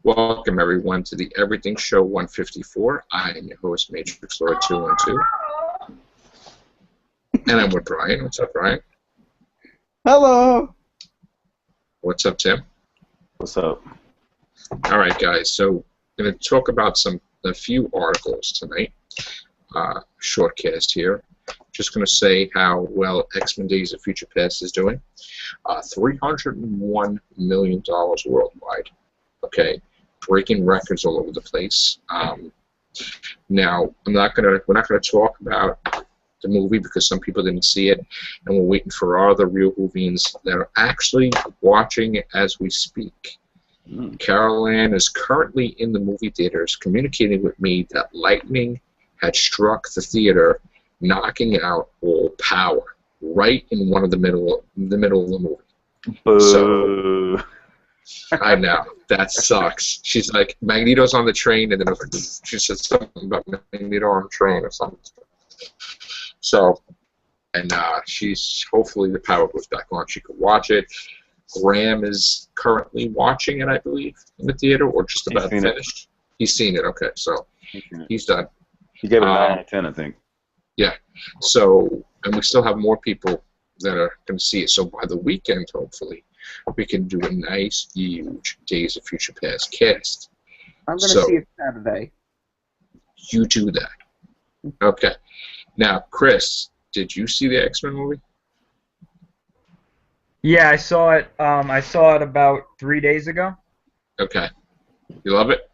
Welcome everyone to the Everything Show 154. I am your host, Matrix Lord 212. And I'm with Brian. What's up, Brian? Hello. What's up, Tim? What's up? All right, guys. So I'm going to talk about a few articles tonight. Shortcast here. Just going to say how well X-Men Days of Future Past is doing. $301 million worldwide. Okay, breaking records all over the place. Now, we're not gonna talk about the movie because some people didn't see it, and we're waiting for our other real movies that are actually watching it as we speak. Carol Ann is currently in the movie theaters communicating with me that lightning had struck the theater, knocking out all power right in the middle of the movie. Boo. So I know that sucks. She's like, Magneto's on the train, and then it was like, she said something about Magneto on the train or something. So, and she's hopefully the power goes back on. She could watch it. Graham is currently watching it, I believe, in the theater, or just about finished. He's seen it. Okay, so he's done. He gave it a 9 out of 10, I think. Yeah. So, and we still have more people that are going to see it. So by the weekend, hopefully, we can do a nice, huge Days of Future Past cast. I'm going to see it Saturday. You do that. Okay. Now, Chris, did you see the X-Men movie? Yeah, I saw it. I saw it about 3 days ago. Okay. You love it?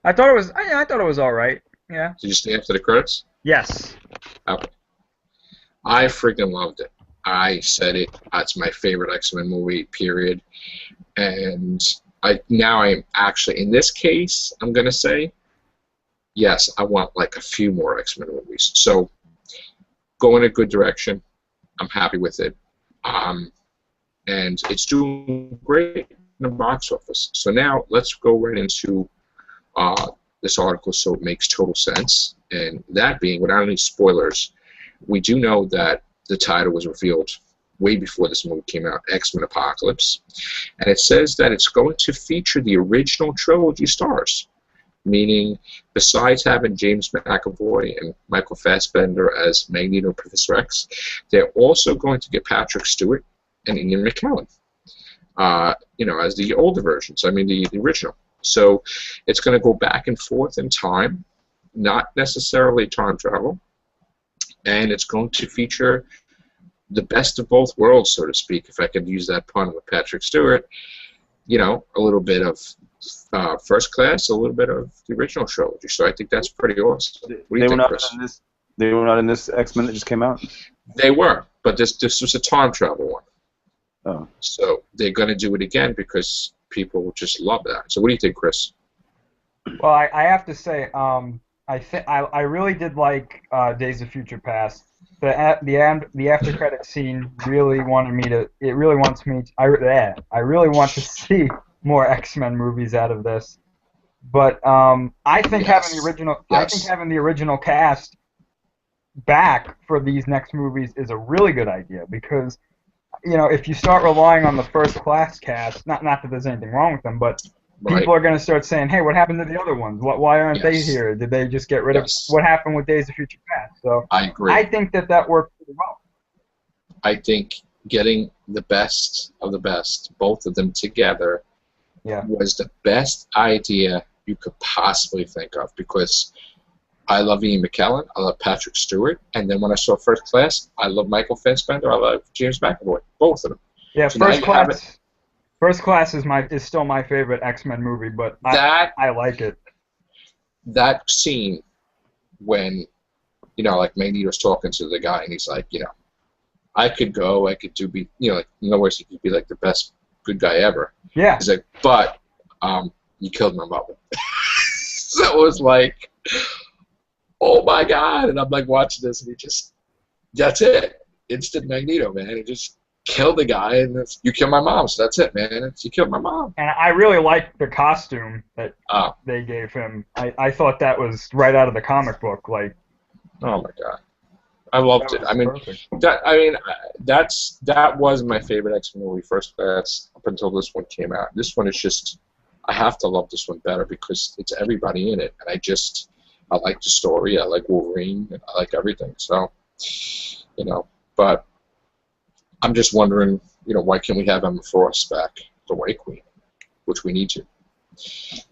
I thought it was. I thought it was all right. Yeah. Did you stay after the credits? Yes. Okay. I freaking loved it. I said it. It's my favorite X-Men movie, period. And now I'm actually, in this case, I'm going to say, yes, I want like a few more X-Men movies. So, go in a good direction. I'm happy with it. And it's doing great in the box office. So now, let's go right into this article so it makes total sense. And that being, without any spoilers, we do know that the title was revealed way before this movie came out, X-Men Apocalypse. And it says that it's going to feature the original trilogy stars, meaning besides having James McAvoy and Michael Fassbender as Magneto and Professor X, they're also going to get Patrick Stewart and Ian McKellen, as the older versions, the original. So it's going to go back and forth in time, not necessarily time travel, and it's going to feature the best of both worlds, so to speak, if I could use that pun with Patrick Stewart. A little bit of First Class, a little bit of the original trilogy. So I think that's pretty awesome. What do you think, Chris? They were not in this X-Men that just came out? They were, but this was a time travel one. Oh. So they're going to do it again because people just love that. So what do you think, Chris? Well, I have to say, I really did like Days of Future Past. The after credit scene really wanted me to. It really wants me. I really want to see more X-Men movies out of this. But I think having the original cast back for these next movies is a really good idea because if you start relying on the First Class cast, not that there's anything wrong with them, but people are going to start saying, hey, what happened to the other ones? Why aren't they here? Did they just get rid of what happened with Days of Future Past? So I agree. I think that worked pretty well. I think getting the best of the best, both of them together, was the best idea you could possibly think of because I love Ian McKellen, I love Patrick Stewart, and then when I saw First Class, I love Michael Fassbender, I love James McAvoy, both of them. Yeah, so First Class is still my favorite X-Men movie, but I like it. That scene when, like Magneto's talking to the guy and he's like, I could be, in other words, he could be like the best good guy ever. Yeah. He's like, but you killed my mother. So it was like, oh my God. And I'm like watching this and that's it. Instant Magneto, man. He just killed the guy and you killed my mom. So that's it, man. You killed my mom. And I really liked the costume that they gave him. I thought that was right out of the comic book. Like, oh my God. I loved it. Perfect. That was my favorite X-Men movie, First Class, up until this one came out. This one is just I have to love this one better because it's everybody in it, and I like the story, I like Wolverine, I like everything. So, but I'm just wondering, why can't we have Emma Frost back, the White Queen, which we need to.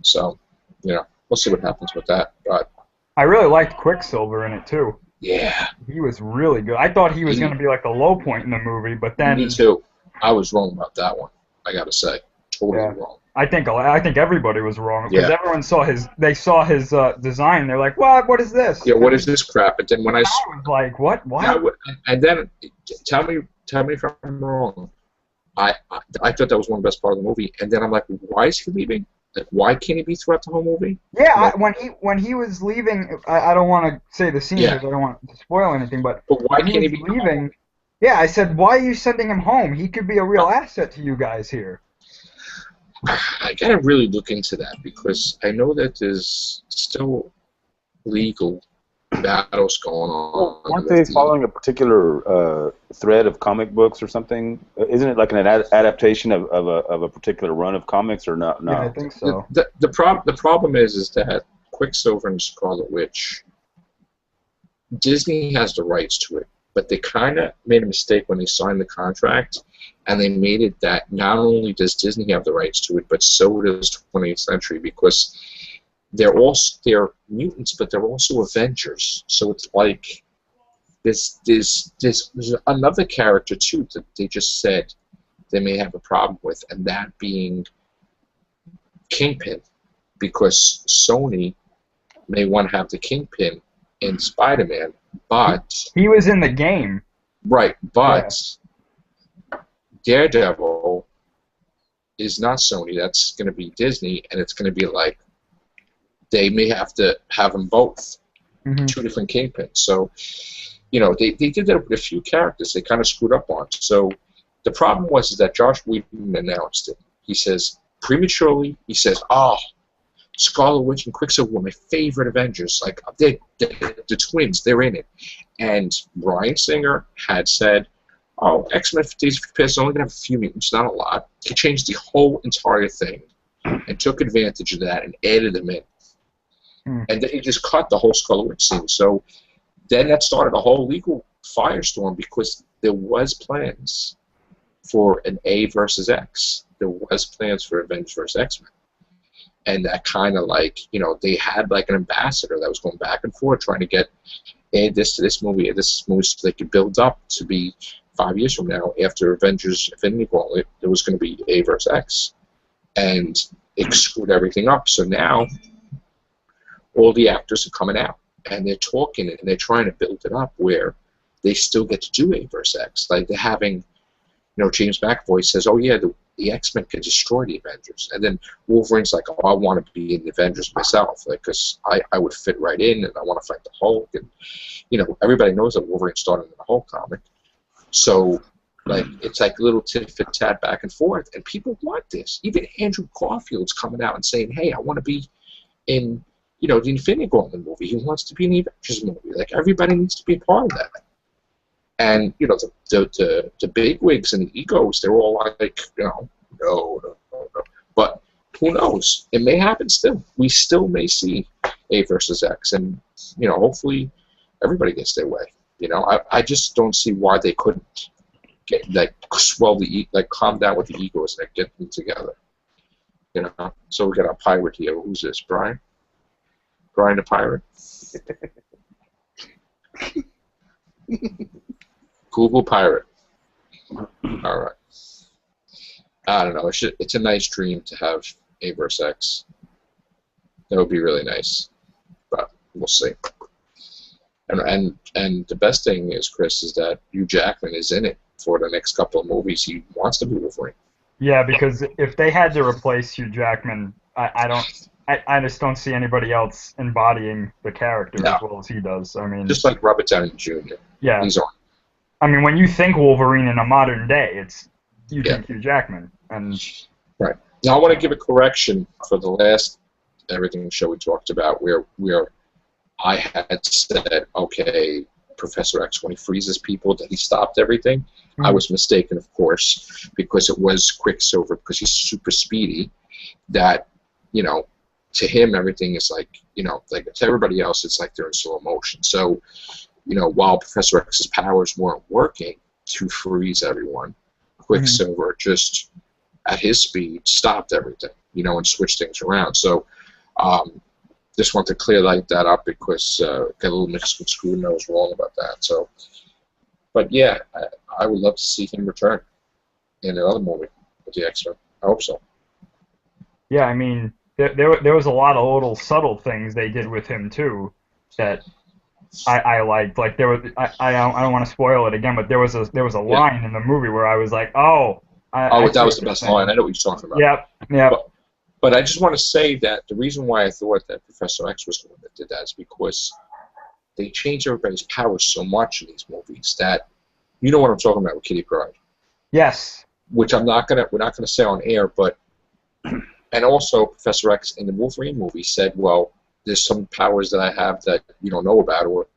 So, we'll see what happens with that. But I really liked Quicksilver in it too. yeah, He was really good. I thought he was going to be like the low point in the movie, but then me too. I was wrong about that one. I gotta say, totally wrong. I think everybody was wrong because Yeah. everyone saw his design. They're like, what is this? Yeah, what is this crap? And then when I was like, what? and then tell me if I'm wrong. I thought that was one of the best parts of the movie, and then I'm like, why is he leaving? Like, why can't he be throughout the whole movie? Yeah, when he was leaving, I don't want to say the scene Yeah. because I don't want to spoil anything, but why when can't he was be leaving? Yeah, I said, why are you sending him home? He could be a real asset to you guys here. I gotta really look into that because I know that there's still legal battles going on. Weren't they following a particular thread of comic books or something? Isn't it like an adaptation of a particular run of comics or not? No. Yeah, I think so. The problem is that Quicksilver and Scarlet Witch, Disney has the rights to it, but they kind of made a mistake when they signed the contract, and they made it that not only does Disney have the rights to it, but so does 20th Century, because they're mutants, but they're also Avengers. So it's like there's another character too that they just said they may have a problem with, and that being Kingpin, because Sony may want to have the Kingpin in Spider-Man, but he was in the game. Right, but Daredevil is not Sony. That's going to be Disney, and it's going to be like they may have to have them both, two different Kingpins. So, they did that with a few characters. They kind of screwed up on. So the problem was that Josh Whedon announced it. He says, prematurely, oh, Scarlet Witch and Quicksilver were my favorite Avengers. Like, the twins, they're in it. And Bryan Singer had said, oh, X-Men Days of Future Past is only going to have a few mutants, not a lot. He changed the whole entire thing and took advantage of that and added them in. And then he just cut the whole Scarlet Witch scene. So then that started a whole legal firestorm because there was plans for an A versus X. There was plans for Avengers versus X-Men. And that kind of they had like an ambassador that was going back and forth trying to add this to this movie, so they could build up to be 5 years from now after Avengers Infinity Gauntlet, there was going to be A versus X. And it screwed everything up. So now all the actors are coming out and they're talking and they're trying to build it up where they still get to do A versus X. Like they're having, James McAvoy says, oh yeah, the X-Men can destroy the Avengers. And then Wolverine's like, oh, I want to be in the Avengers myself, because I would fit right in and I want to fight the Hulk. And, everybody knows that Wolverine started in the Hulk comic. So, it's like little tit-for-tat back and forth. And people want this. Even Andrew Garfield's coming out and saying, hey, I want to be in, the Infinity Gauntlet movie. He wants to be in the Avengers movie. Like, everybody needs to be a part of that. And, the bigwigs and the egos, they're all like, no. But who knows? It may happen still. We still may see A versus X. And, hopefully everybody gets their way. I just don't see why they couldn't get, calm down with the egos and get them together. So we got a pirate here. Who's this, Brian? Brian the pirate? Google pirate. All right. I don't know. It's a nice dream to have A versus X. That would be really nice, but we'll see. And the best thing is, Chris, is that Hugh Jackman is in it for the next couple of movies. He wants to be Wolverine. Yeah, because if they had to replace Hugh Jackman, I just don't see anybody else embodying the character as well as he does. I mean, just like Robert Downey Jr. Yeah. He's on. I mean, when you think Wolverine in a modern day, you think Hugh Jackman. And right. Now I want to give a correction for the last Everything show we talked about where I had said, okay, Professor X, when he freezes people, that he stopped everything. Mm-hmm. I was mistaken, of course, because it was Quicksilver, because he's super speedy, that you know, to him everything is like, you know, like to everybody else it's like they're in slow motion. So, you know, while Professor X's powers weren't working to freeze everyone, Quicksilver just at his speed stopped everything, you know, and switched things around. So just want to clear that up because got a little mixed with Screw and I was wrong about that. So, but yeah, I would love to see him return in another movie with the X-Men. I hope so. Yeah, I mean, there was a lot of little subtle things they did with him too that I liked. Like there was I don't want to spoil it again, but there was a line in the movie where I was like, oh. That was the best line. I know what you're talking about. Yep. But I just want to say that the reason why I thought that Professor X was the one that did that is because they changed everybody's powers so much in these movies that you know what I'm talking about with Kitty Pryde. Yes. Which we're not gonna say on air, but and also Professor X in the Wolverine movie said, well, there's some powers that I have that you don't know about, or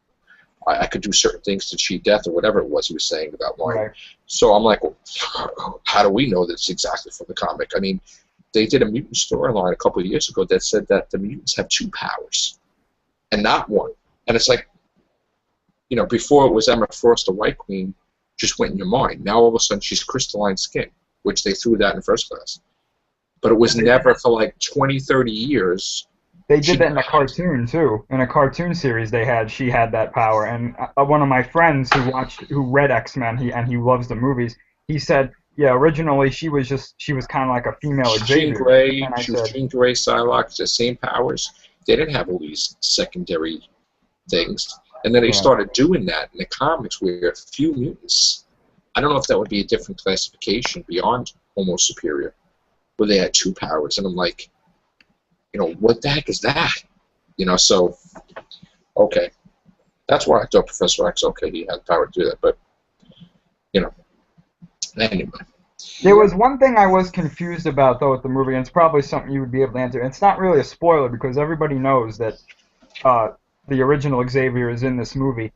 I could do certain things to cheat death, or whatever it was he was saying about mine. Right. So I'm like, well, how do we know that's exactly from the comic? I mean, they did a mutant storyline a couple of years ago that said that the mutants have 2 powers and not 1. And it's like, you know, before it was Emma Frost, the White Queen, just went in your mind. Now all of a sudden she's crystalline skin, which they threw that in first class. But it was never for like 20, 30 years. They did that in a cartoon too. In a cartoon series, she had that power. And one of my friends who read X-Men, he loves the movies. He said, yeah, originally she was kind of like a female Xavier. She was Jean Grey, Psylocke, the same powers. They didn't have all these secondary things. And then they started doing that in the comics where a few mutants, I don't know if that would be a different classification beyond Homo Superior, where they had 2 powers. And I'm like, you know, what the heck is that? You know, so, okay. That's why I thought Professor X, okay, he had the power to do that. But, you know, anyway. There was one thing I was confused about, though, with the movie, and it's probably something you would be able to answer. It's not really a spoiler because everybody knows that the original Xavier is in this movie.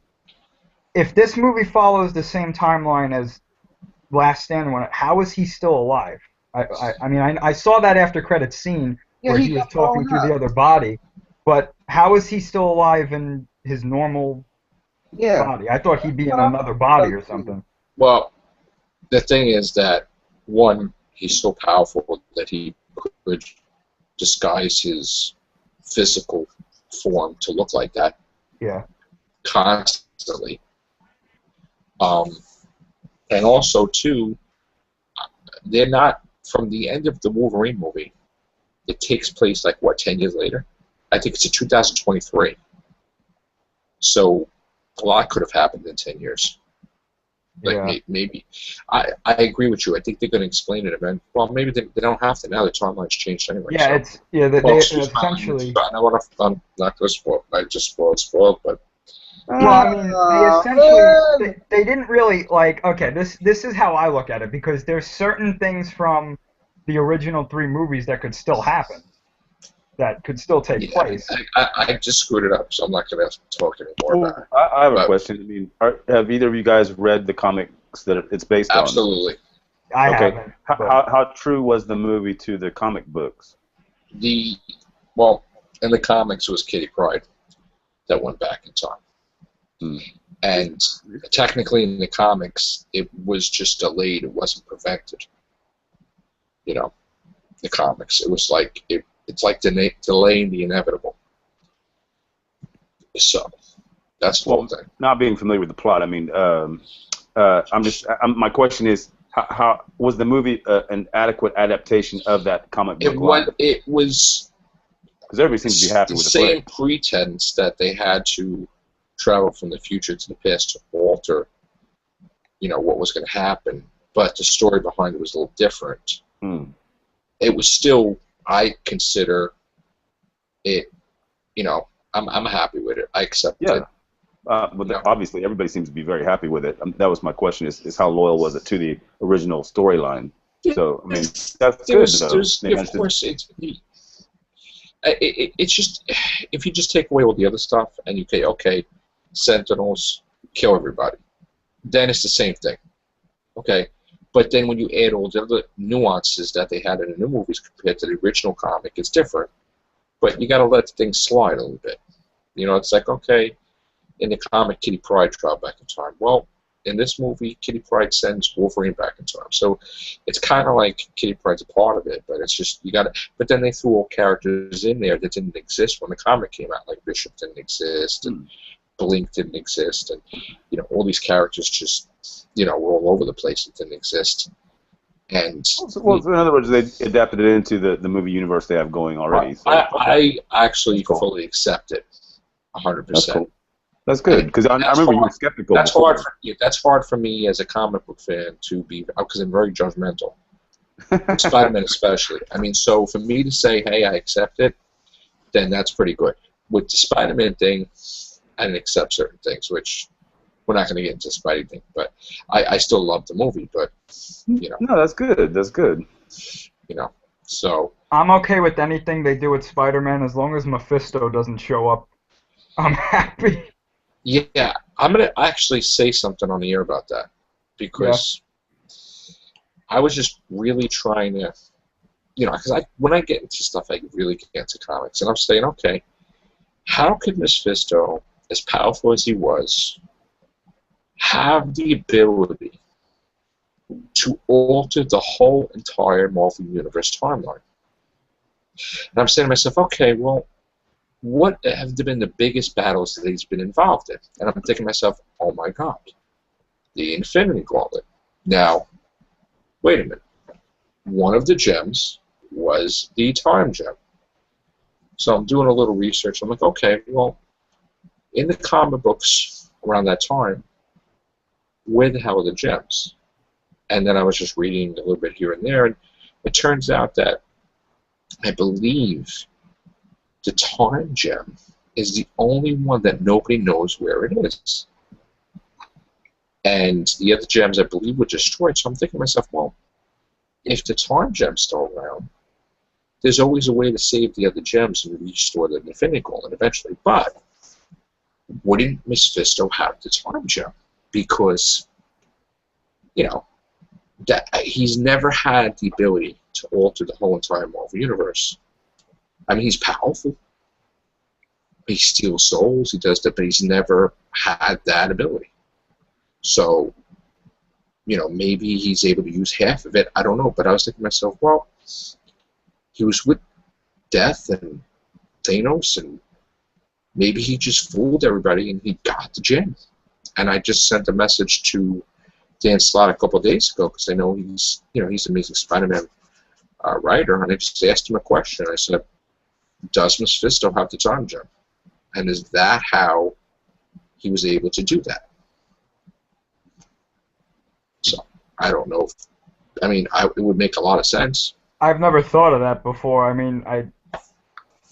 If this movie follows the same timeline as Last Stand, how is he still alive? I mean, I saw that after credits scene where he was talking through the other body, but how is he still alive in his normal body? I thought he'd be in another body or something. Well, the thing is that, one, he's so powerful that he could disguise his physical form to look like that. Yeah. Constantly. And also, too, they're not, from the end of the Wolverine movie, it takes place, like, what, 10 years later? I think it's in 2023. So, a lot could have happened in 10 years. Like, maybe. I agree with you. I think they're going to explain it, man. Well, maybe they don't have to now. The timeline's changed anyway. Yeah, so. They essentially... I'm not going to spoil. I just spoiled, but... Well, I mean, they essentially they didn't really like. Okay, this is how I look at it because there's certain things from the original 3 movies that could still happen, that could still take place. I just screwed it up, so I'm not going to talk anymore about it. I have a question. I mean, have either of you guys read the comics that it's based on? Absolutely. I haven't. How true was the movie to the comic books? Well, in the comics, it was Kitty Pryde that went back in time. And technically in the comics, it was just delayed. It wasn't prevented. You know, the comics. It was like, it's like delaying the inevitable. So, that's the whole thing. Not being familiar with the plot, I mean, my question is, how was the movie an adequate adaptation of that comic book? It was... Because everybody seems to be happy with the same pretense that they had to travel from the future to the past to alter, you know, what was going to happen, but the story behind it was a little different. It was still, I consider it, you know, I'm happy with it. I accept it. But obviously, everybody seems to be very happy with it. That was my question: is how loyal was it to the original storyline? So, I mean, that's good. Of course, it's just if you just take away all the other stuff and you say, okay, Sentinels kill everybody, then it's the same thing. Okay, But then when you add all the other nuances that they had in the new movies compared to the original comic, it's different. But you got to let things slide a little bit. You know, it's like, okay, in the comic, Kitty Pryde traveled back in time. Well, in this movie, Kitty Pryde sends Wolverine back in time. So it's kind of like Kitty Pryde's a part of it, but it's just, you got to, but then they threw all characters in there that didn't exist when the comic came out, like Bishop didn't exist, and Blink didn't exist, and, you know, all these characters just, you know, were all over the place that didn't exist. And well, so in other words, they adapted it into the movie universe they have going already. So. I actually fully accept it, 100%. That's cool. That's good, because I remember you were skeptical. That's hard. That's hard for me as a comic book fan to be, because I'm very judgmental. Spider-Man especially. I mean, so for me to say, hey, I accept it, then that's pretty good. With the Spider-Man thing, I didn't accept certain things, which we're not going to get into Spidey thing, but I still love the movie, but, you know. No, that's good. That's good. You know, so. I'm okay with anything they do with Spider-Man as long as Mephisto doesn't show up. I'm happy. Yeah, I'm going to actually say something on the air about that, because I was just really trying to, you know, because when I get into stuff, I really get into comics, and I'm saying, okay, how could Mephisto, as powerful as he was, have the ability to alter the whole entire Marvel Universe timeline? And I'm saying to myself, okay, well, what have been the biggest battles that he's been involved in? And I'm thinking to myself, oh my God, the Infinity Gauntlet. Now, wait a minute. One of the gems was the Time Gem. So I'm doing a little research. I'm like, okay, well, in the comic books around that time, where the hell are the gems? And then I was just reading a little bit here and there, and it turns out that I believe the Time Gem is the only one that nobody knows where it is. And the other gems, I believe, were destroyed. So I'm thinking to myself, well, if the Time Gem's still around, there's always a way to save the other gems and restore the Infinity Gauntlet eventually. But wouldn't Mephisto have the Time Gem? Because, you know, that he's never had the ability to alter the whole entire Marvel Universe. I mean, he's powerful. He steals souls. He does that, but he's never had that ability. So, you know, maybe he's able to use half of it. I don't know. But I was thinking to myself, well, he was with Death and Thanos, and maybe he just fooled everybody and he got the gem. And I just sent a message to Dan Slott a couple of days ago, because I know he's, you know, he's an Amazing Spider-Man writer, and I just asked him a question. I said, does Mephisto have the Time Gem? And is that how he was able to do that? So, I don't know. I mean, it would make a lot of sense. I've never thought of that before. I mean,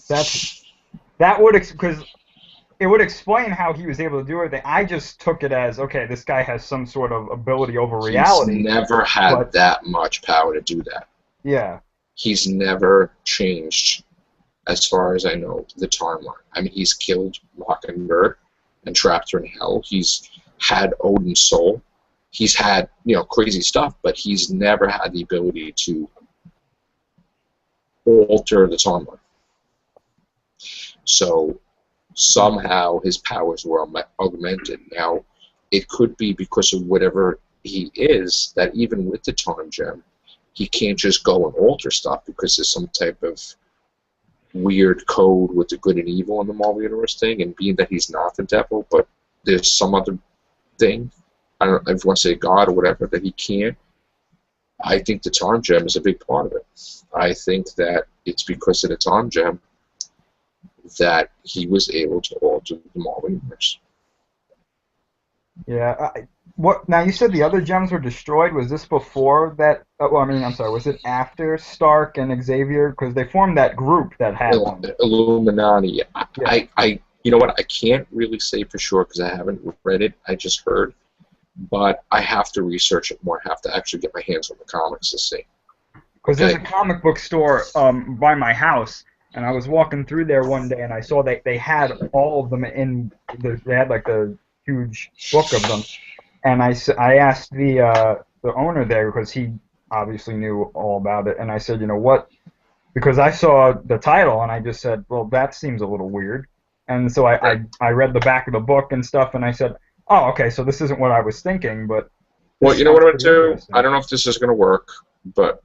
that would, because it would explain how he was able to do everything. I just took it as, okay, this guy has some sort of ability over reality. He's never had that much power to do that. Yeah. He's never changed, as far as I know, the timeline. I mean, he's killed Mockingbird and trapped her in hell. He's had Odin's soul. He's had, you know, crazy stuff, but he's never had the ability to alter the timeline. So somehow his powers were augmented. Now, it could be because of whatever he is, that even with the Time Gem, he can't just go and alter stuff because there's some type of weird code with the good and evil in the Marvel Universe thing, and being that he's not the devil, but there's some other thing, I don't know if you want to say God or whatever, that he can't. I think the Time Gem is a big part of it. I think that it's because of the Time Gem that he was able to alter the Marvel Universe. Yeah. What? Now, you said the other gems were destroyed. Was this before that? Well, I mean, I'm sorry. Was it after Stark and Xavier? Because they formed that group that had one. Illuminati. Yeah. You know what? I can't really say for sure because I haven't read it. I just heard. But I have to research it more. I have to actually get my hands on the comics to see. Because there's a comic book store by my house, and I was walking through there one day, and I saw that they had all of them in. They had like a huge book of them, and I asked the the owner there because he obviously knew all about it, and I said, you know what? Because I saw the title and I just said, well, that seems a little weird. And so I read the back of the book and stuff, and I said, oh, okay, so this isn't what I was thinking, but. Well, you know what I'm going to do? I don't know if this is going to work, but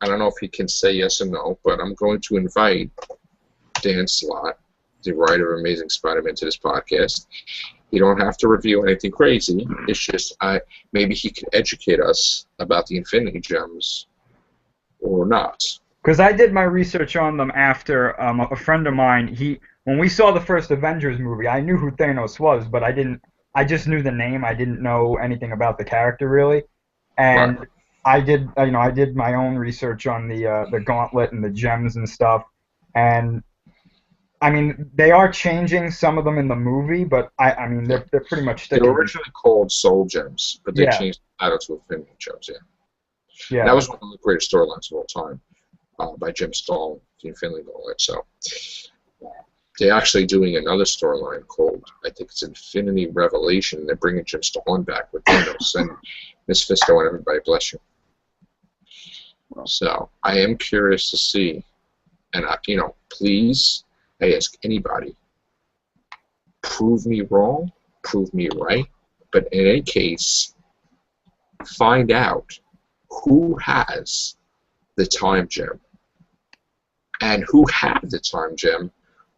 I don't know if he can say yes or no, but I'm going to invite Dan Slott, the writer of Amazing Spider-Man, to this podcast. You don't have to review anything crazy. It's just maybe he can educate us about the Infinity Gems or not. Because I did my research on them after a friend of mine, when we saw the first Avengers movie, I knew who Thanos was, but I just knew the name. I didn't know anything about the character really, and Right. I did my own research on the gauntlet and the gems and stuff, and I mean they are changing some of them in the movie, but I mean they're pretty much They sticking. were originally called Soul Gems, but they changed the title to Infinity Gems. Yeah. Yeah. That was one of the greatest storylines of all time, by Jim Stahl, the Infinity Gauntlet. So they're actually doing another storyline called, I think it's Infinity Revelation. They're bringing Jim Stahl back with Thanos and Miss Fisto and everybody. Bless you. So I am curious to see, and please, I ask anybody, prove me wrong, prove me right, but in any case, find out who has the time gem and who had the time gem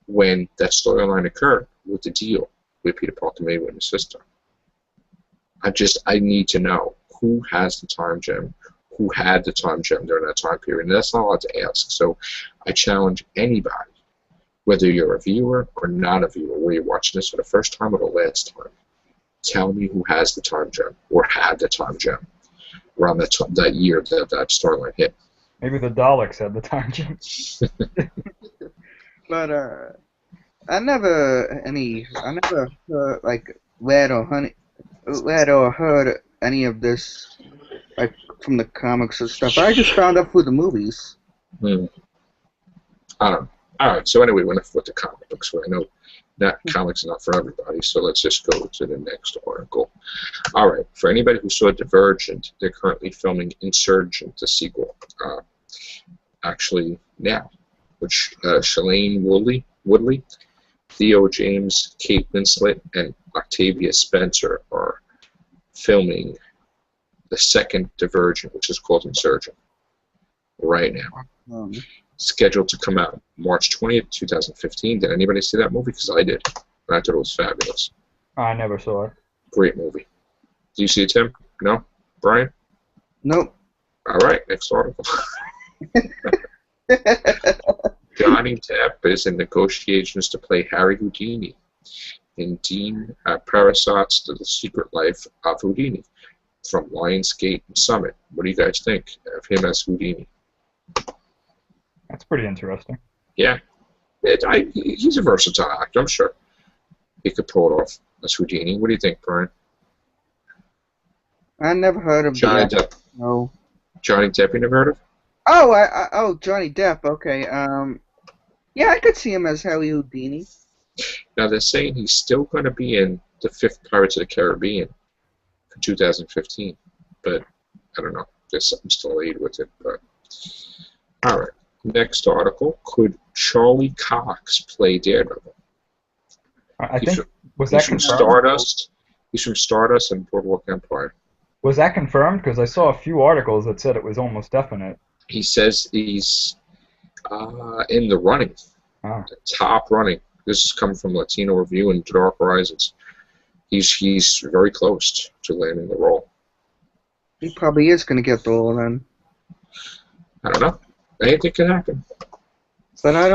when that storyline occurred with the deal with Peter Parker made with his sister. I need to know who has the time gem, who had the time gem during that time period, and that's not allowed to ask. So I challenge anybody, whether you're a viewer or not a viewer, whether you're watching this for the first time or the last time, tell me who has the time gem or had the time gem around that year that storyline hit. Maybe the Daleks had the time gem. But I never read or heard any of this like from the comics and stuff. I just found out through the movies. I don't know. All right. So anyway, we're enough with the comic books. I know that comics are not for everybody. So let's just go to the next article. All right. For anybody who saw Divergent, they're currently filming Insurgent, the sequel. Actually now, which Shailene Woodley, Theo James, Kate Winslet, and Octavia Spencer are filming the second Divergent, which is called Insurgent, right now. Scheduled to come out March 20th, 2015. Did anybody see that movie? Because I did. And I thought it was fabulous. I never saw it. Great movie. Do you see it, Tim? No? Brian? Nope. All right, next article. Johnny Depp is in negotiations to play Harry Houdini in Dean Parasot's The Secret Life of Houdini from Lionsgate and Summit. What do you guys think of him as Houdini? That's pretty interesting. Yeah. He's a versatile actor, I'm sure. He could pull it off as Houdini. What do you think, Brian? I never heard of Johnny Depp. No. Johnny Depp, you never heard of? Oh, Johnny Depp. Okay. Yeah, I could see him as Harry Houdini. Now they're saying he's still going to be in the 5th Pirates of the Caribbean for 2015, but I don't know. There's something delayed with it. But all right. Next article: could Charlie Cox play Daredevil? I think he's from Stardust. He's from Stardust and Boardwalk Empire. Was that confirmed? Because I saw a few articles that said it was almost definite. He says he's in the running, the top running. This is coming from Latino Review and Dark Horizons. He's very close to landing the role. He probably is going to get the role then. I don't know. Anything can happen. But I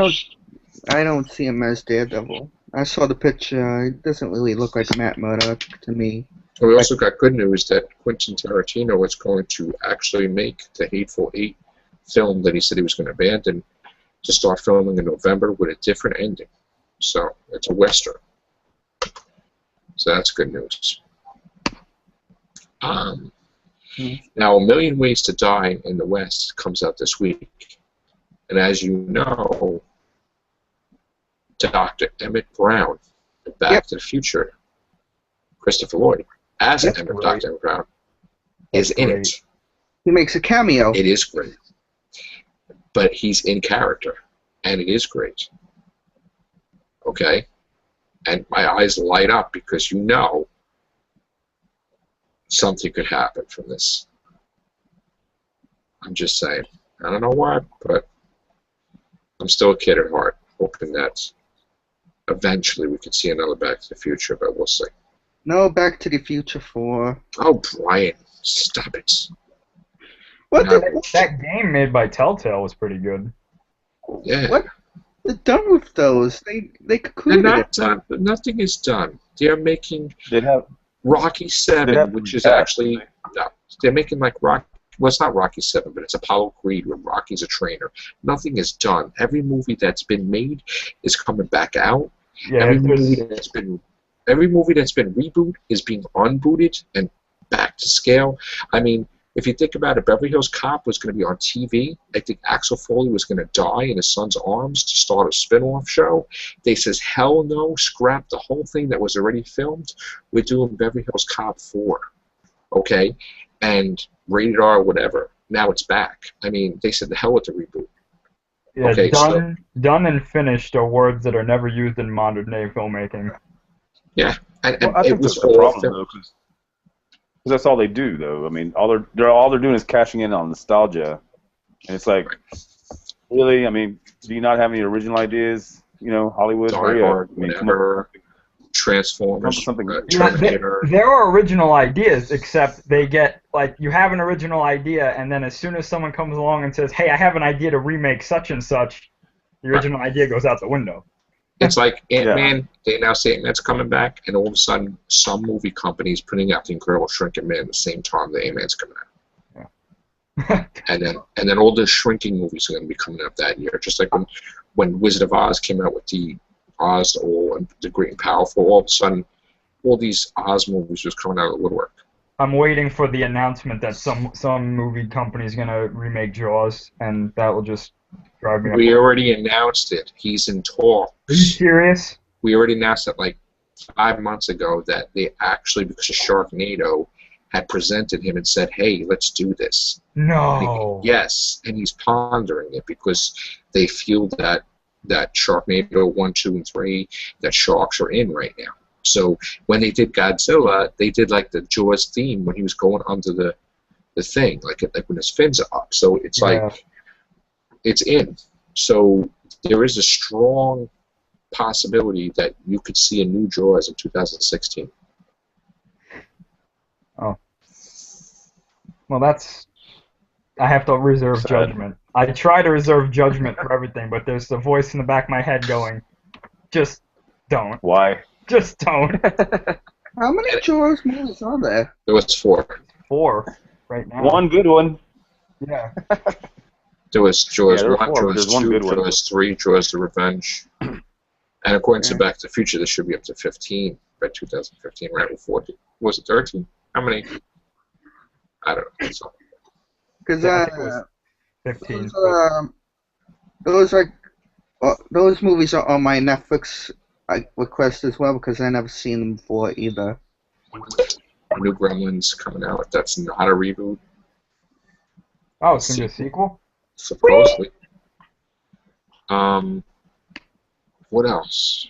don't see him as Daredevil. I saw the picture. It doesn't really look like Matt Murdock to me. We also got good news that Quentin Tarantino is going to actually make the Hateful Eight film that he said he was going to abandon to start filming in November with a different ending. So it's a Western. So that's good news. Now, A Million Ways to Die in the West comes out this week. And as you know, Dr. Emmett Brown, Back to the Future, Christopher Lloyd, as Dr. Emmett Brown. is in great. it. He makes a cameo. It is great. But he's in character, and it is great. Okay? And my eyes light up because you know something could happen from this. I'm just saying. I don't know why, but I'm still a kid at heart, hoping that eventually we could see another Back to the Future, but we'll see. No Back to the Future 4. Oh, Brian, stop it. What? No. That game made by Telltale was pretty good. Yeah. What? They're done with those. They They're concluded not it. done. Nothing is done. They're making They'd have Rocky they'd 7, have which to is be back, actually... wouldn't No, they're making like Rocky... Well, it's not Rocky 7, but it's Apollo Creed where Rocky's a trainer. Nothing is done. Every movie that's been made is coming back out. Yeah, Every there's- movie that's been rebooted is being unbooted and back to scale. I mean, if you think about it, Beverly Hills Cop was going to be on TV. I think Axel Foley was going to die in his son's arms to start a spin-off show. They says, hell no, scrap the whole thing that was already filmed. We're doing Beverly Hills Cop 4. Okay? And rated R, whatever. Now it's back. I mean, they said the hell with the reboot. yeah, okay, done and finished are words that are never used in modern day filmmaking. Yeah. And Well, I it think was that's the all problem, filmed. though, because that's all they do, though. I mean, all they're doing is cashing in on nostalgia, and it's like, really? I mean, do you not have any original ideas? You know, Hollywood, Die hurry up. Hard, I mean, whatever. Transformers, Something- Terminator. There are original ideas, except they get, like, you have an original idea, and then as soon as someone comes along and says, hey, I have an idea to remake such and such, the original idea goes out the window. It's like Ant-Man. They now say Ant-Man's coming back, and all of a sudden, some movie company is putting out the Incredible Shrinking Man at the same time that Ant-Man's coming out. and then all the shrinking movies are going to be coming out that year. Just like when Wizard of Oz came out with the Oz and the Great and Powerful, all of a sudden, all these Oz movies was coming out of the woodwork. I'm waiting for the announcement that some movie company is going to remake Jaws, and that will just drive me up. We already announced it. He's in talks. Are you serious? We already announced it like 5 months ago that they actually, because of Sharknado, had presented him and said, hey, let's do this. No. Yes, and he's pondering it because they feel that Sharknado 1, 2, and 3, that sharks are in right now. So when they did Godzilla, they did like the Jaws theme when he was going under the thing, like when his fins are up. So it's like, it's in. So there is a strong possibility that you could see a new Jaws in 2016. Oh. Well, I have to reserve judgment. I try to reserve judgment for everything, but there's a voice in the back of my head going, just don't. Why? Just don't. How many Jaws movies are there? There was 4. 4 right now. One good one. Yeah. There was Jaws there were 1, 4, but Jaws there's one 2, good one. Jaws 3, Jaws the Revenge. And according to Back to the Future, there should be up to 15 by 2015, right? Before, was it 13? How many? I don't know. So, Because Yeah, I think it was 15. those movies are on my Netflix request as well because I never seen them before either. New Gremlins coming out. That's not a reboot, Oh, it's going to be a sequel? supposedly. What else?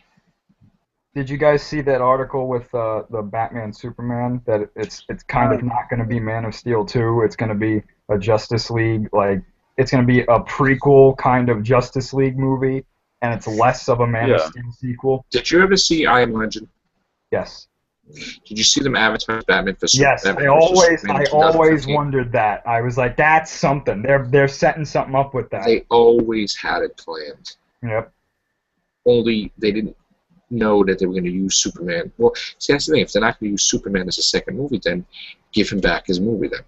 Did you guys see that article with the Batman Superman that it's kind of not going to be Man of Steel 2? It's going to be a Justice League, like it's going to be a prequel kind of Justice League movie, and it's less of a Man of Steel sequel. Did you ever see I Am Legend? Yes. Did you see them advertise Batman for Yes, Batman I versus always Superman in always 2015? wondered that. I was like, that's something. They're setting something up with that. They always had it planned. Yep. Only they didn't know that they were going to use Superman. Well, see, that's the thing. If they're not going to use Superman as a second movie, then give him back his movie then.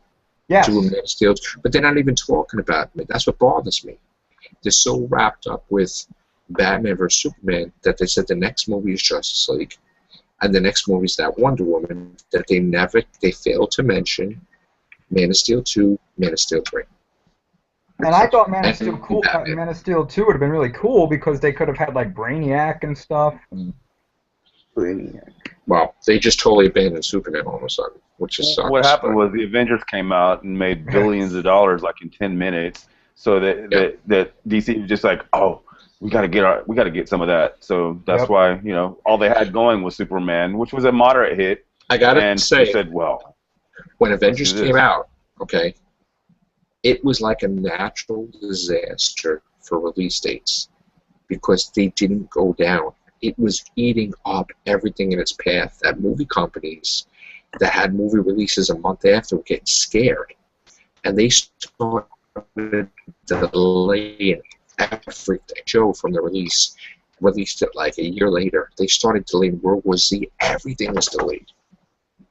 Yes. Do a Man of Steel. But they're not even talking about it. That's what bothers me. They're so wrapped up with Batman vs. Superman that they said the next movie is Justice League. And the next movie is that Wonder Woman that they failed to mention Man of Steel 2, Man of Steel 3. And I thought Man of And Steel Batman. Man of Steel 2 would have been really cool because they could have had like Brainiac and stuff. Brainiac. Well, they just totally abandoned Superman all of a sudden. which is sucks. What happened was the Avengers came out and made billions of dollars like in 10 minutes. So that DC was just like, oh, we got to get some of that. So that's why all they had going was Superman, which was a moderate hit. I gotta say, they said, well, when Avengers came out, okay, it was like a natural disaster for release dates because they didn't go down. It was eating up everything in its path. That movie companies that had movie releases a month after were getting scared, and they started delaying everything. Joe from the released it like a year later. They started delaying World War Z. Everything was delayed.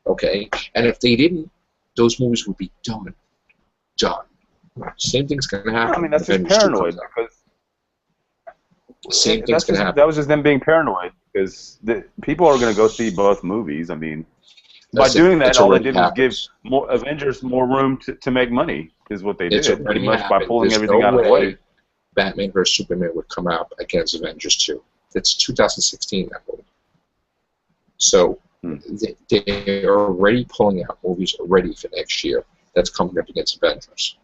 Okay, and if they didn't, those movies would be done. Same thing's gonna happen. I mean, that's just paranoid because same thing's gonna happen. That was just them being paranoid because people are gonna go see both movies. I mean, by doing that, all they did was give Avengers more room to make money. Is what they did pretty much by pulling everything out of the way. Batman vs Superman would come out against Avengers 2. It's 2016 that movie. So they're already pulling out movies already for next year. That's coming up against Avengers.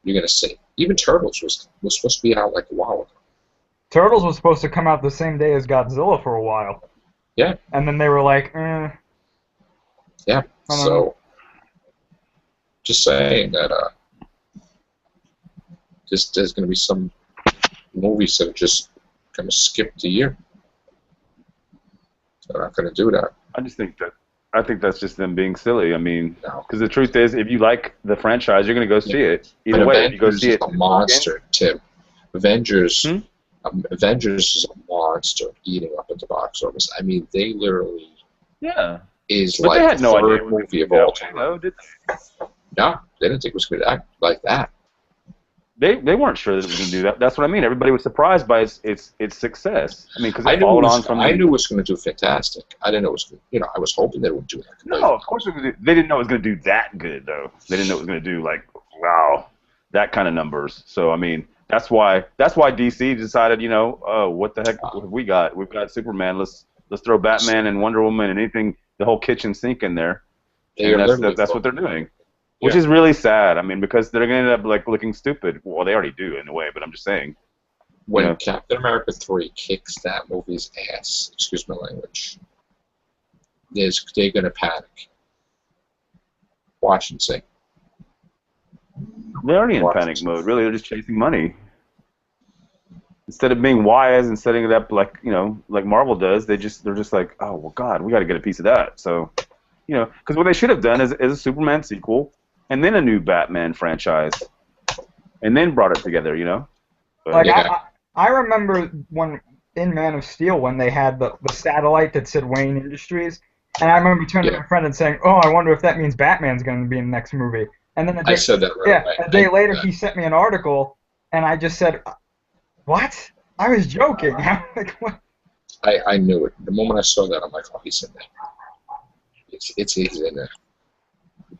You're gonna see. Even Turtles was supposed to be out like a while ago. Turtles was supposed to come out the same day as Godzilla for a while. Yeah. And then they were like, Yeah. So, just saying that there's gonna be some movies that are just gonna skip the year. They're not gonna do that. I think that's just them being silly. I mean, because the truth is, if you like the franchise, you're going to go see it. Either way, if you go see it. Avengers is a monster, Tim. Avengers is a monster eating up at the box office. I mean, they literally is but like they had the no third idea movie of all time. No, did they? No, they didn't think it was going to act like that. They weren't sure that it was going to do that. That's what I mean. Everybody was surprised by its success. I mean, because I knew it was going to do fantastic. I didn't know it was. I was hoping they would do that. No, of course they didn't know it was going to do that good though. They didn't know it was going to do like that kind of numbers. So I mean, that's why DC decided, what the heck have we got? We've got Superman. Let's throw Batman and Wonder Woman and anything, the whole kitchen sink in there. And that's what they're doing. Which is really sad. I mean, because they're going to end up like looking stupid. Well, they already do in a way, but I'm just saying. When Captain America 3 kicks that movie's ass, excuse my language, they're going to panic. Watch and see. They're already in panic mode. Really, they're just chasing money. Instead of being wise and setting it up like like Marvel does, they're just like, oh well, God, we got to get a piece of that. So, because what they should have done is a Superman sequel. And then a new Batman franchise, and then brought it together, But, like I remember when in Man of Steel when they had the satellite that said Wayne Industries, and I remember turning to my friend and saying, "Oh, I wonder if that means Batman's going to be in the next movie." And then I said that right away. A day later, he sent me an article, and I just said, "What? I was joking." Like, what? I knew it. The moment I saw that, I'm like, "Oh, he's in there. He's in there."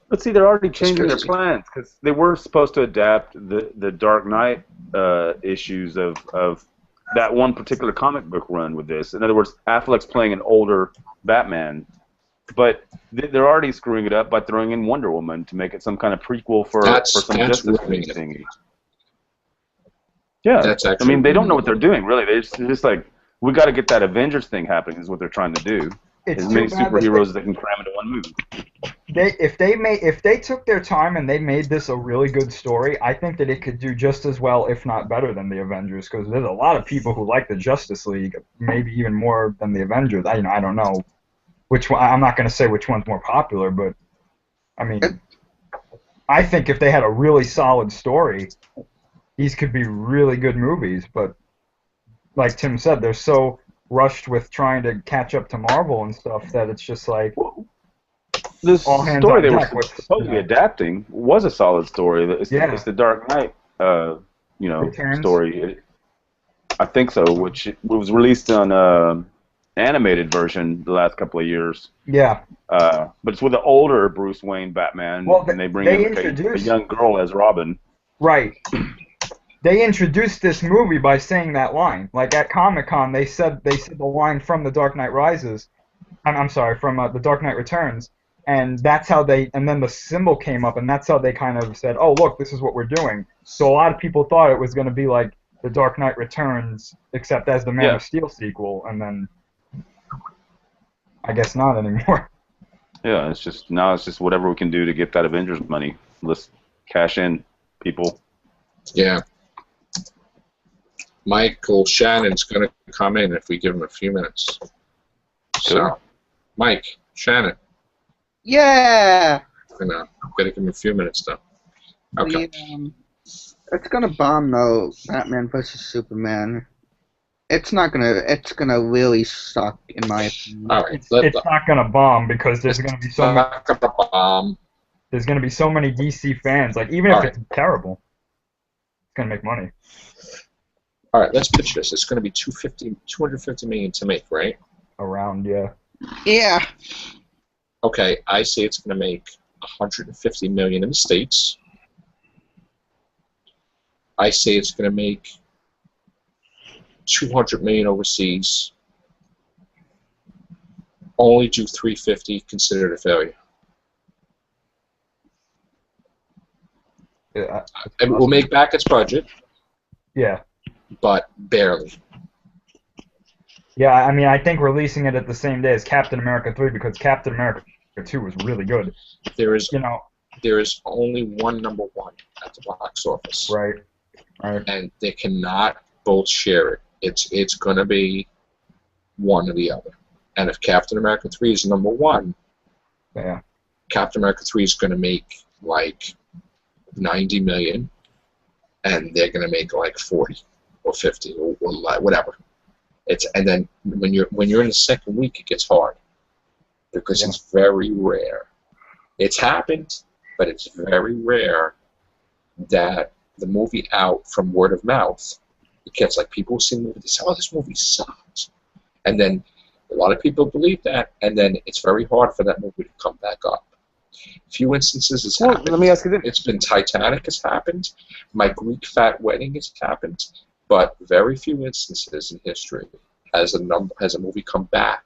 But see, they're already changing their plans because they were supposed to adapt the Dark Knight issues of that one particular comic book run with this. In other words, Affleck's playing an older Batman, but they're already screwing it up by throwing in Wonder Woman to make it some kind of prequel for some Justice League thingy. Yeah, I mean, they don't know what they're doing, really. They're just like, we got to get that Avengers thing happening is what they're trying to do. As many superheroes as they can cram into one movie. If they took their time and they made this a really good story, I think that it could do just as well, if not better, than the Avengers. Because there's a lot of people who like the Justice League, maybe even more than the Avengers. I don't know which one. I'm not going to say which one's more popular, but I mean, I think if they had a really solid story, these could be really good movies. But like Tim said, they're so rushed with trying to catch up to Marvel and stuff that it's just like this story they were supposedly adapting was a solid story. It's the Dark Knight, story. I think so, which was released on animated version the last couple of years. Yeah. But it's with the older Bruce Wayne Batman, and they bring in a young girl as Robin. Right. They introduced this movie by saying that line. Like at Comic-Con, they said the line from The Dark Knight Rises. I'm sorry, from The Dark Knight Returns. and that's how they. And then the symbol came up, and that's how they kind of said, "Oh, look, this is what we're doing." So a lot of people thought it was going to be like The Dark Knight Returns, except as the Man of Steel sequel, and then I guess not anymore. Yeah, it's just whatever we can do to get that Avengers money. Let's cash in, people. Yeah. Michael Shannon's going to come in if we give him a few minutes. So, Mike, Shannon. Yeah. I know. Got to give him a few minutes, though. Okay. It's gonna bomb though. Batman vs Superman. It's gonna really suck in my opinion. All right. It's not gonna bomb because there's gonna be so many. Bomb. There's gonna be so many DC fans. Like even if it's terrible, it's gonna make money. All right. Let's pitch this. It's gonna be 250 million to make, right? Around, yeah. Yeah. Okay. I say it's gonna make 150 million in the States. I say it's going to make 200 million overseas. Only do 350. Consider it a failure. Yeah. It will make back its budget. Yeah. But barely. Yeah, I mean, I think releasing it at the same day as Captain America 3 because Captain America 2 was really good. There is only one number one at the box office. Right. Right. And they cannot both share it. It's going to be one or the other. And if Captain America 3 is number one, yeah, Captain America 3 is going to make like 90 million, and they're going to make like 40 or 50 or whatever. And then when you're in the second week, it gets hard because it's very rare. It's happened, but it's very rare that the movie out from word of mouth, it gets like people see the movie, they say, "Oh, this movie sucked," and then a lot of people believe that, and then it's very hard for that movie to come back up. Few instances has happened. Let me ask you this. It's been Titanic has happened, My Greek Fat Wedding has happened, but very few instances in history has a movie come back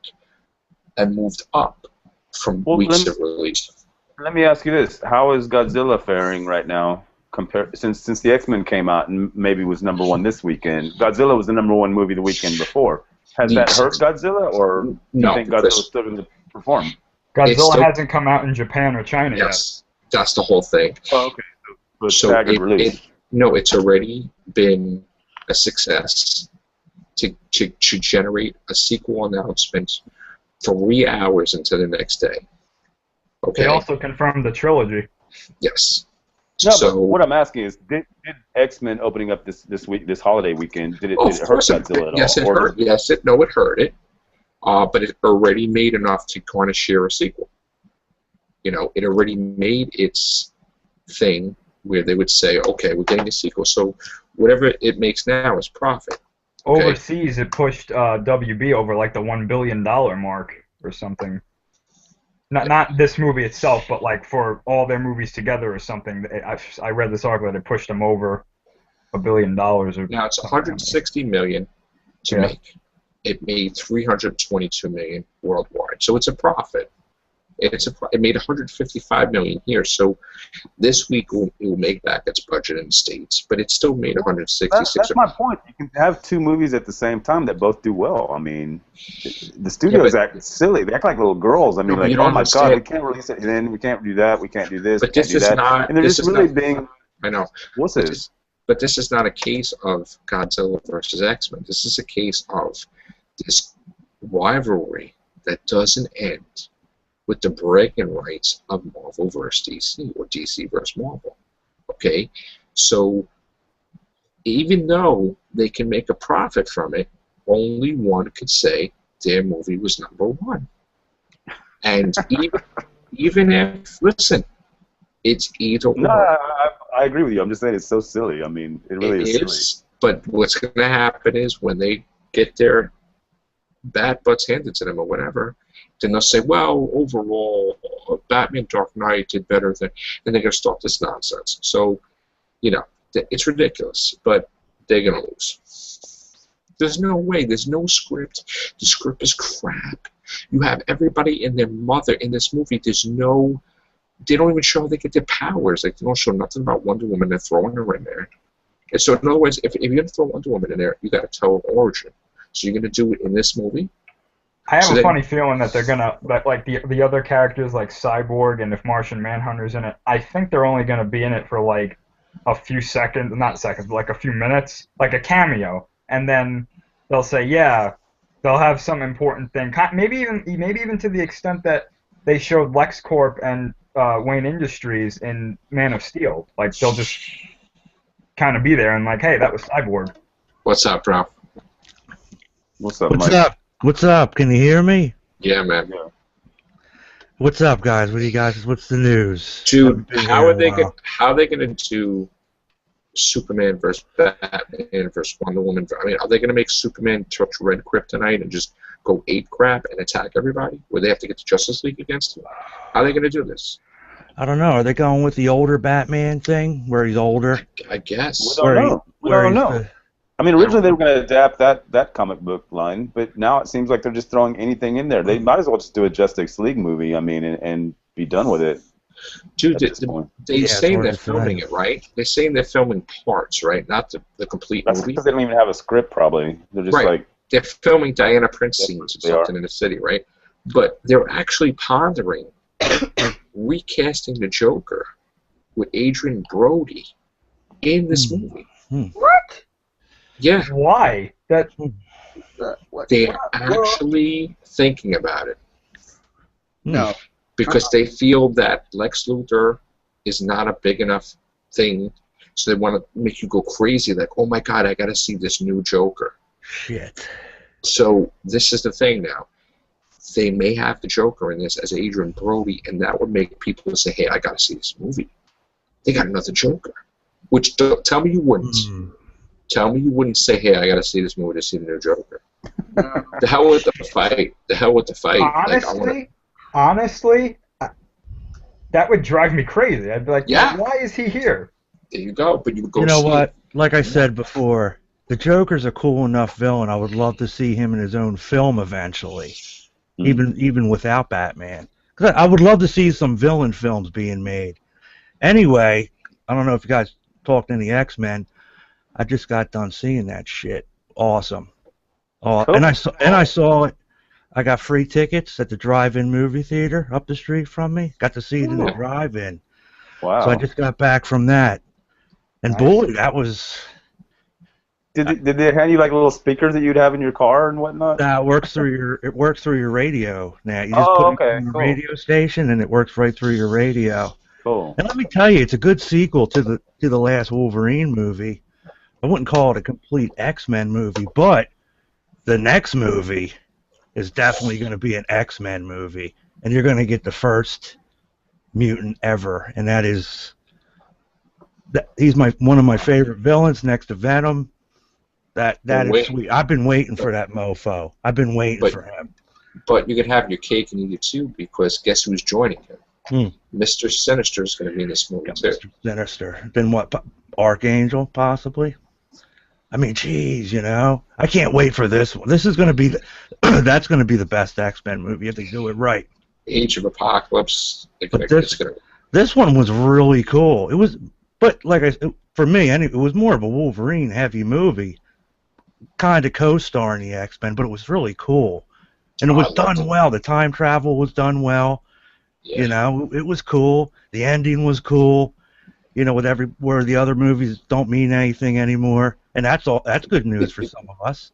and moved up from weeks of release. Let me ask you this: how is Godzilla faring right now? Since the X-Men came out and maybe was number one this weekend, Godzilla was the number one movie the weekend before. Has that hurt Godzilla, or do you think Godzilla's still going to perform? Godzilla hasn't come out in Japan or China yet. Yes, that's the whole thing. Oh, okay. So it's already been a success to generate a sequel announcement 3 hours into the next day. Okay. They also confirmed the trilogy. Yes. No, but what I'm asking is, did X-Men opening up this holiday weekend, did it hurt Godzilla at all? Yes, it hurt. Yes, it hurt it. But it already made enough to kind of share a sequel. You know, it already made its thing where they would say, okay, we're getting a sequel, so whatever it makes now is profit. Okay? Overseas, it pushed WB over like the $1 billion mark or something. Not this movie itself, but like for all their movies together or something. I read this article that it pushed them over $1 billion. Or now it's 160 million to make. It made 322 million worldwide, so it's a profit. It made 155 million here, so this week it will make back its budget in the States, but it still made 166. That's my point. You can have two movies at the same time that both do well. I mean, the studios act silly. They act like little girls. I mean, like, oh my God, we can't release it, and then we can't do that, we can't do this, but we can't do that. And they're just really being. I know. What's this? But this is not a case of Godzilla versus X-Men. This is a case of this rivalry that doesn't end with the bragging rights of Marvel versus DC or DC versus Marvel. Okay? So even though they can make a profit from it, only one could say their movie was number one. And even if, listen, it's either or. No, I agree with you. I'm just saying it's so silly. I mean, it really is silly. But what's going to happen is when they get their bad butts handed to them or whatever, then they'll say, well, overall, Batman Dark Knight did better than, and they're going to start this nonsense. So, you know, it's ridiculous, but they're going to lose. There's no way. There's no script. The script is crap. You have everybody and their mother in this movie. There's no, they don't even show how they get their powers. Like, they don't show nothing about Wonder Woman. They're throwing her in there. And so, in other words, if you're going to throw Wonder Woman in there, you got to tell her origin. So you're going to do it in this movie. I have a funny feeling that they're gonna, that like the other characters like Cyborg and if Martian Manhunter's in it, I think they're only gonna be in it for like a few seconds, not seconds, but like a few minutes, like a cameo, and then they'll say, yeah, they'll have some important thing, maybe even to the extent that they showed LexCorp and Wayne Industries in Man of Steel, like they'll just kind of be there and like, hey, that was Cyborg. What's up, bro? What's up, What's Mike? up? What's up? Can you hear me? Yeah, man. What's up, guys? What do you guys? What's the news? Dude, how are they gonna do Superman versus Batman versus Wonder Woman? I mean, are they gonna make Superman touch red kryptonite and just go ape crap and attack everybody? Would they have to get the Justice League against him? How are they gonna do this? I don't know. Are they going with the older Batman thing, where he's older? I guess. We don't know. I mean, originally they were going to adapt that comic book line, but now it seems like they're just throwing anything in there. They might as well just do a Justice League movie, I mean, and be done with it. Dude, they're saying they're filming it, right? They're saying they're filming parts, right? Not the complete movie. Because they don't even have a script, probably. They're just like... They're filming Diana Prince scenes or something in the city, right? But they're actually pondering recasting the Joker with Adrian Brody in this movie. What? Yeah. Why? They're actually thinking about it. No. Because they feel that Lex Luthor is not a big enough thing, so they want to make you go crazy, like, oh my god, I gotta see this new Joker. Shit. So this is the thing now. They may have the Joker in this as Adrian Brody, and that would make people say, hey, I gotta see this movie. They got another Joker. Which, tell me you wouldn't. Tell me you wouldn't say, hey, I gotta see this movie to see the new Joker. The hell with the fight. The hell with the fight. Honestly, that would drive me crazy. I'd be like, yeah. Why is he here? There you go. But you would go. You know what? Like I said before, the Joker's a cool enough villain. I would love to see him in his own film eventually, even without Batman. Cause I would love to see some villain films being made. Anyway, I don't know if you guys talked any X-Men. I just got done seeing that shit. Awesome. Cool. And I saw it. I got free tickets at the drive-in movie theater up the street from me. Got to see it in the drive-in. Wow. So I just got back from that. And boy, that was... Did they hand you like little speakers that you'd have in your car and whatnot? It works through your radio now. You just put it in the radio station and it works right through your radio. Cool. And let me tell you, it's a good sequel to the last Wolverine movie. I wouldn't call it a complete X-Men movie, but the next movie is definitely going to be an X-Men movie, and you're going to get the first mutant ever, and that is he's one of my favorite villains next to Venom. That is sweet. I've been waiting for that mofo. I've been waiting for him. But you can have your cake and eat it too, because guess who's joining him? Mr. Sinister is going to be in this movie too. Mr. Sinister. Then what? Archangel, possibly? I mean, geez, I can't wait for this one. This is going to be that's going to be the best X-Men movie if they do it right. Age of Apocalypse. This one was really cool. It was, but for me, anyway, it was more of a Wolverine heavy movie, kind of co-starring the X-Men, but it was really cool, and it was done well. The time travel was done well. Yeah. It was cool. The ending was cool. Where the other movies don't mean anything anymore. And that's good news for some of us.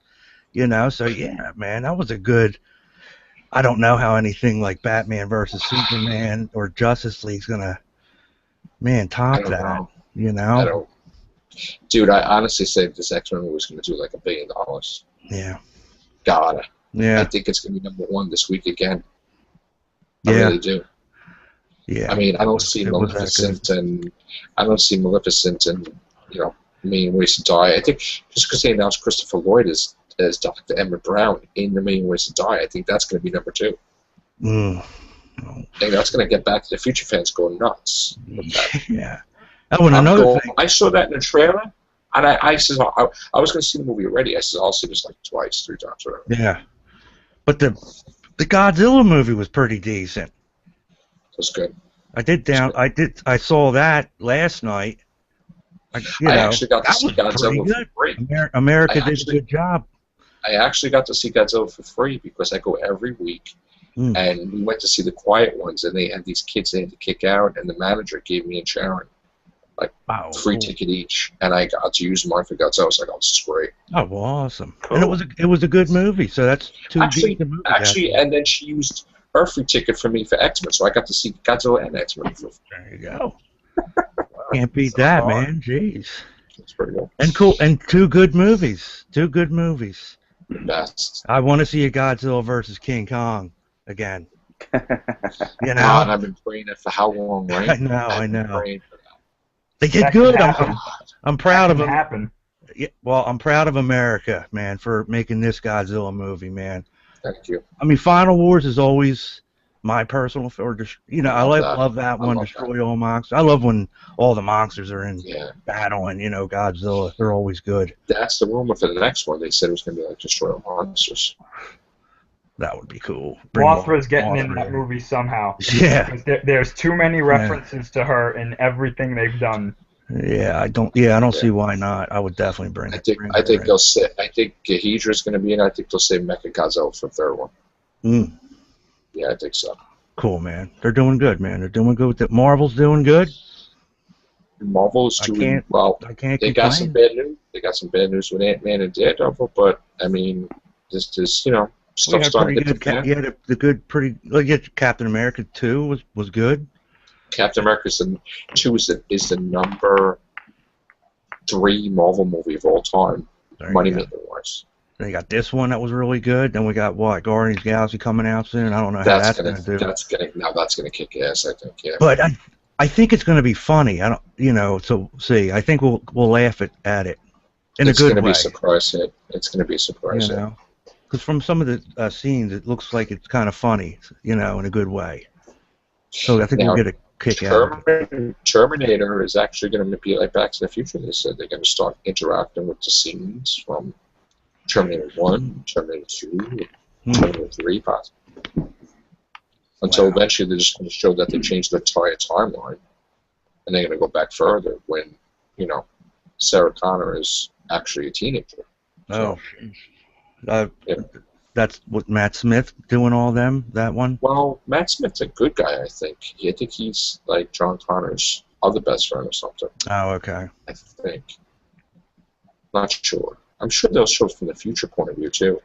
So yeah, man, that was a good... I don't know how anything like Batman versus Superman or Justice League's gonna, top that. I don't... Dude, I honestly say this X-Men movie was gonna do like $1 billion. Yeah. Gotta. Yeah. I think it's gonna be #1 this week again. I really do. Yeah. I mean, I don't see Maleficent and Main Ways to Die. I think just because they announced Christopher Lloyd as Dr. Emmett Brown in The Main Ways to Die, I think that's going to be #2. I think that's going to get Back to the Future fans going nuts. Yeah. Oh, and another thing. I saw that in the trailer, and I said I was going to see the movie already. I said I'll see this like twice, 3 times, whatever. Yeah. But The Godzilla movie was pretty decent. It was good. I saw that last night. I actually got to see Godzilla for free. America did a good job. I actually got to see Godzilla for free because I go every week. And we went to see The Quiet Ones, and they had these kids they had to kick out, and the manager gave me and Sharon like free ticket each, and I got to use mine for Godzilla. I was like, oh, this is great. Oh, well, awesome. Cool. And it was a good movie, so that's two decent movies. Actually, and then she used her free ticket for me for X-Men, so I got to see Godzilla and X-Men. There you go. Can't beat that, man. Jeez. That's pretty cool. And cool, and two good movies. The best. I want to see a Godzilla versus King Kong again. You know, and I've been praying it for how long, right? I know. They did good. I'm proud of them. Yeah, well, I'm proud of America, man, for making this Godzilla movie, man. Thank you. I mean, Final Wars is always my personal favorite. You know, I love that one. Destroy all monsters. I love when all the monsters are in battle, and Godzilla. They're always good. That's the rumor for the next one. They said it was going to be like Destroy All Monsters. That would be cool. Mothra's getting in that movie somehow. Yeah. There's too many references to her in everything they've done. Yeah, I don't see why not. I would definitely bring it. I think they'll say. I think Ghidorah's going to be in. I think they'll say Mechagodzilla for the third one. Yeah, I think so. Cool, man. They're doing good, man. They're doing good with it. Marvel's doing good. Marvel's doing well. They got some bad news. They got some bad news with Ant-Man and Daredevil, but I mean, this is stuff starting to get to yeah, the good, pretty. Captain America 2 was good. Captain America 2 is the number 3 Marvel movie of all time, money making wise. Then you got this one that was really good. Then we got Guardians of the Galaxy coming out soon. I don't know how that's going to do. That's going to kick ass, I think. Yeah. But I think it's going to be funny. I don't, so see. I think we'll laugh at it in a good way. It's going to be a surprise hit. Because from some of the scenes, it looks like it's kind of funny, in a good way. So I think we'll get a kick out. Terminator is actually going to be like Back to the Future. They said they're going to start interacting with the scenes from Terminator 1, Terminator 2, Terminator 3, possibly. Until eventually they're just going to show that they changed the entire timeline. And they're going to go back further when, Sarah Connor is actually a teenager. Oh, that's what Matt Smith doing all them, that one? Well, Matt Smith's a good guy, I think. I think he's like John Connor's other best friend or something. Oh, okay. I think. Not sure. I'm sure they'll show from the future point of view, too.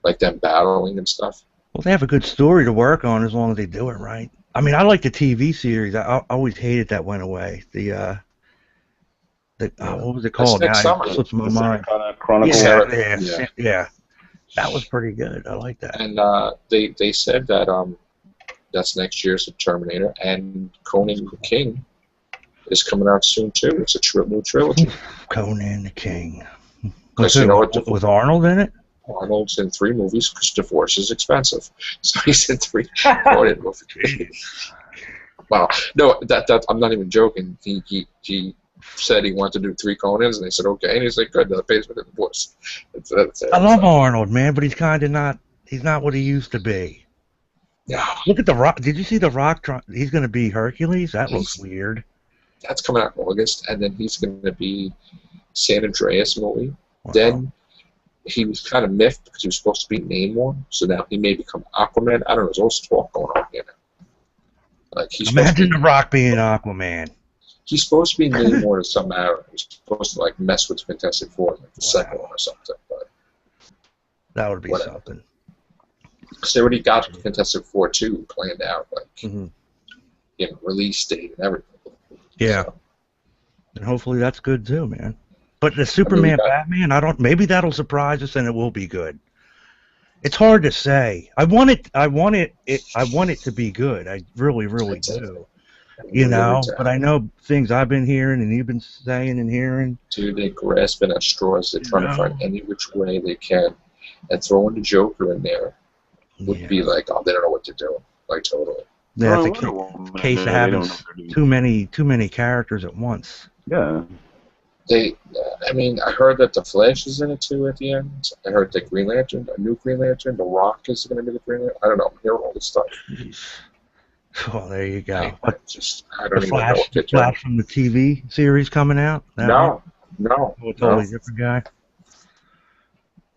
Like them battling and stuff. Well, they have a good story to work on as long as they do it right. I mean, I like the TV series. I always hated that went away. What was it called? Next summer. It slips my mind. Chronicles. Yeah. That was pretty good. I like that. And they said that that's next year's Terminator, and Conan the King is coming out soon too. It's a new trilogy. Conan the King. With Arnold in it? Arnold's in 3 movies because divorce is expensive, so he's in 3 Conan movies. Wow, no, that I'm not even joking. He said he wanted to do 3 Conans, and they said okay, and he's like, good, that pays for the divorce. I love Arnold, man, but he's kind of not. He's not what he used to be. Yeah. Look at The Rock. Did you see The Rock? He's going to be Hercules. That looks weird. That's coming out in August, and then he's going to be San Andreas movie. Wow. Then he was kind of miffed because he was supposed to be Namor, so now he may become Aquaman. I don't know. There's all this talk going on here now. Like imagine The Rock being Aquaman. He's supposed to be Namor in some manner. He's supposed to like mess with Fantastic Four, like the second one or something. But that would be something. Because they already got Fantastic Four 2 planned out, like release date and everything. Yeah. So. And hopefully that's good too, man. But the Superman Batman, maybe that'll surprise us and it will be good. It's hard to say. I want it to be good. I really, really do. But I know things I've been hearing and you've been saying and hearing. Dude, they're grasping at straws. They're trying to find any which way they can. And throwing the Joker in there would be like, oh, they don't know what to do. Like, totally. Yeah, it's a case of having too many characters at once. Yeah. I mean, I heard that the Flash is in it too at the end. I heard that Green Lantern, a new Green Lantern, The Rock is going to be the Green Lantern. I don't know. I'm hearing all this stuff. Well, there you go. I don't The even know what The to do. Flash from the TV series coming out? That one? No. Oh, a totally different guy.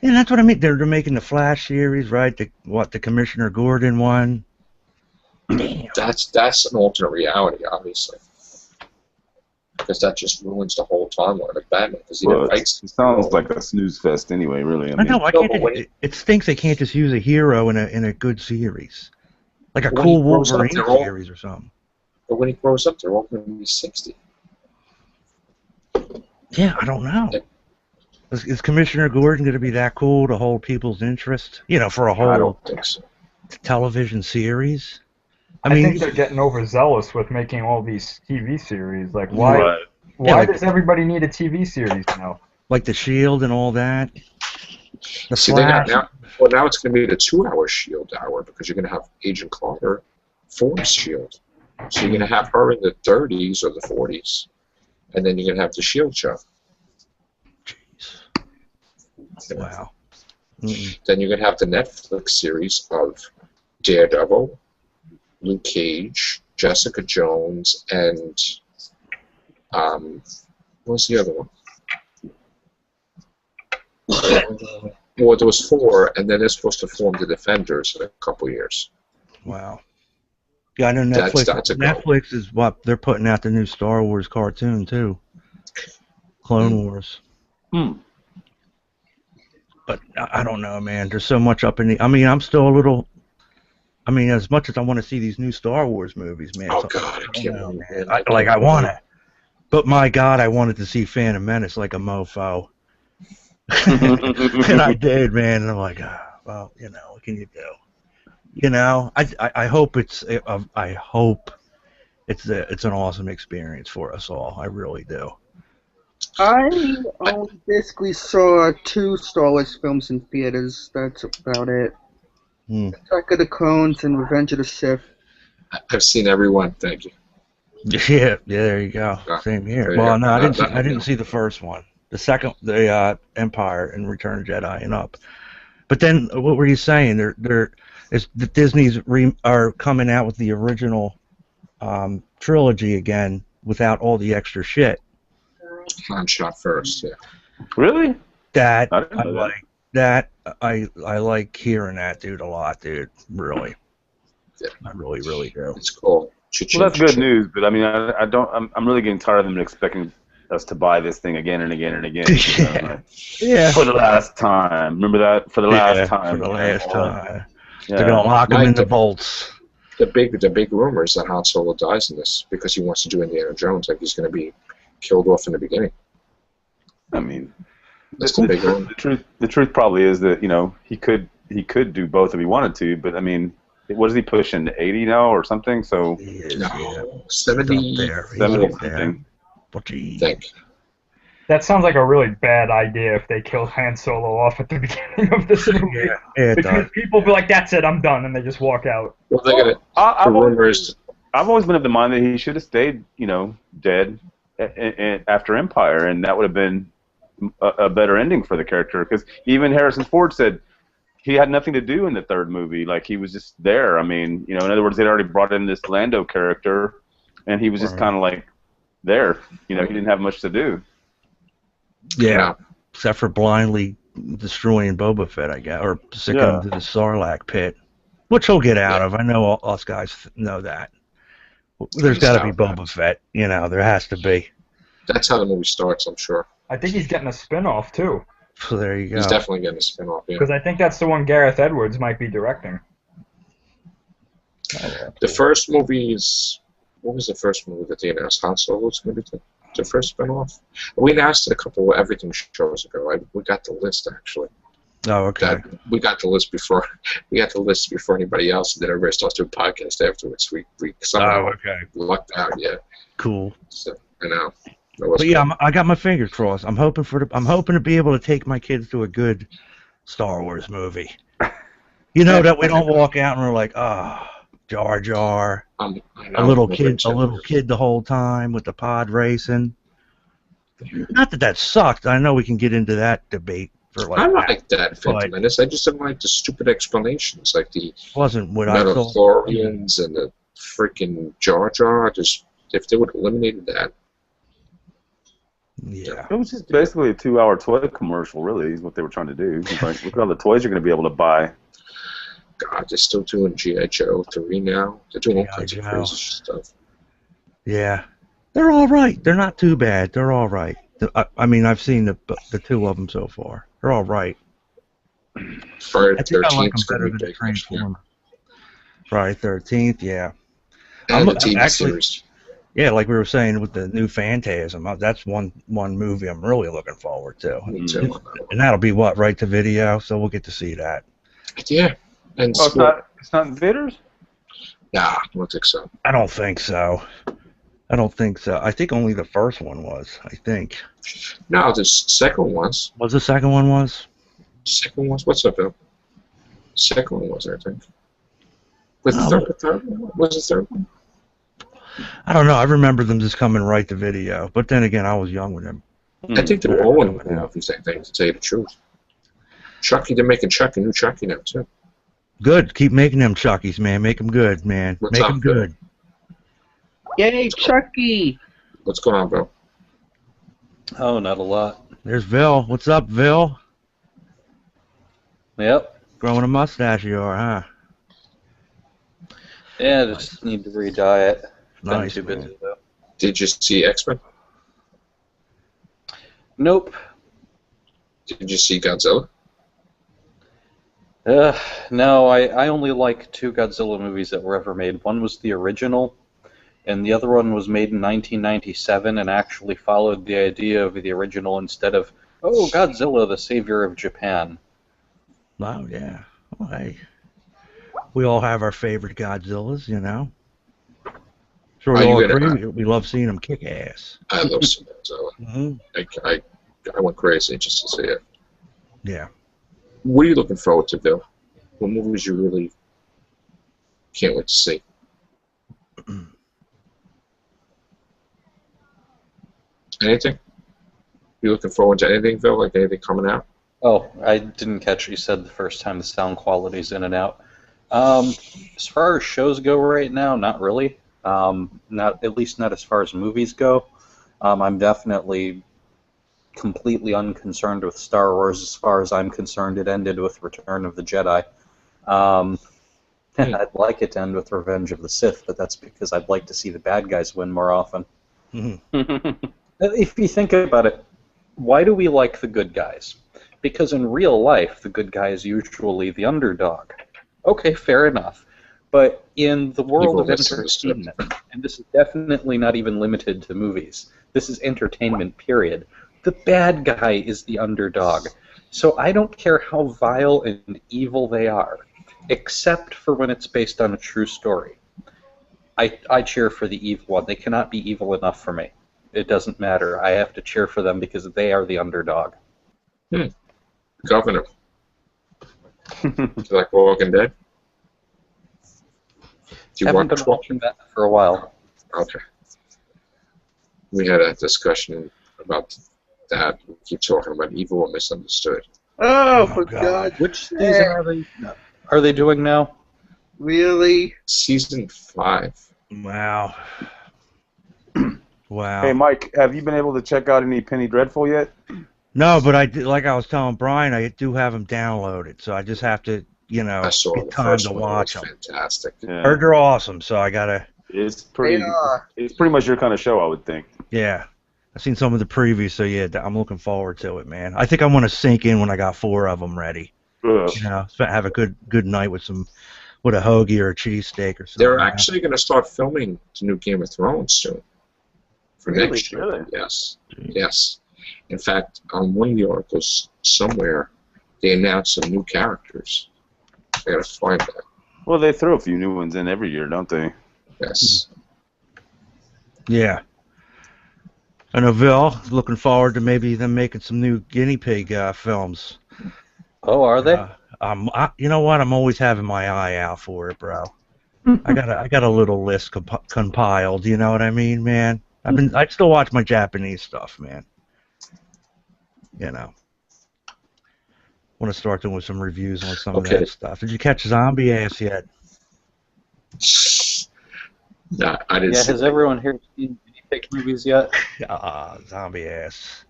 Yeah, that's what I mean. They're making the Flash series, right? The Commissioner Gordon one. Damn. That's an alternate reality, obviously, because that just ruins the whole timeline of Batman. Because he Well, didn't fight. it sounds like a snooze fest anyway, really. I know. Why No, can't but when it stinks they can't just use a hero in a good series, like a When cool he grows up, Wolverine they're all- series or something. But when he grows up, they're all going to be 60. Yeah, I don't know. Is Commissioner Gordon going to be that cool to hold people's interest? You know, for a I whole don't think so. television series. I mean, think they're getting overzealous with making all these TV series. Like, why? Right. Yeah, Why like- does everybody need a TV series now? like the Shield and all that. The See, they got Flash. now it's going to be the 2-hour Shield hour because you're going to have Agent Carter form Shield. So you're going to have her in the 30s or the 40s, and then you're going to have the Shield show. Jeez. Wow. Mm-mm. Then you're going to have the Netflix series of Daredevil, Luke Cage, Jessica Jones, and what's the other one? Well, there was 4, and then they're supposed to form the Defenders in a couple years. Wow. Yeah, I know That's- Netflix. that's a go. Netflix is what they're putting out the new Star Wars cartoon too. Clone Wars. Hmm. But I don't know, man. There's so much up in the. I mean, I'm still a little. I mean, as much as I want to see these new Star Wars movies, man. Oh so- God, I don't can't know, believe man. it. I want to. But my God, I wanted to see Phantom Menace like a mofo. And I did, man. And I'm like, well, you know, what can you do? You know, I hope I hope it's an awesome experience for us all. I really do. I only basically saw 2 Star Wars films in theaters. That's about it. Attack of the Clones and Revenge of the Sith. I've seen everyone. Thank you. Yeah, there you go. Yeah, Same there here. you Well, go. no, I didn't. That- I didn't see the first one. The second, the Empire and Return of the Jedi and up. But then, what were you saying? The Disney's are coming out with the original trilogy again without all the extra shit. Han shot first. Yeah. Really? That I didn't I know that. like. That I like hearing that, dude, a lot, dude. Really. Yeah. I really, really do. It's cool. Cha-ching, Well, that's good cha-ching. news, but I mean, I don't. I'm really getting tired of them expecting us to buy this thing again and again and again. You know, like, Yeah. for the last time. Remember that? For the last time. For the last time. Yeah. They're gonna lock him Mike, in the the- bolts. The big rumor is that Han Solo dies in this because he wants to do Indiana Jones. Like he's going to be killed off in the beginning. I mean, That's the big rumor. the truth probably is that, you know, he could do both if he wanted to, but I mean, what is he pushing, 80 now or something? So He is, No, yeah. 70. He's up there. He's 70 up there. something. But he- I think. That sounds like a really bad idea if they kill Han Solo off at the beginning of this movie. Yeah, it Because does. people be like, "That's it, I'm done," and they just walk out. Well, they're gonna. I- The I've always- rumor is I've always been of the mind that he should have stayed, you know, dead after Empire, and that would have been a better ending for the character. Because even Harrison Ford said he had nothing to do in the 3rd movie; like he was just there. I mean, you know, in other words, they'd already brought in this Lando character, and he was just Right. kind of like there. You know, he didn't have much to do. Yeah, No. except for blindly destroying Boba Fett, I guess, or sticking Yeah. him to the Sarlacc pit, which he'll get out of. I know all us guys know that. There's got to be He's out. Boba Fett, you know. There has to be. that's how the movie starts. I'm sure. I think he's getting a spin-off too, So there you go. He's definitely getting a spin-off. Yeah. because I think that's the one Gareth Edwards might be directing. The first movie is. What was the first movie that they announced? Han Solo was going to be the first spin-off. We announced it a couple of everything shows ago. We got the list actually. Oh, okay. That we got the list before anybody else, and then everybody starts doing podcasts afterwards. We somehow okay. lucked out. Yeah. Cool. So I know. That was But yeah, I got my fingers crossed. I'm hoping to be able to take my kids to a good Star Wars movie. You know, that we don't walk out and we're like, Jar Jar, I know, a little I'm kid rich. the whole time with the pod racing. Not that sucked. I know we can get into that debate for I like like that Phantom Menace. I just didn't like the stupid explanations, like the wasn't what I saw. Metachlorians and the freaking Jar Jar. Just if they would have eliminated that. Yeah. It was just basically a 2-hour toy commercial, really, is what they were trying to do. It's like, look at all the toys you're going to be able to buy. God, they're still doing G.I. Joe 3 now. They're doing all kinds of Joe. crazy stuff. Yeah. They're all right. They're not too bad. They're all right. I mean, I've seen the two of them so far. They're all right. Friday I the think I like 13th them is going better to than be big. Transformers. Friday 13th, yeah. And the TV actually, series. Yeah, like we were saying with the new Phantasm, that's one movie I'm really looking forward to. Me too. And that'll be what, right to video, so we'll get to see that. Yeah. And Oh, it's not Invaders? Nah, I don't think so. I don't think so. I think only the first one was, I think. No, the second one was. Was the second one was? Second one was? What's up, Bill? Second one was, I think. Was the third one? Was the third one? I don't know. I remember them just coming right to video. But then again, I was young with them. I think they're all in the movies, I think, to tell you the truth. Chucky, they're making Chucky, new Chucky now, too. Good. Keep making them Chuckies, man. Make them good, man. What's Make up, them good. Yay, Chucky! What's going on, Bill? Oh, not a lot. There's Vil. What's up, Vil? Yep. Growing a mustache you are, huh? Yeah, just need to re-dye it. Been Nice, too busy, man. though. Did you see X-Men? Nope. Did you see Godzilla? No, I only like 2 Godzilla movies that were ever made. One was the original, and the other one was made in 1997 and actually followed the idea of the original instead of, oh, Godzilla, the savior of Japan. Oh, yeah. Well, hey. We all have our favorite Godzillas, you know. Sure, we Are you all gonna- agree. We love seeing them kick ass. I love some Godzilla. Mm-hmm. I went crazy just to see it. Yeah. What are you looking forward to, Bill? What movies you really can't wait to see? Anything? You looking forward to anything, Bill? Like anything coming out? Oh, I didn't catch what you said the first time. The sound quality's in and out. As far as shows go right now, not really. Not at least not as far as movies go. I'm definitely completely unconcerned with Star Wars as far as I'm concerned. It ended with Return of the Jedi. I'd like it to end with Revenge of the Sith, but that's because I'd like to see the bad guys win more often. Mm-hmm. If you think about it, why do we like the good guys? Because in real life, the good guy is usually the underdog. Okay, fair enough. But in the world of entertainment, and this is definitely not even limited to movies, this is entertainment, period, the bad guy is the underdog. So I don't care how vile and evil they are, except for when it's based on a true story. I cheer for the evil one. They cannot be evil enough for me. It doesn't matter. I have to cheer for them because they are the underdog. Governor. Do you like Walking Dead? Do you Haven't watch been watching that for a while. Okay. We had a discussion about that. We keep talking about evil or misunderstood. Oh, for God. God. Which season are they doing now? Really? Season 5. Wow. Wow. Hey, Mike, have you been able to check out any Penny Dreadful yet? No, but I did, like I was telling Brian, I do have them downloaded, so I just have to, you know, I saw get the time first to one. watch It was them. fantastic. Yeah. Heard they're awesome, so I gotta, It's pretty. They are. It's pretty much your kind of show, I would think. yeah. I've seen some of the previews, so yeah, I'm looking forward to it, man. I think I want to sink in when I got 4 of them ready. Ugh. You know, have a good night with a hoagie or a cheesesteak or something. They're actually going to start filming the new Game of Thrones soon. For Really? next year. Really? Yes. Yes. In fact, on one of the articles somewhere, they announced some new characters. I gotta find that. Well, they throw a few new ones in every year, don't they? Yes. Yeah. I know Vil, looking forward to maybe them making some new guinea pig films. Oh, are they? You know what? I'm always having my eye out for it, bro. I got a little list compiled. You know what I mean, man? I still watch my Japanese stuff, man. you know. Want to start doing some reviews on some of Okay. that stuff. Did you catch Zombie Ass yet? Nah, I didn't Yeah, see has everyone here seen Guinea Pig movies yet? Zombie Ass.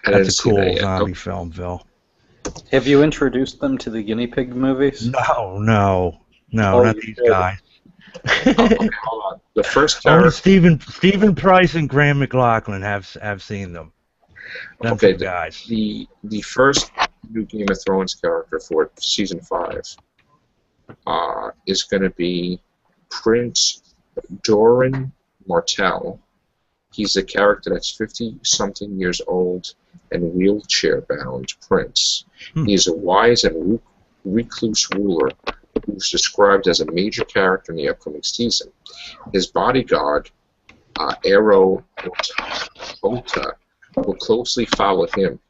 I didn't That's a see that cool yet. zombie film, Phil. Have you introduced them to the Guinea Pig movies? No, Oh, not you these should. guys. Okay, hold on. The first Only character. Stephen Price and Graham McLaughlin have seen them. Them Okay, two guys. The first new Game of Thrones character for season 5 is going to be Prince Doran Martell. He's a character that's 50-something years old and wheelchair-bound prince. He is a wise and recluse ruler who's described as a major character in the upcoming season. His bodyguard, Aero Ota, will closely follow him.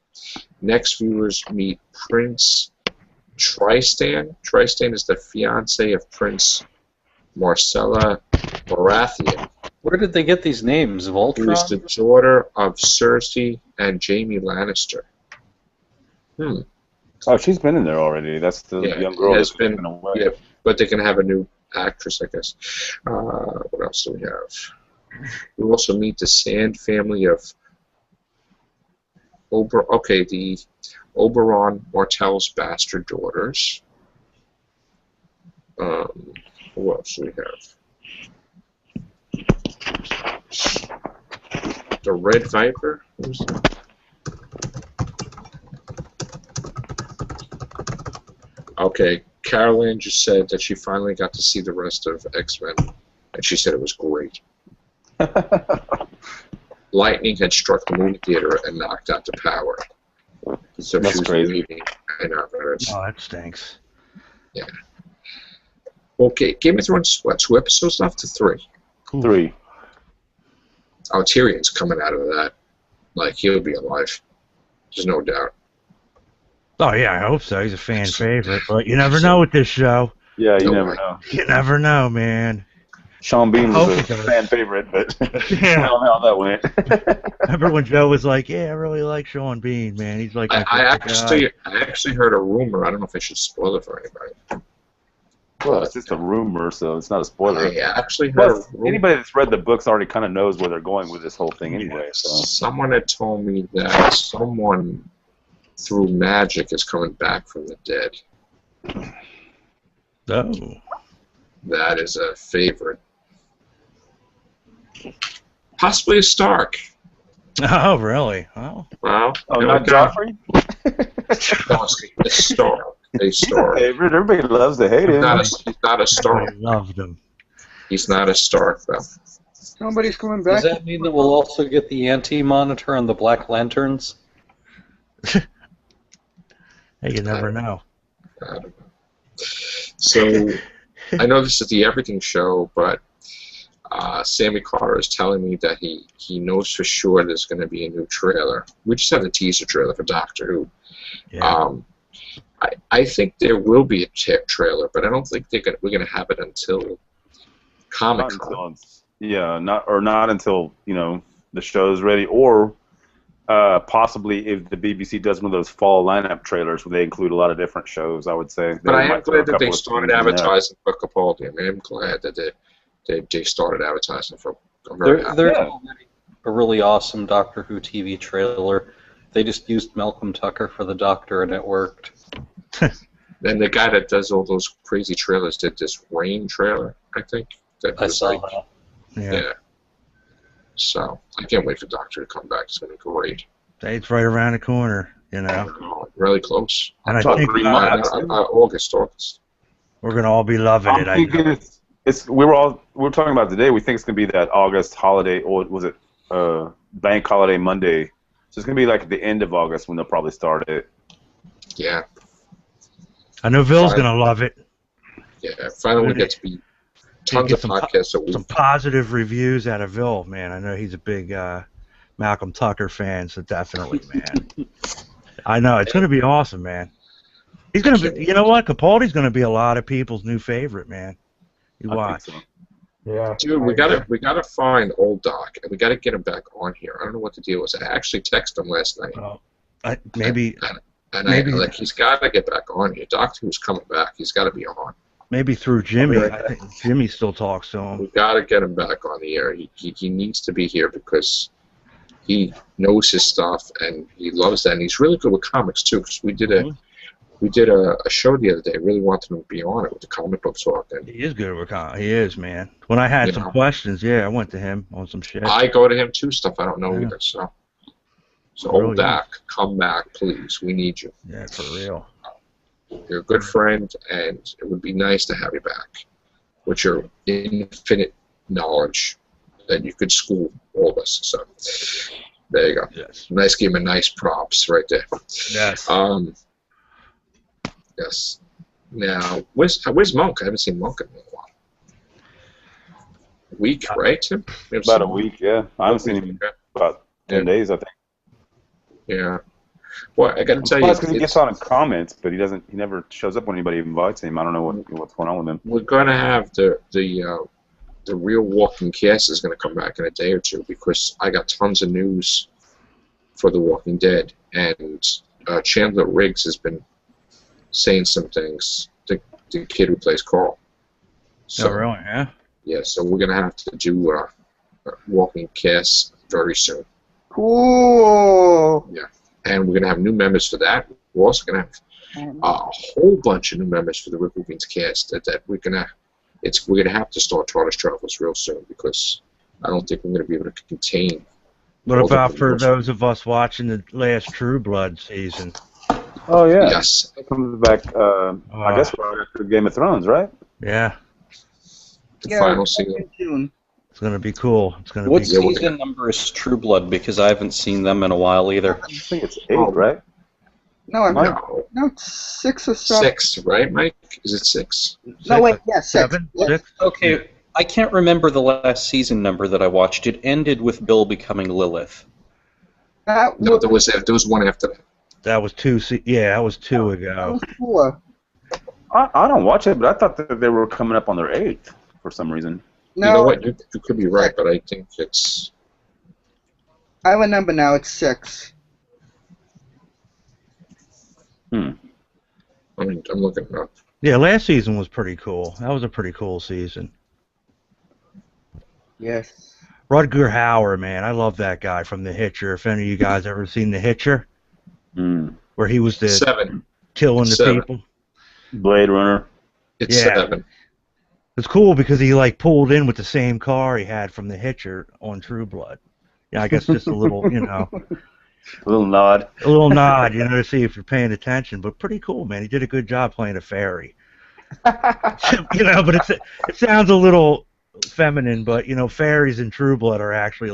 Next, viewers meet Prince Tristan. Tristan is the fiance of Prince Marcella Baratheon, Where did they get these names? who is Voltron? the daughter of Cersei and Jaime Lannister. Oh, she's been in there already. That's the Yeah, young girl it has that's been- been away. Yeah, but they can have a new actress, I guess. What else do we have? We also meet the Sand family of the Oberon Martell's bastard daughters. Who else do we have? The Red Viper? Who's that? Okay, Carol Ann just said that she finally got to see the rest of X-Men, and she said it was great. Lightning had struck the movie theater and knocked out the power. So That's she was crazy. leaving. I know, but it's- Oh, that stinks. Okay, Game of Thrones, what, 2 episodes left to 3? 3. Oh, Tyrion's coming out of that. Like, he'll be alive. There's no doubt. Oh yeah, I hope so. He's a fan favorite, but you never know with this show. Yeah, you No never way. know. You never know, man. Sean Bean Hope was he a does. fan favorite, but Yeah. I don't know how that went. Remember when Joe was like, "Yeah, I really like Sean Bean, man. He's like my I favorite guy." actually heard a rumor. I don't know if I should spoil it for anybody. Well, it's just a rumor, so it's not a spoiler. I actually heard Plus, a rumor. anybody that's read the books already kind of knows where they're going with this whole thing anyway. So Someone had told me that someone through magic is coming back from the dead. Oh, That is a favorite. Possibly a Stark. oh, really? Oh, Well, oh, there not we go. Joffrey. No, a Stark. A Stark. Favorite. Everybody loves to hate him. He's not a Stark. I loved him. He's not a Stark, though. Nobody's coming Does back. that mean that we'll also get the Anti-Monitor and the Black Lanterns? Hey, you never know. I don't know. So, I know this is the Everything show, but Sammy Carter is telling me that he knows for sure there's going to be a new trailer. We just had a teaser trailer for Doctor Who. Yeah. I think there will be a trailer, but I don't think we're going to have it until Comic Not Con. until, yeah, not until the show's ready, or possibly if the BBC does one of those fall lineup trailers where they include a lot of different shows. I would say. But I might am throw a glad that couple they of started things in there. advertising for Capaldi. I mean, I'm glad that they started advertising for. I'm very happy. There's Yeah. already a really awesome Doctor Who TV trailer. They just used Malcolm Tucker for the Doctor, and it worked. And the guy that does all those crazy trailers did this Rain trailer, I think. That I was saw like- that. Yeah. So I can't wait for Doctor to come back. It's gonna be great. It's right around the corner, you know. Really close. And I Talk think Green August. Lantern. we're gonna all be loving I'm it. I thinking know. it's we were talking about today. We think it's gonna be that August holiday, or was it Bank Holiday Monday? So it's gonna be like at the end of August when they'll probably start it. Yeah. I know Ville's Fine. gonna love it. Yeah. Finally, we get to be tons Get of some podcasts a week. Some positive reviews out of Ville, man. I know he's a big Malcolm Tucker fan, so definitely, man. I know it's gonna be awesome, man. He's gonna be. You know what? Capaldi's gonna be a lot of people's new favorite, man. You I watch. think so. Yeah. Dude, we gotta find old Doc and we gotta get him back on here. I don't know what the deal was. I actually texted him last night. Oh. Maybe like he's got to get back on here. Doctor Who's coming back. He's got to be on. maybe through Jimmy. I think Jimmy still talks to him. We got to get him back on the air. He needs to be here because he knows his stuff and he loves that. And he's really good with comics too. Because we did a show the other day. I really wanted him to be on it with the comic book talk. And He is good with comics. He is, man. When I had some questions, I went to him on some shit. I go to him too. Stuff I don't know either. So Really old Dak, come back, please. We need you. Yeah, for real. You're a good friend, and it would be nice to have you back with your infinite knowledge that you could school all of us. So there you go. Yes. Nice, give him a nice props right there. Yes. Yes. Now, where's Monk? I haven't seen Monk in a while. A week, right, Tim? About a week, yeah. I haven't seen him about 10 days, I think. Yeah. Well, I got to tell you, because he gets on in comments, but he never shows up when anybody invites him. I don't know what's going on with him. we're going to have the real Walking Cast is going to come back in a day or two because I got tons of news for The Walking Dead, and Chandler Riggs has been saying some things. The kid who plays Carl. So, Oh, really? Yeah. yeah, so we're going to have to do Walking Cast very soon. Cool. And we're going to have new members for that. We're also going to have a whole bunch of new members for the Rick Wilkins cast that we're going to have to start TARDIS Travels real soon because I don't think we're going to be able to contain. What all the about for members. those of us watching the last True Blood season? Oh, yeah. Yes. It comes back, I guess, right after Game of Thrones, right? Yeah. The final season. June. It's going to be cool. It's going to What be season number is True Blood? Because I haven't seen them in a while either. I think it's 8, right? No, No. no, it's 6 or 7. 6, right, Mike? Is it 6? No, wait, yeah, 6. 7? Yeah. 6? Okay, I can't remember the last season number that I watched. It ended with Bill becoming Lilith. That No, there was one after that. That was 2. That was 2 that ago. was 4. I don't watch it, but I thought that they were coming up on their 8th for some reason. No, You know what? You could be right, but I think it's. I remember now, it's 6. I mean, I'm looking it up. Yeah, last season was pretty cool. That was a pretty cool season. Yes. Rutger Hauer, man, I love that guy from The Hitcher. If any of you guys ever seen The Hitcher, where he was 7. killing the 7. people. Blade Runner. It's Yeah. 7. It's cool because he pulled in with the same car he had from The Hitcher on True Blood. Yeah, I guess just a little, A little nod. a little nod, to see if you're paying attention. But pretty cool, man. He did a good job playing a fairy. But it sounds a little feminine, but fairies in True Blood are actually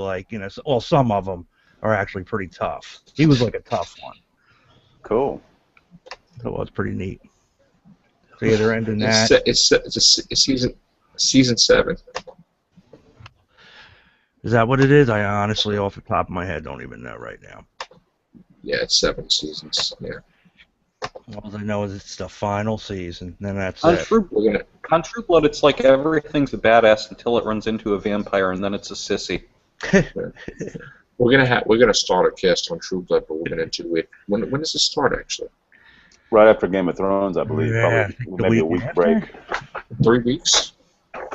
some of them are actually pretty tough. He was like a tough one. Cool. So it was pretty neat. So yeah, they're ending that. It's season 7. Is that what it is? I honestly, off the top of my head, don't even know right now. Yeah, it's 7 seasons. Yeah. All I know is it's the final season, then that's On it. True Blood, it's like everything's a badass until it runs into a vampire, and then it's a sissy. We're gonna start a cast on True Blood, but we're gonna do it. When does it start actually? Right after Game of Thrones, I believe. Yeah, I Probably think the maybe a week week after. break. 3 weeks.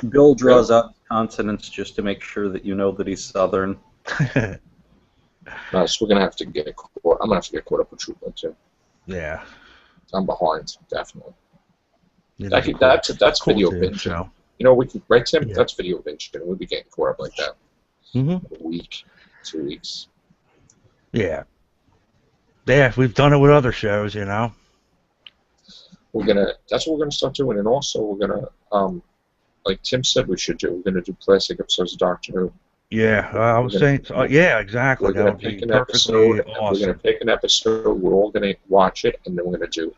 Bill draws out consonants just to make sure that you know that he's Southern. So we're gonna have to get caught. I'm gonna have to get caught up with True Blood too. Yeah. I'm behind, definitely. That's That's cool video too, binging. so. We can, right, Tim? Yeah. That's video binging. We'll be getting caught up like that. Mm-hmm. A week, 2 weeks. Yeah. Yeah, we've done it with other shows, That's what we're gonna start doing, and also we're gonna, like Tim said, we should do. We're gonna do classic episodes of Doctor Who. Yeah, I was saying, yeah, exactly. We're That gonna would be pick an perfectly episode. We're awesome. gonna pick an episode. We're all gonna watch it, and then we're gonna do.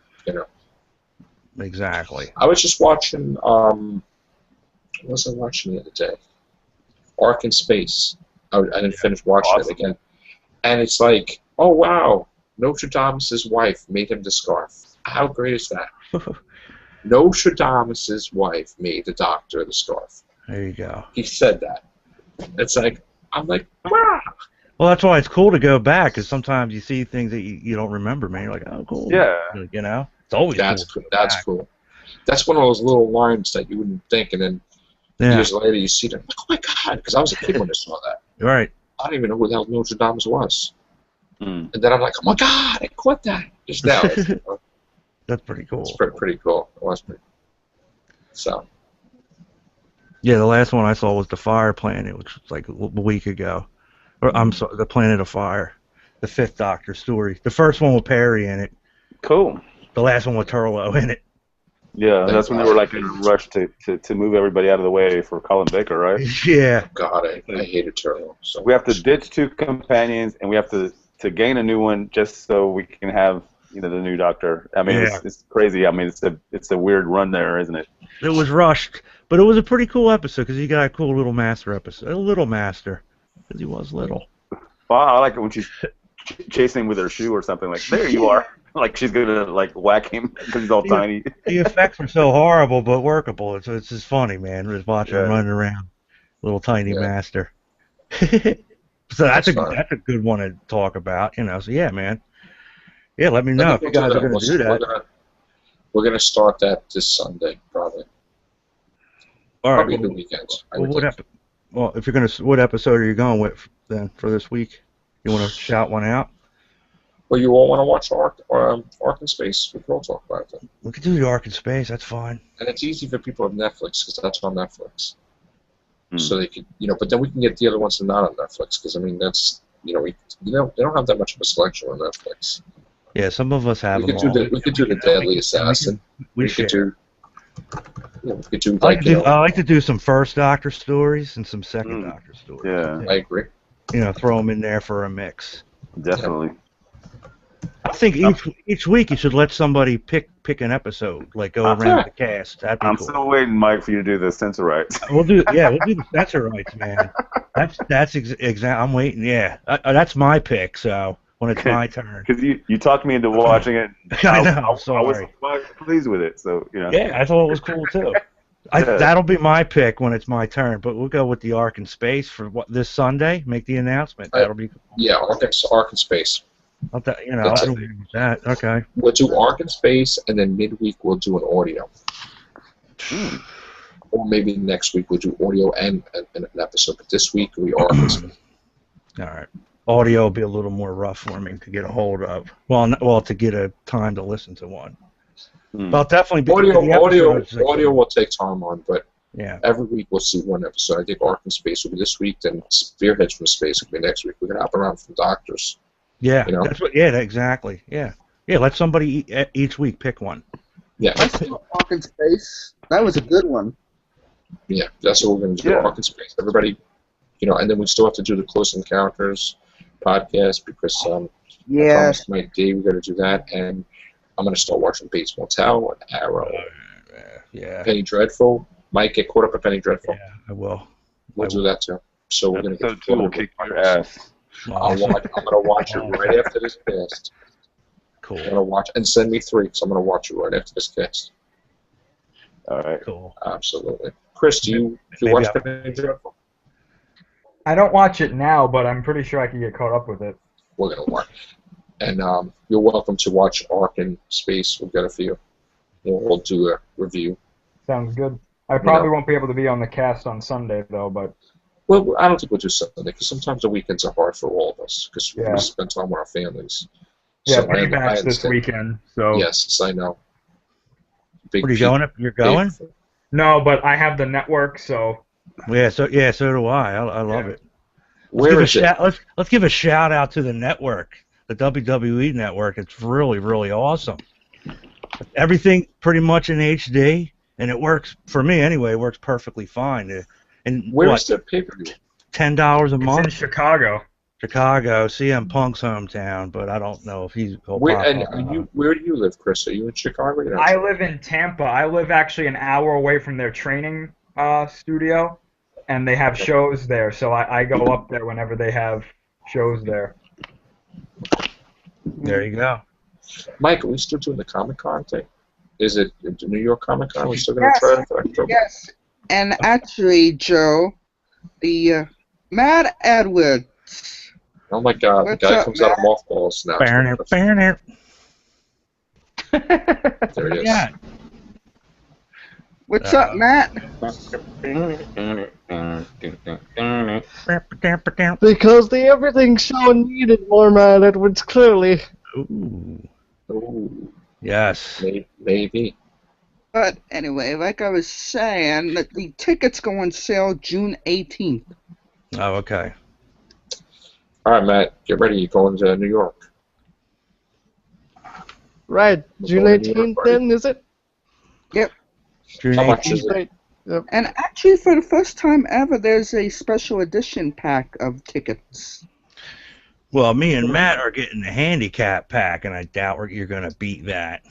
Exactly. I was just watching. What was I watching the other day? Ark in Space. I didn't finish watching Awesome. it again, and it's like, oh wow, Nostradamus' wife made him the scarf. How great is that? Nostradamus' wife made the Doctor the scarf. There you go. He said that. It's like, I'm like, wow. Well, that's why it's cool to go back, because sometimes you see things that you don't remember, man. You're like, oh, cool. Yeah. You know, it's always That's cool. cool. That's cool. That's one of those little lines that you wouldn't think, and then years later you see them. Oh my God! Because I was a kid when I saw that. Right. I don't even know who the hell Notre Dame was. Mm. And then I'm like, oh my God! I caught that just now. That's pretty cool. It's pretty cool. It was pretty. So. Yeah, the last one I saw was the Fire Planet, which was like a week ago. Or I'm sorry, the Planet of Fire, the Fifth Doctor story. The first one with Perry in it. Cool. The last one with Turlough in it. Yeah, that's when they were like in a rush to move everybody out of the way for Colin Baker, right? Yeah. God, I hated Turlough. So we have to ditch 2 companions, and we have to gain a new one just so we can have the new Doctor. I mean, it's crazy. I mean, it's a weird run there, isn't it? It was rushed, but it was a pretty cool episode because he got a cool little master episode. A little master, because he was little. Well, I like it when she's chasing him with her shoe or something. Like, there you are. Like she's gonna like whack him because he's all tiny. The effects are so horrible but workable. It's just funny, man. Just watching him running around, little tiny master. So that's a good one to talk about, So yeah, man. Yeah, let me know if you guys are gonna do that. We're gonna start that this Sunday, probably. All right. Probably the weekend. Well, if you're gonna, what episode are you going with then for this week? You want to shout one out? Well, you all want to watch Ark in Space? We can all talk about it. We could do the Ark in Space. That's fine. And it's easy for people on Netflix because that's on Netflix. So they could, but then we can get the other ones that are not on Netflix because I mean that's, they don't have that much of a selection on Netflix. Yeah, some of us have them all. We could do the Deadly Assassin. We could do. We could do. I like to do some First Doctor stories and some Second Doctor stories. Yeah, I agree. Throw them in there for a mix. Definitely. I think each week you should let somebody pick an episode, like go around the cast. That'd be cool. I'm still waiting, Mike, for you to do the censor rights. We'll do the censor rights, man. That's I'm waiting. Yeah, that's my pick. So when it's my turn, because you talked me into watching it. I know. I was pleased with it. So Yeah, I thought it was cool too. That'll be my pick when it's my turn. But we'll go with the Ark in Space for this Sunday. Make the announcement. That'll be cool. Yeah, Ark in Space. That okay. We'll do Ark in Space, and then midweek we'll do an audio. Or maybe next week we'll do audio and an episode. But this week we Ark in Space. All right. Audio will be a little more rough for me to get a hold of. Well, to get a time to listen to one. But I'll definitely be audio will take time on, but every week we'll see one episode. I think Ark in Space will be this week, then Spearheads from Space will be next week. We're gonna hop around from Doctors. Yeah, that's what. Yeah, exactly. Yeah. Let somebody each week pick one. Yeah. I saw Ark in Space. That was a good one. Yeah, that's what we're going to do. Ark in Space. Everybody, and then we still have to do the Close Encounters podcast because I promised Mike D we got to do that, and I'm going to start watching Bates Motel and Arrow. Penny Dreadful. Might get caught up at Penny Dreadful. Yeah, I will. We'll do that too. So we're going to get. We'll kick your ass. I'm going to watch it right after this cast. Cool. I'm going to watch and send me 3 because I'm going to watch it right after this cast. All right. Cool. Absolutely. Chris, do you watch Penny Dreadful? I don't watch it now, but I'm pretty sure I can get caught up with it. We're going to watch. And you're welcome to watch Ark in Space. We'll get it for you. We'll do a review. Sounds good. I probably won't be able to be on the cast on Sunday, though, but... Well, I don't think we'll do Sunday, because sometimes the weekends are hard for all of us, because we spend time with our families. Yeah, Payback's this weekend, so... Yes, I know. Are you going? You're going? No, but I have the network, so... Yeah, so do I. I love it. Let's give a shout out to the network, the WWE network. It's really, really awesome. Everything pretty much in HD, and it works, for me anyway, it works perfectly fine. And where's the pay-per-view? $10 a month. It's in Chicago. Chicago, CM Punk's hometown, but I don't know if he's. Where do you live, Chris? Are you in Chicago? I live in Tampa. I live actually an hour away from their training studio, and they have shows there. So I go up there whenever they have shows there. There you go. Mike, are we still doing the Comic-Con thing? Is it the New York Comic-Con? Are we still going to try it for October? Yes. And actually, Joe, the Matt Edwards Oh my God, the What's guy up, comes out of Matt? mothballs now. Banner. There he is. Yeah. What's up, Matt? Because the everything show needed more Matt Edwards, clearly. Ooh. Ooh, Yes. maybe. But anyway, like I was saying, the tickets go on sale June 18th. Oh, okay. All right, Matt, get ready. You're going to New York. Right, June Going to New York, 18th buddy. then, is it? June How much 18th. is it? Right. Yep. And actually, for the first time ever, there's a special edition pack of tickets. Well, me and Matt are getting the handicap pack, and I doubt you're going to beat that.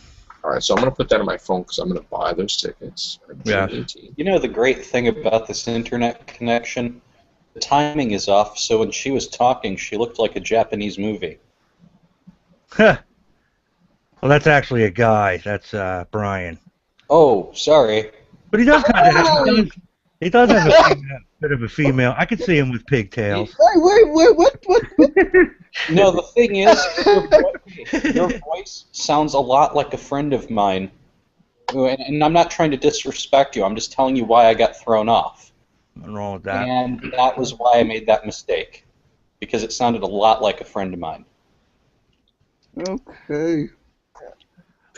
All right, so I'm going to put that on my phone because I'm going to buy those tickets. On Yeah. June 18th. You know the great thing about this internet connection? The timing is off, so when she was talking, she looked like a Japanese movie. Well, that's actually a guy. That's Brian. Oh, sorry. But he does kind of have, he does have a bit of a female. I could see him with pigtails. Wait, what? No, the thing is, your voice sounds a lot like a friend of mine. And I'm not trying to disrespect you. I'm just telling you why I got thrown off. Nothing wrong with that. And that was why I made that mistake. Because it sounded a lot like a friend of mine. Okay.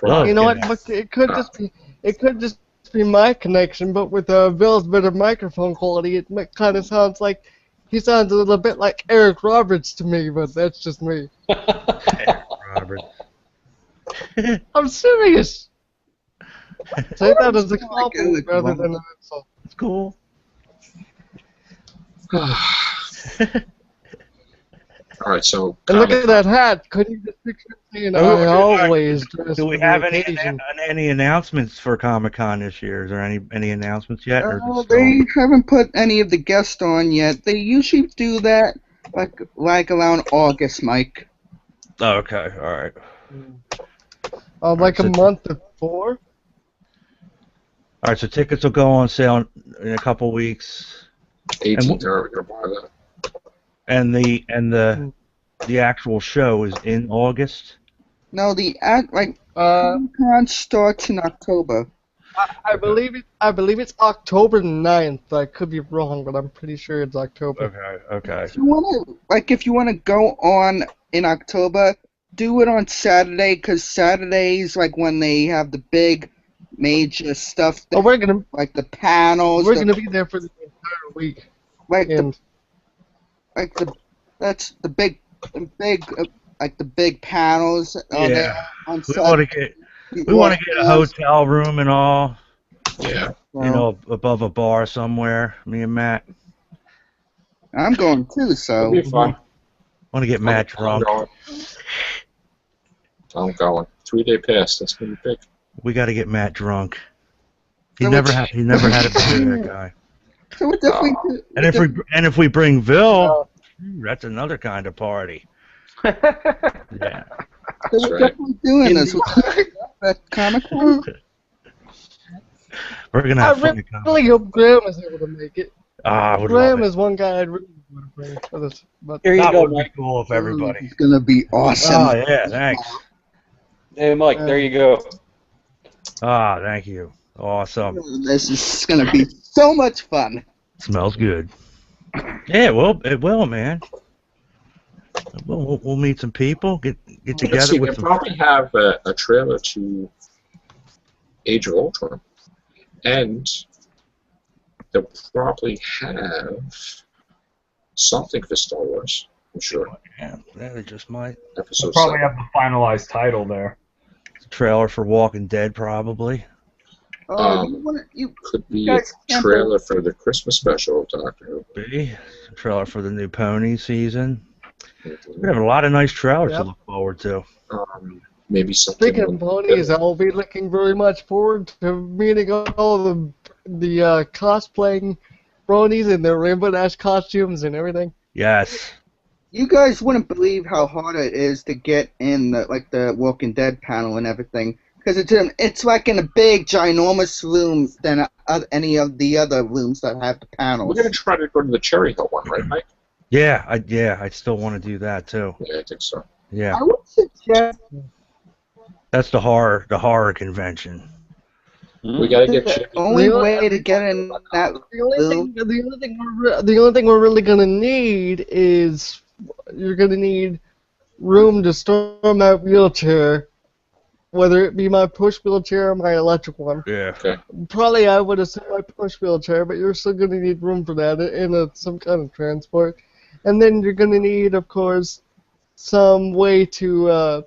Oh, You know what? okay. Look, it could just be my connection, but with Bill's better microphone quality, it kind of sounds like he sounds a little bit like Eric Roberts to me, but that's just me. Robert. I'm serious. Say that as a Like compliment Eric rather than an Roberts. insult. It's cool. All right, so And look at that hat. Couldn't you just picture it saying, Oh, I always dress Do we for the have occasion. any announcements for Comic-Con this year? Is there any announcements yet? Or is it still- They haven't put any of the guests on yet. They usually do that like around August, Mike. Oh, okay, all right. Like a month before? All right, so tickets will go on sale in a couple weeks, 18th. All right, we're going to buy that. and the actual show is in August. No, Comic-Con starts in October. I believe it's October 9th. I could be wrong, but I'm pretty sure it's October. Okay. If you wanna go on in October, do it on Saturday, because Saturday's like when they have the big major stuff, Oh, we're gonna like the panels. be there for the entire week. like And the big panels on Yeah. there on We want to get a hotel room and all, Yeah. you know, above a bar somewhere. Me and Matt I'm going too, so It'll be fun. want to get Matt I'm drunk. going. I'm going. 3-day pass. That's going to be big. We got to get Matt drunk. He So never it's- had a beer, that guy. so we're definitely And if we bring Bill, that's another kind of party. Yeah. So we're right. definitely doing this at Comic-Con. We're gonna I have fun. really hope Graham is able to make it. I would Graham love it. is one guy I'd really want to bring for this. But Here you That go, would be Mike. cool if everybody. It's gonna be awesome. Oh yeah, thanks. Hey, Mike, there you go. Ah, thank you. Awesome. This is gonna be so much fun. Smells good. Yeah, well, it will, man. We'll meet some people. Get Let's together see, with they some. probably have a trailer to Age of Ultron. And they'll probably have something for Star Wars, I'm sure. Yeah, they just might. Episode Probably 7. have the finalized title there. Trailer for Walking Dead, probably. Oh, you Could be a guys can't trailer for the Christmas special of Doctor Who. Be trailer for the new Pony season. We have a lot of nice trailers to Yep. look forward to. Maybe something. speaking of ponies, I'll be looking very much forward to meeting all the cosplaying bronies in their Rainbow Dash costumes and everything. Yes. You guys wouldn't believe how hard it is to get in the Walking Dead panel and everything, because it's like in a big, ginormous room than any of the other rooms that have the panels. We're going to try to go to the Cherry Hill one, right, Mike? Yeah, I still want to do that too. Yeah, I think so. Yeah, I would suggest that's the horror convention. We gotta get the Jimmy. only way to get in that room. The only thing we're really gonna need is you're gonna need room to store my wheelchair, whether it be my push wheelchair or my electric one. Yeah. Okay. Probably I would assume my push wheelchair, but you're still gonna need room for that in some kind of transport. And then you're gonna need, of course, some way to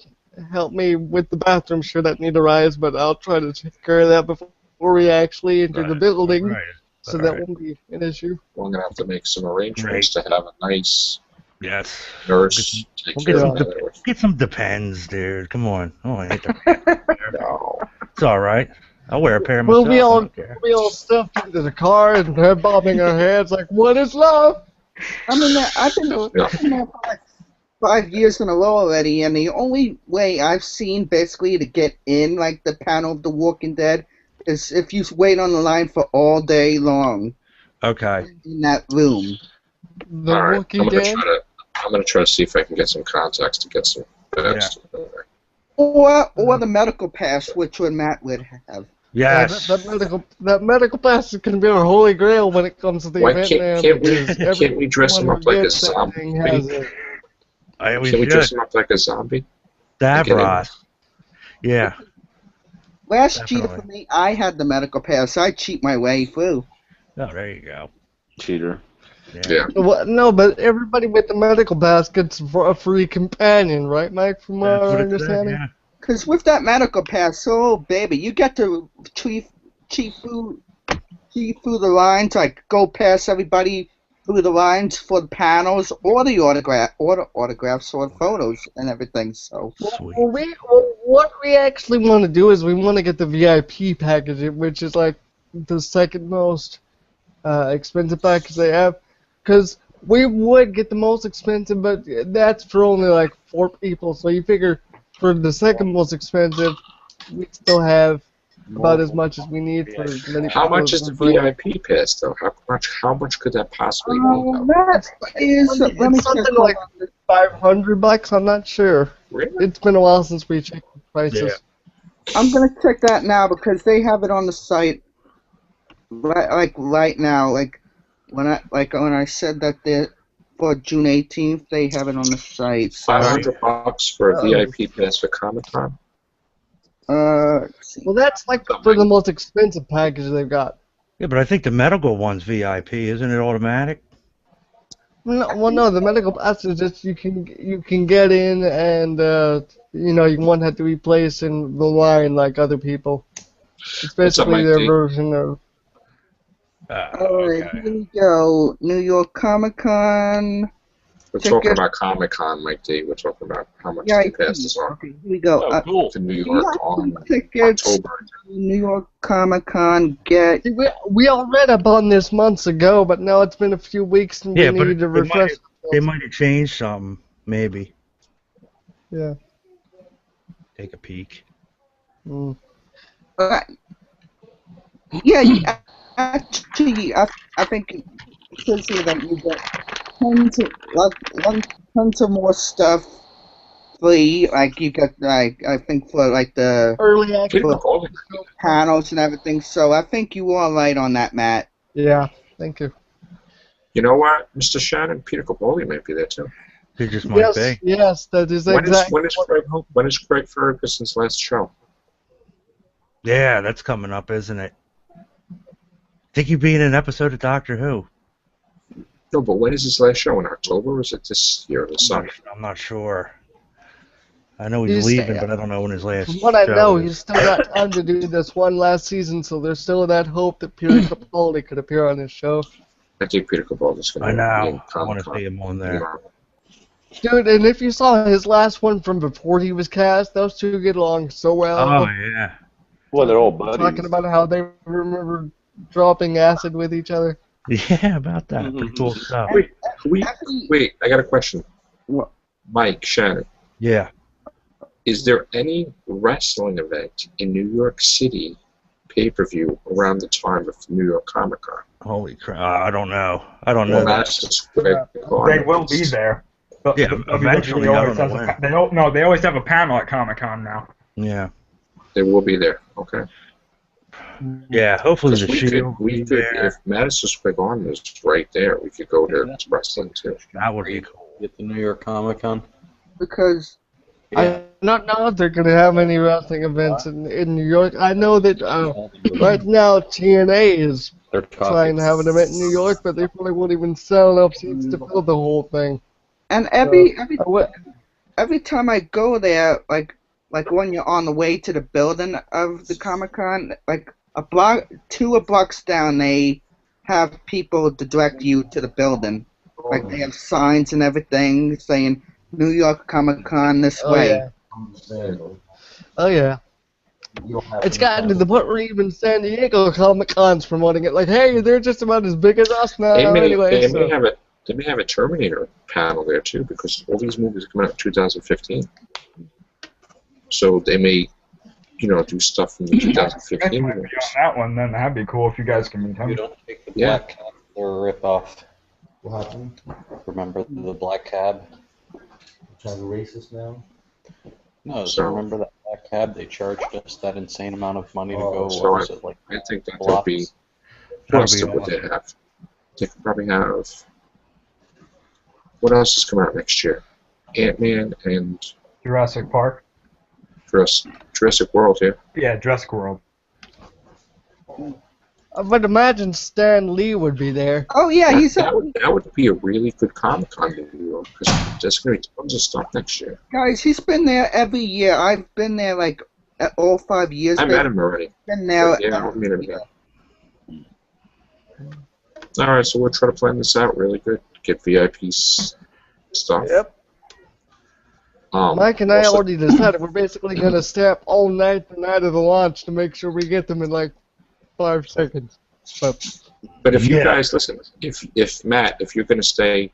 help me with the bathroom should that need to rise, but I'll try to take care of that before we actually enter the building, Right. so that won't be an issue. We're gonna have to make some arrangements to have a nice Yes. nurse take We'll care get of some, that. get some Depends, dude. Come on. Oh, I hate that. No. It's all right. I'll wear a pair myself. We'll I don't care. be all stuffed into the car and her bobbing our heads like, what is love? I mean, I've been there for like 5 years in a row already, and the only way I've seen basically to get in, like the panel of The Walking Dead, is if you wait on the line for all day long Okay. in that room. The All right. Walking Dead? I'm gonna try to see if I can get some contacts to get some beds. Or the medical pass, which Matt would have. Yes. That medical pass is going to be our holy grail when it comes to the Why event. can't we dress him up like a zombie? We Can we should. dress him up like a zombie? Davros. Yeah. Last cheater Definitely. for me, I had the medical pass. I cheat my way through. Oh, there you go. Cheater. Yeah. Well, no, but everybody with the medical pass gets a free companion, right, Mike? From That's our what it said, understanding. yeah. Because with that medical pass, oh baby, you get to cheat through the lines, like go past everybody through the lines for the panels or the autographs or the photos and everything. So Sweet. What we actually want to do is we want to get the VIP package, which is like the second most expensive package they have. Because we would get the most expensive, but that's for only like 4 people. So you figure for the second most expensive, we still have about as much as we need for as many How people much as is the we bring. VIP pass though? How much could that possibly be? Though? that is, let me It's something check. like $500. I'm not sure. Really? It's been a while since we checked the prices. I'm gonna check that now because they have it on the site. Right now, when I said that for June 18th, they have it on the site. So, $500 for a VIP pass for Comic-Con? Well, that's like for the most expensive package they've got. Yeah, but I think the medical one's VIP, isn't it automatic? No, the medical pass is just you can get in and you won't have to be placed in the line like other people. It's basically their version of. Alright, here we go. New York Comic Con. We're talking about Comic-Con, Mike D. We're talking about how much the passes are. Okay, here we go. Oh, cool. To New York on Tickets October. to New York Comic Con. Get. We all read up on this months ago, but now it's been a few weeks and Yeah, we but need to refresh. they might have changed something, maybe. Yeah. Take a peek. Mm. Yeah, actually, I think it says here that you get tons of more stuff free. Like you get I think for like the Early access. panels and everything. So I think you are right on that, Matt. Yeah. Thank you. You know what, Mr. Shannon? Peter Capaldi might be there too. He just might be. Yes, that is exactly. When is Craig Ferguson's last show? Yeah, that's coming up, isn't it? Think he'd be in an episode of Doctor Who? No, but when is his last show? In October, or is it this year or the summer? I'm not sure. I know he's leaving, but I don't know when his last From what I show know, is. he's still got time to do this one last season, so there's still that hope that Peter Capaldi could appear on his show. I think Peter Capaldi's going to I know. be in I want to Comic-Con. see him on there. Dude, and if you saw his last one from before he was cast, those two get along so well. Oh, yeah. Well, they're all buddies. Talking about how they remember dropping acid with each other. Yeah, about that. Pretty cool stuff. Wait, I got a question. What? Mike, Shannon, Yeah. is there any wrestling event in New York City pay-per-view around the time of New York Comic Con. Holy crap! I don't know. I don't Well, know. Madison Square They Garden will be is- there. Yeah, WWE eventually, I always don't know has a when. they don't. No, they always have a panel at Comic Con now. Yeah. They will be there. Okay. Yeah. Hopefully the Because Shield will we be could, there. if Madison Square Garden is right there, we could go there to wrestling too. That would be cool. Get the New York Comic Con. Because I don't know if they're going to have any wrestling events in New York. I know that right now TNA is They're trying to have an event in New York, but they probably won't even sell enough seats to fill the whole thing. and every time I go there, like when you're on the way to the building of the Comic Con, like two blocks down, they have people to direct you to the building. Like they have signs and everything saying New York Comic Con this Oh way. yeah. Oh yeah. It's gotten to the point where even San Diego Comic Con's promoting it. Like, hey, they're just about as big as us now. They may, Anyway, they so. may have a Terminator panel there too, because all these movies are coming out in 2015. So they may, do stuff from the 2015 Might be movies. on that one, then that'd be cool if you guys can meet You him. don't take the Yeah. Black Cab or rip off. What happened? Remember the Black Cab? Trying to racist now? No, So- remember that Black Cab? They charged us that insane amount of money to go. so What was it like? I think that blocks? would be. What That'd else be would they awesome. have? They could probably have. What else is coming out next year? Ant-Man and Jurassic Park. Jurassic World here. Yeah, Jurassic World. I would imagine Stan Lee would be there. Oh yeah, he's that would be a really good Comic Con in New York, because there's going to be tons of stuff next year. guys. He's been there every year. I've been there like all 5 years. I met him already. Been there. Yeah, I met him there. All right, so we'll try to plan this out really good. Get stuff. Yep. Mike and I also- already decided we're basically going to stay up all night the night of the launch to make sure we get them in like 5 seconds. But if you Yeah. guys listen, if Matt, if you're going to stay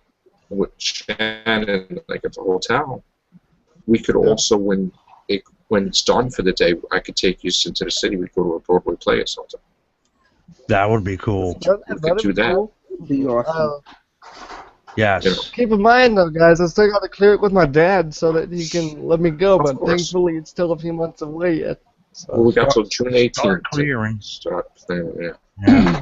with Shannon like at the hotel, we could also when it's done for the day, I could take you into the city. We could go to a Broadway play or something. That would be cool. That'd do be that. cool. Be awesome. Yes. You know. Keep in mind though, guys, I still got to clear it with my dad so that he can let me go. Of But course. thankfully, it's still a few months away yet. Well, we got till June 18th Start to clearing. start planning. Yeah. Yeah.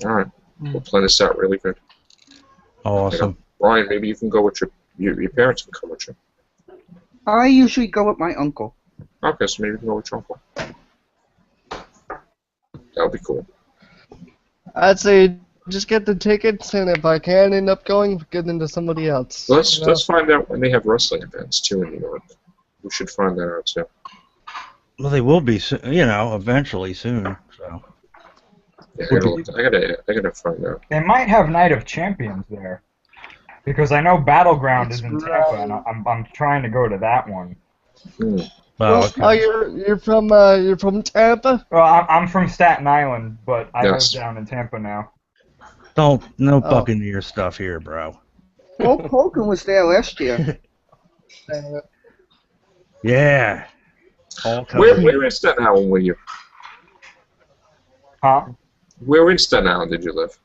All right, we'll plan this out really good. Awesome. Ryan, maybe you can go with your parents can come with you. I usually go with my uncle. Okay, so maybe you can go with your uncle. That would be cool. I'd say just get the tickets, and if I can end up going, get into somebody else. Let's you know? let's find out when they have wrestling events too in New York. We should find that out too. Well, they will be, eventually soon. So. Yeah, I gotta find out. They might have Night of Champions there, because I know Battleground is in Tampa, and I'm trying to go to that one. Hmm. Oh, okay. Oh, you're from Tampa? Well, I'm from Staten Island, but I Yes. live down in Tampa now. No Oh. Buccaneer stuff here, bro. Hulk Hogan was there last year. Yeah. Where in Staten Island were you? Huh? Where in Staten Island did you live?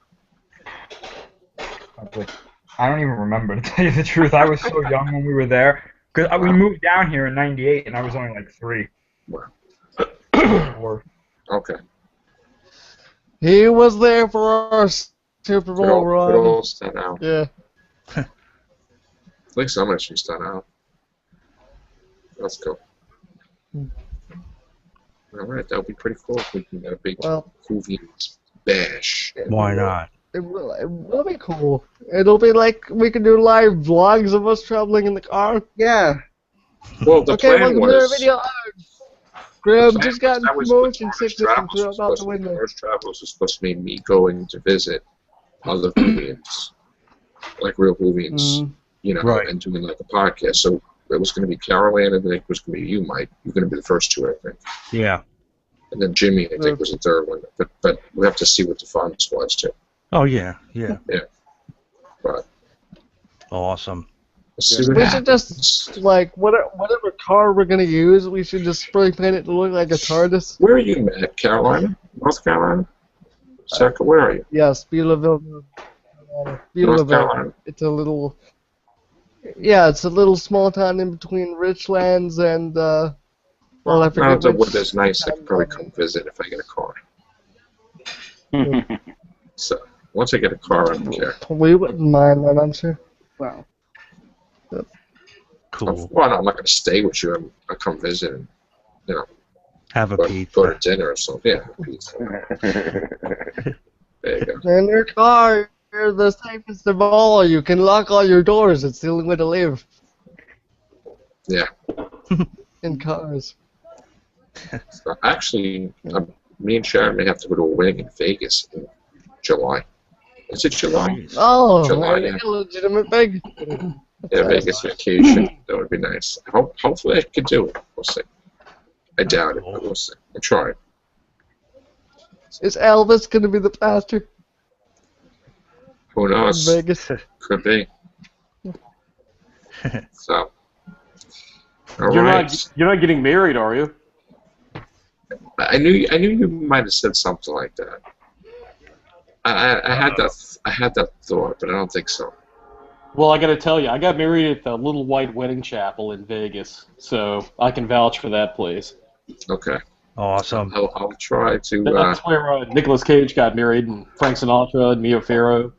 I don't even remember, to tell you the truth. I was so young when we were there. Because we moved down here in '98, and I was only like 3. Wow. 4. Okay. He was there for our Super Good Bowl old, run. good old Staten Island. Yeah. At least I'm actually Staten Island. Let's go. All right, that would be pretty cool if we can get a big Well, Hoovians bash. Why not? it will be cool. It'll be like we can do live vlogs of us traveling in the car. Yeah. Well, the Okay, plan welcome to our was. video. Graham the plan just got was that was promotion what sickness Forest and threw Travels up out was the supposed to be. window. Forest Travels was supposed to be me going to visit other Hoovians, like real Hoovians, Mm. Right. and doing like a podcast. So it was going to be Carol Ann, and I think it was going to be you, Mike. You're going to be the first two, I think. Yeah. And then Jimmy, I think, was the third one. But we have to see what the funds was, too. Oh, yeah. Yeah. But Awesome. Let's see what We should happens. just, like, whatever car we're gonna use, we should just spray paint it to look like a TARDIS. Where are you, Matt? Carolina? North Carolina? Circa, where are you? Yes, Beulahville. North Beulahville. Carolina. It's a little... Yeah, it's a little small town in between Richlands and, well, I Now forget the which... weather's nice. I could probably come visit if I get a car. So once I get a car, I don't care. We wouldn't mind that, I'm sure. Wow. Cool. Well, I'm not going to stay with you. I'll come visit and Have a go to pizza. dinner or something. Yeah, pizza. There you go. In your car, you're the safest of all. You can lock all your doors. It's the only way to live. Yeah. In cars. So actually, me and Sharon may have to go to a wedding in Vegas in July. Is it July? Oh, July, a yeah. legitimate big. Yeah, Vegas vacation. That would be nice. Hopefully I could do it. We'll see. I doubt it, but we'll see. We'll try. Is Elvis going to be the pastor Who in knows? Vegas? Could be. So. All You're right. not getting married, are you? I knew you might have said something like that. I had that thought, but I don't think so. Well, I got to tell you, I got married at the Little White Wedding Chapel in Vegas, so I can vouch for that place. Okay. Awesome. I'll try to. That's where Nicolas Cage got married, and Frank Sinatra, and Mia Farrow.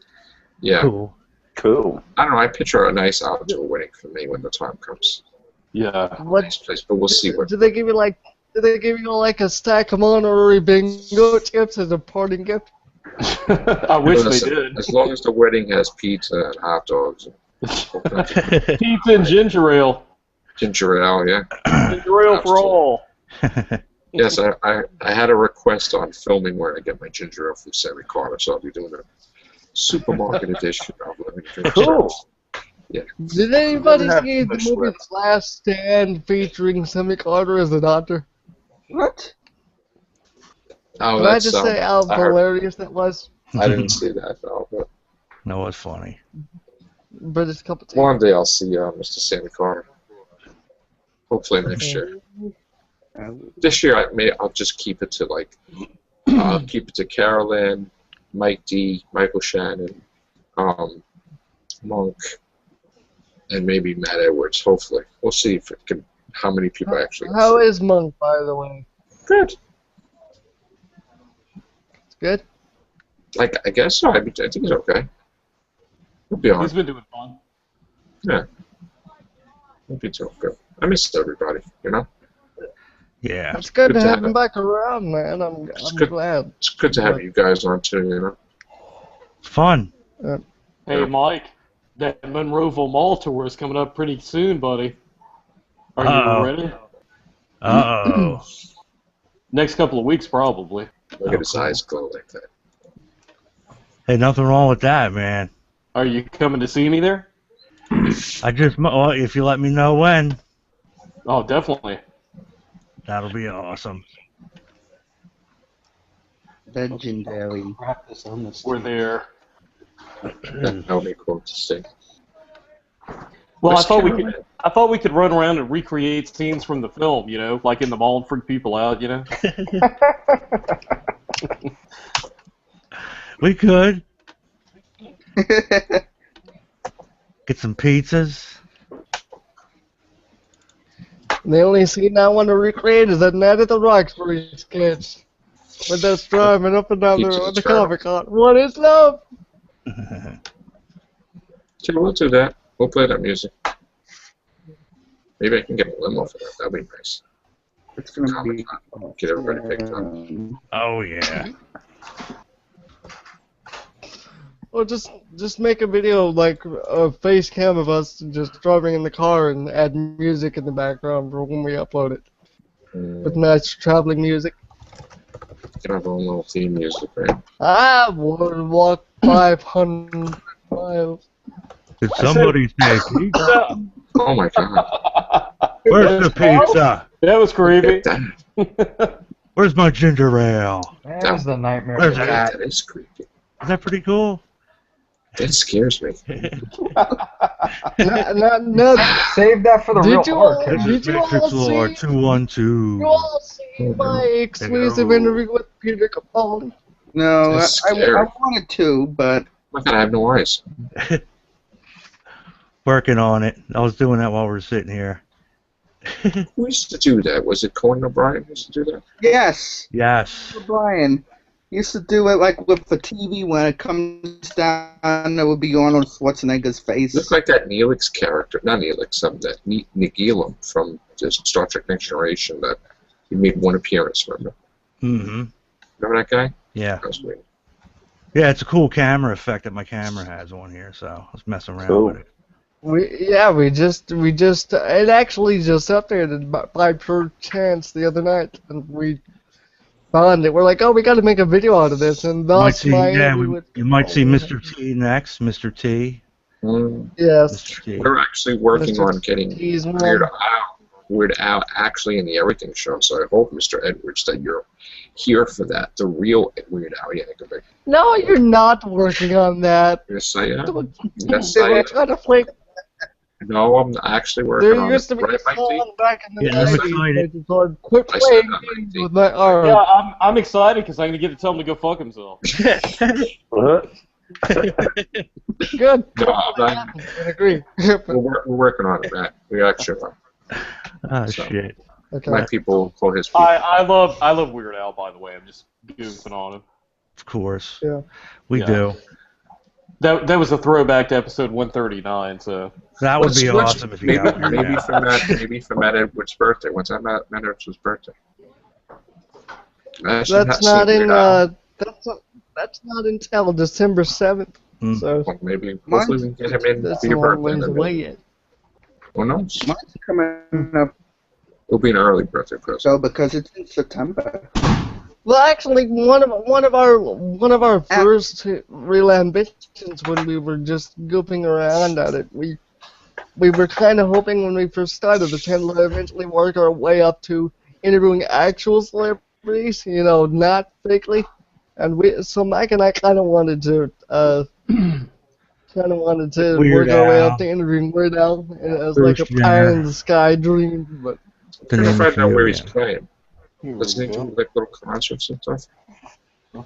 Yeah. Cool. Cool. I don't know. I picture a nice outdoor wedding for me when the time comes. Yeah. What Nice place, but we'll see what. do they give you like? Do they give you like a stack of honorary bingo chips as a parting gift? I wish they Listen, did. As long as the wedding has pizza and hot dogs, Pizza and ginger ale. ginger ale, yeah. Ginger ale for all. Yes, I had a request on filming where I get my ginger ale from San Ricardo, so I'll be doing a supermarket edition of Living Dreams. Cool. Did anybody Have see the the movie The Last Stand featuring Sammy Carter as the doctor? What? Oh, Can I that's, just say how I heard- hilarious that was? I didn't see that, no, but No, it's funny. British cup of tea. one day I'll see Mr. Sammy Carter. Hopefully next year. This year I'll just keep it to like keep it to Carolyn, Mike D, Michael Shannon, Monk, and maybe Matt Edwards. Hopefully, we'll see if it can. How many people actually? How is Monk, by the way? Good. It's good? Like I guess so. I think he's okay. He'll be on. He's been doing fun. Yeah. He'll be too good. I miss everybody. You know. Yeah. It's good Good to to have have him it. back around, man. I'm good. glad. It's good to have you guys on too. You know. Fun. Hey, Mike, that Monroeville Mall tour is coming up pretty soon, buddy. Are Uh-oh. you ready? Uh-oh. Next couple of weeks, probably. Look at his eyes glow like that. Hey, nothing wrong with that, man. Are you coming to see me there? Well, if you let me know when, Oh, definitely. that'll be awesome. Legendary. Practice on this. We're there. That'll be cool to see. Well, I Where's thought we Cameron? could. I thought we could run around and recreate scenes from the film, you know, like in the mall and freak people out, you know. We could get some pizzas. The only scene I want to recreate is that Night at the Roxbury sketch. With us driving up and down Pizza the and Comic Con. What is love? Sure, we'll do that. We'll play that music. Maybe I can get a limo for that. That'd be nice. It's gonna be. Get everybody picked up. Oh, yeah. Or just make a video like a face cam of us just driving in the car and add music in the background for when we upload it. With nice traveling music. Can have our own little theme music, right? I would walk 500 miles. Did somebody say pizza? Oh my god. Where's the pizza? That was creepy. That, Where's my ginger ale? That was the nightmare. Where's that is creepy. Is that pretty cool? It scares me. No. Save that for the real Did you arc. all, did you Matrix all Lord see? 212. You all see my exclusive interview with Peter Capaldi? No, That's I scary. wanted to, but My God, I have no eyes. Working on it. I was doing that while we were sitting here. Who used to do that? Was it Conan O'Brien who used to do that? yes, Yes. Brian used to do it like with the TV when it comes down. It would be Arnold Schwarzenegger's face. Looked like that Neelix character, not Neelix, that Nagilum from just Star Trek Next Generation. That he made one appearance. Remember? Mm-hmm. Remember that guy? Yeah. That was weird. Yeah, it's a cool camera effect that my camera has on here, so I was messing around Cool. with it. We just it actually just updated by pure chance the other night, and we found it. We're like, oh, we got to make a video out of this, and You might thus see, my yeah, interview with you might see Capaldi. Mr. T next. Mr. T. Yes. Mr. T. We're actually working Mr. on getting T's Weird Al actually in the Everything Show. So I hope, Mr. Edwards, that you're here for that. The real Weird Al Yankovic. No, you're not working on that. Yes, I am. Don't- Yes, They I were am. trying to play. No, I'm actually working There on used it. to be Right, a Mikey? song back in the Yeah, I'm 90s excited. that called "Quit I said Playing that, Games Mikey. with My Art." Yeah, I'm excited because I'm gonna get to tell him to go fuck himself. What? Good. No, I'm not, I agree. we're working on it, Matt. We actually are. Oh, So. shit. Okay. My people call his people. I love Weird Al, by the way. I'm just goofing on him. Of course. Yeah. We Yeah. do. That was a throwback to episode 139. So That would be awesome if you maybe, got Weird maybe Al. for Matt Edwards' birthday. When's that Matt Edwards' birthday? I should That's have not seen in. Weird Al. That's not until December 7th. Hmm. So Well, maybe hopefully we can get him in that's for a your long birthday. ways Then away maybe. yet. Who knows? mine's coming up It'll be an early birthday present. so because it's in September. Well, actually, one of our first real ambitions when we were just goofing around at it, we were kind of hoping when we first started the channel to eventually work our way up to interviewing actual celebrities, not fakely. And so Mike and I kind of wanted to Weird work our way Al. up to interviewing Weird Al as Bruce like a Jenner. pie in the sky dream, but. To We're gonna name a find out few, where he's yeah. playing. Doesn't he do like little concerts and stuff? He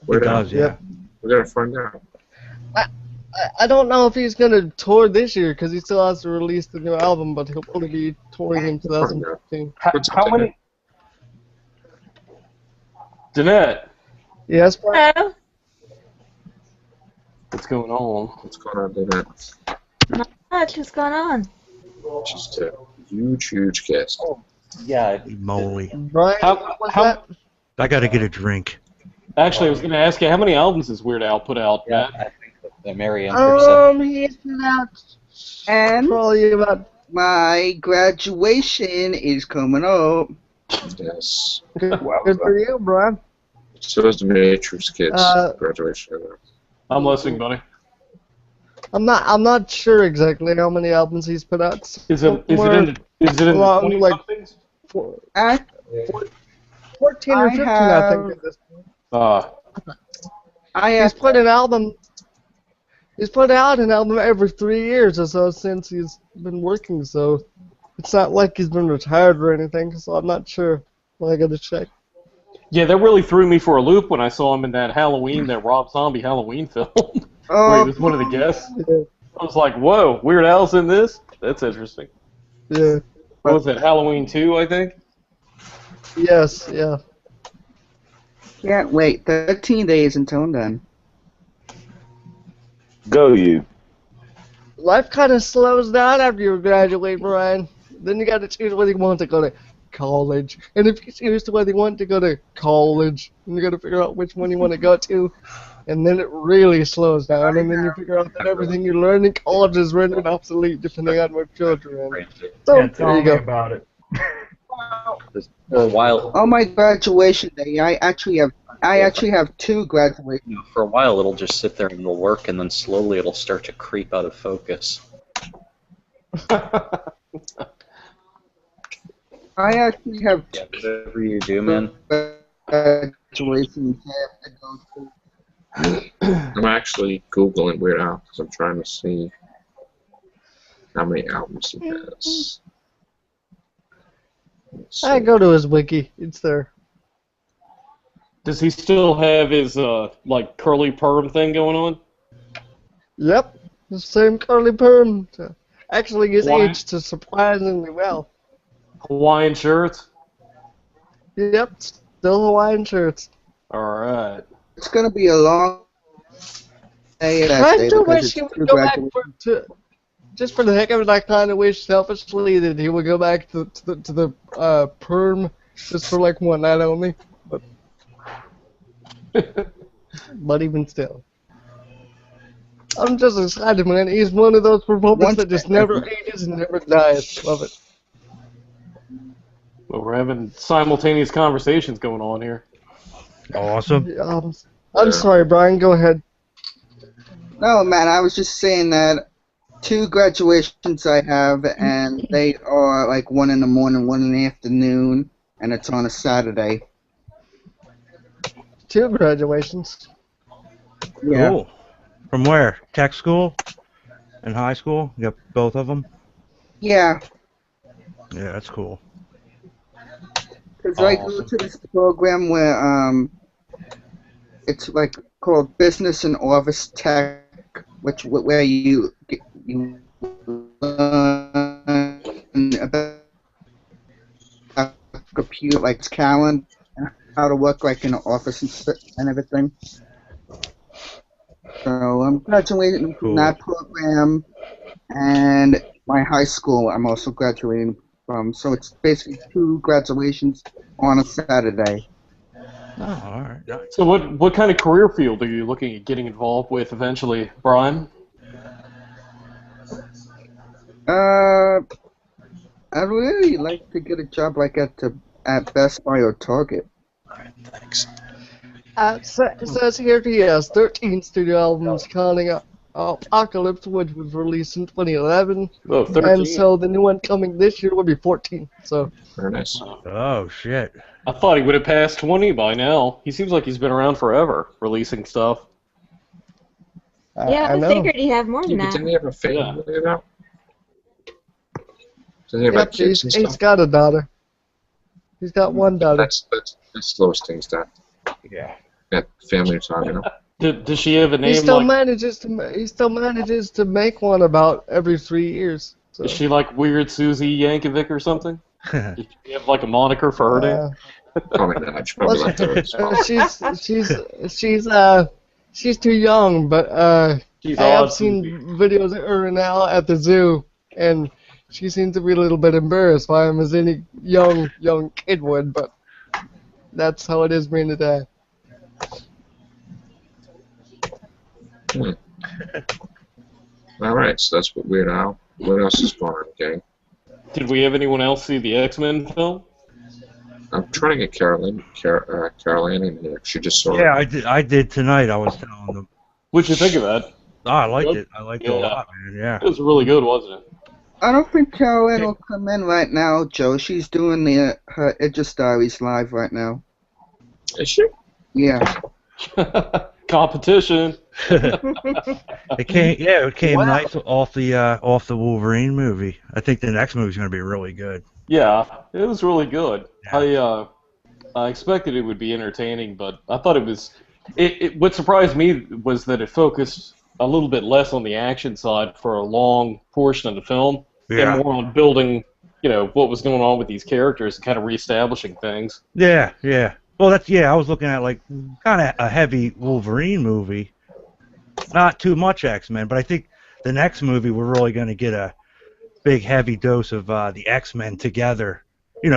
Weird Al. does, yeah. We're gonna find out. I don't know if he's gonna tour this year because he still has to release the new album, but he'll probably be touring in 2015. What's how up, many? Danette, Yes, Brian? Hello? what's going on? What's going on with that? Not much. What's going on? Just a huge cast. Yeah, Holy moly. Brian, what was that? I gotta get a drink. Actually, I was going to ask you, how many albums has Weird Al put out, yeah, Matt? I think that the Mary Andrews said. He's been out And probably about. my graduation is coming up. Yes. Good for you, Brian. So is the Matrix kids graduation. I'm listening, buddy. I'm not sure exactly how many albums he's put out. Is it in the Well, 20 like- somethings? 14 or I 15, I have- think. At this point. I He's have put an album. He's put out an album every 3 years or so since he's been working. So it's not like he's been retired or anything. So I'm not sure. Well, I gotta check. Yeah, that really threw me for a loop when I saw him in that Rob Zombie Halloween film, where he was one of the guests. Yeah. I was like, whoa, Weird Al's in this? That's interesting. Yeah. What was it, Halloween 2, I think? Yes. Yeah. can't wait. 13 days until I'm done. Go you. Life kind of slows down after you graduate, Brian. Then you got to choose whether you want to go to college. And if you choose whether you want to go to college, then you got to figure out which one you want to go to. And then it really slows down. And then you figure out that everything you learn in college is rendered obsolete depending on what field you're in. So, Yeah, there tell you me go. about it. For a while, On my graduation day, I actually have 2 graduations. for a while it'll just sit there and it'll work, and then slowly it'll start to creep out of focus. I actually have Yeah, whatever you do, man. 2 graduations I have to go to. I'm actually Googling Weird Al because I'm trying to see how many albums he has. Let's I see. go to his wiki. It's there. Does he still have his like curly perm thing going on? Yep, the same curly perm. Actually, he's Why? aged surprisingly well. Hawaiian shirts. Yep, still Hawaiian shirts. All right. It's gonna be a long day that I day do because wish it's he would two go back graduations. just for the heck of it. I kind of wish selfishly that he would go back to the perm just for like one night only. But even still, I'm just excited, man. He's one of those performers that just never ages and never dies. Love it. Well, we're having simultaneous conversations going on here. Awesome. I'm sorry, Brian. Go ahead. No, man, I was just saying that 2 graduations I have, and they are like 1 in the morning, 1 in the afternoon, and it's on a Saturday. 2 graduations. Yeah. Cool. From where? Tech school? And high school? You got both of them? Yeah, Yeah, that's cool. because I go Awesome. to this program where it's like called Business and Office Tech, where you learn about computer, like calendar, and how to work like in an office and everything. So I'm graduating from that program, and my high school I'm also graduating from. So it's basically 2 graduations on a Saturday. Oh, all right. Nice. So what kind of career field are you looking at getting involved with eventually, Brian? I'd really like to get a job like at Best Buy or Target. Thanks. It says here he has 13 studio albums, counting Apocalypse, which was released in 2011. Oh, 13. And so the new one coming this year will be 14. So. Very nice. Oh, shit. I thought he would have passed 20 by now. He seems like he's been around forever, releasing stuff. Yeah, I know. figured he'd have more than But that. didn't he have a family now? Doesn't he have like Yep, kids and he's stuff? got a daughter. He's got one daughter. That slows things down. Yeah. That family time, you know. Does she have a He name still like? manages to make one about every 3 years. So. Is she like Weird Susie Yankovic or something? Does she have like a moniker for her name? Probably not. She probably left her as well. She's too young, but She's I have odd, seen Susie. videos of her now at the zoo, and she seems to be a little bit embarrassed by him as any young kid would, but that's how it is being today. All right, so that's what Weird Al. What else is going on, gang? Did we have anyone else see the X-Men film? I'm trying to get Caroline in here. She just saw Yeah, it. I did tonight. I was telling them. What'd you think of that? Oh, I liked Good? it. I liked it a lot, man. Yeah. It was really good, wasn't it? I don't think Caroline will come in right now, Joe. She's doing her Idris Diaries live right now. Is she? Yeah. Competition. It came nice off the Wolverine movie. I think the next movie's going to be really good. Yeah, it was really good. I expected it would be entertaining, but I thought it was. What surprised me was that it focused a little bit less on the action side for a long portion of the film, Yeah. and more on building, what was going on with these characters and kind of reestablishing things. Yeah, yeah. Well, I was looking at like kind of a heavy Wolverine movie. Not too much X-Men, but I think the next movie we're really going to get a big heavy dose of the X-Men together.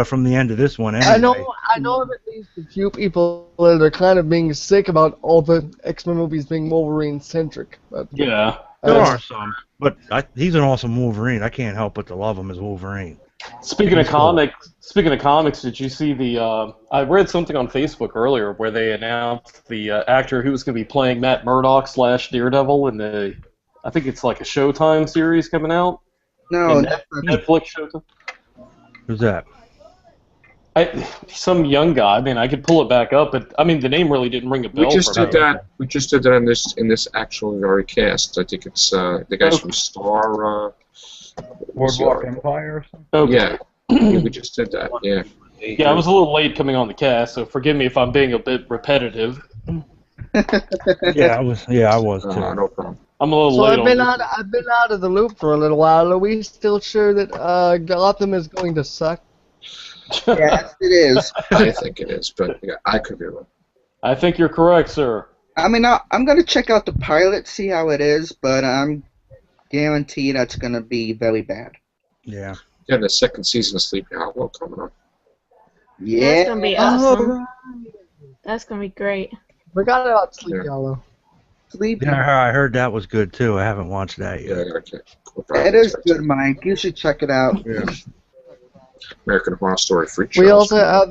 From the end of this one anyway. I know of at least a few people that are kind of being sick about all the X-Men movies being Wolverine-centric. But Yeah. There are some, but he's an awesome Wolverine. I can't help but to love him as Wolverine. Speaking of He's cool. comics, did you see the? I read something on Facebook earlier where they announced the actor who was going to be playing Matt Murdock / Daredevil in the. I think it's like a Showtime series coming out. No, Netflix Showtime. Who's that? Some young guy. I mean, I could pull it back up, but I mean, the name really didn't ring a bell. We just for did me. that. We just did that in this actual very cast. I think it's the guys from Star. Boardwalk Empire or something? Okay. Yeah. Yeah, we just did that. Yeah. Yeah, I was a little late coming on the cast, so forgive me if I'm being a bit repetitive. Yeah, I was too. No problem. I'm a little So late I've been on out. I've been out of the loop for a little while. Are we still sure that Gotham is going to suck? Yes, it is. I think it is, but yeah, I could be wrong. I think you're correct, sir. I mean, I'm gonna check out the pilot, see how it is, but I'm guaranteed that's gonna be very bad. Yeah. Yeah, the second season of Sleepy Hollow coming up. Yeah. That's gonna be awesome. That's gonna be great. Forgot about Sleepy Hollow. Sleepy. Yeah, I heard that was good too. I haven't watched that Yeah, yet. okay. It is good, Mike. You should check it out. Yeah. American Horror Story Freak Show. We also have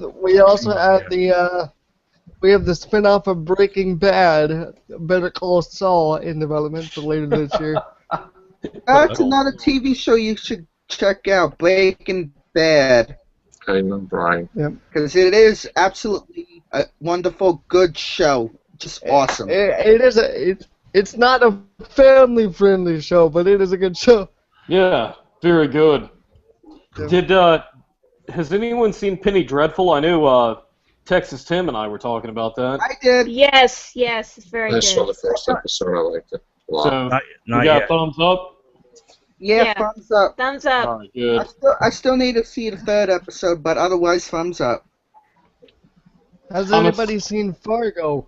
the we have the spin-off of Breaking Bad, Better Call Saul, in development for later this year. That's another TV show you should check out, Breaking Bad. I know, Brian. Because it is absolutely a wonderful, good show. Just awesome. It's not a family-friendly show, but it is a good show. Yeah, very good. Has anyone seen Penny Dreadful? I knew Texas Tim and I were talking about that. I did. Yes, it's very I good. saw the first episode. I liked it a lot. So, Not you got yet. thumbs up? Yeah, thumbs up. Thumbs up. All right, good. I still need to see the third episode, but otherwise, thumbs up. Has anybody seen Fargo?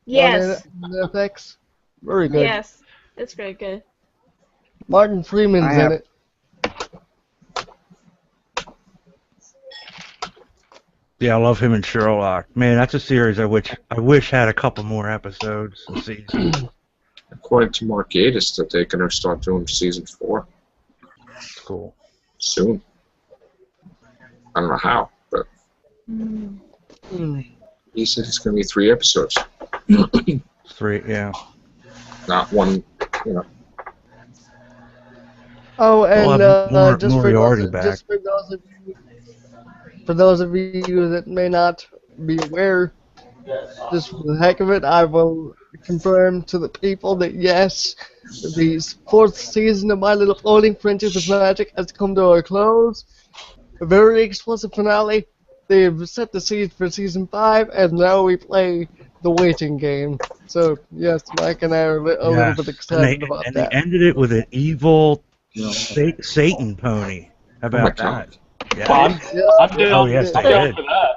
Yes. On FX? Very good. Yes, it's very good. Martin Freeman's in it. Yeah, I love him in Sherlock. Man, that's a series I wish had a couple more episodes a season. According to Mark Gatiss, that they're going to start doing season 4 Cool. soon. I don't know how, but he said it's going to be 3 episodes. 3, yeah. Not one, Oh, and We'll have just Moriarty back. for those of you that may not be aware, just for the heck of it, I will confirm to the people that yes, the 4th season of My Little Pony: Friendship is Magic has come to a close. A very explosive finale. They've set the seed for season 5, and now we play the waiting game. So yes, Mike and I are a little bit excited about that. They ended it with an evil Satan pony. How about that? Yeah. I'm down, Oh yes, they I'm down did. for that.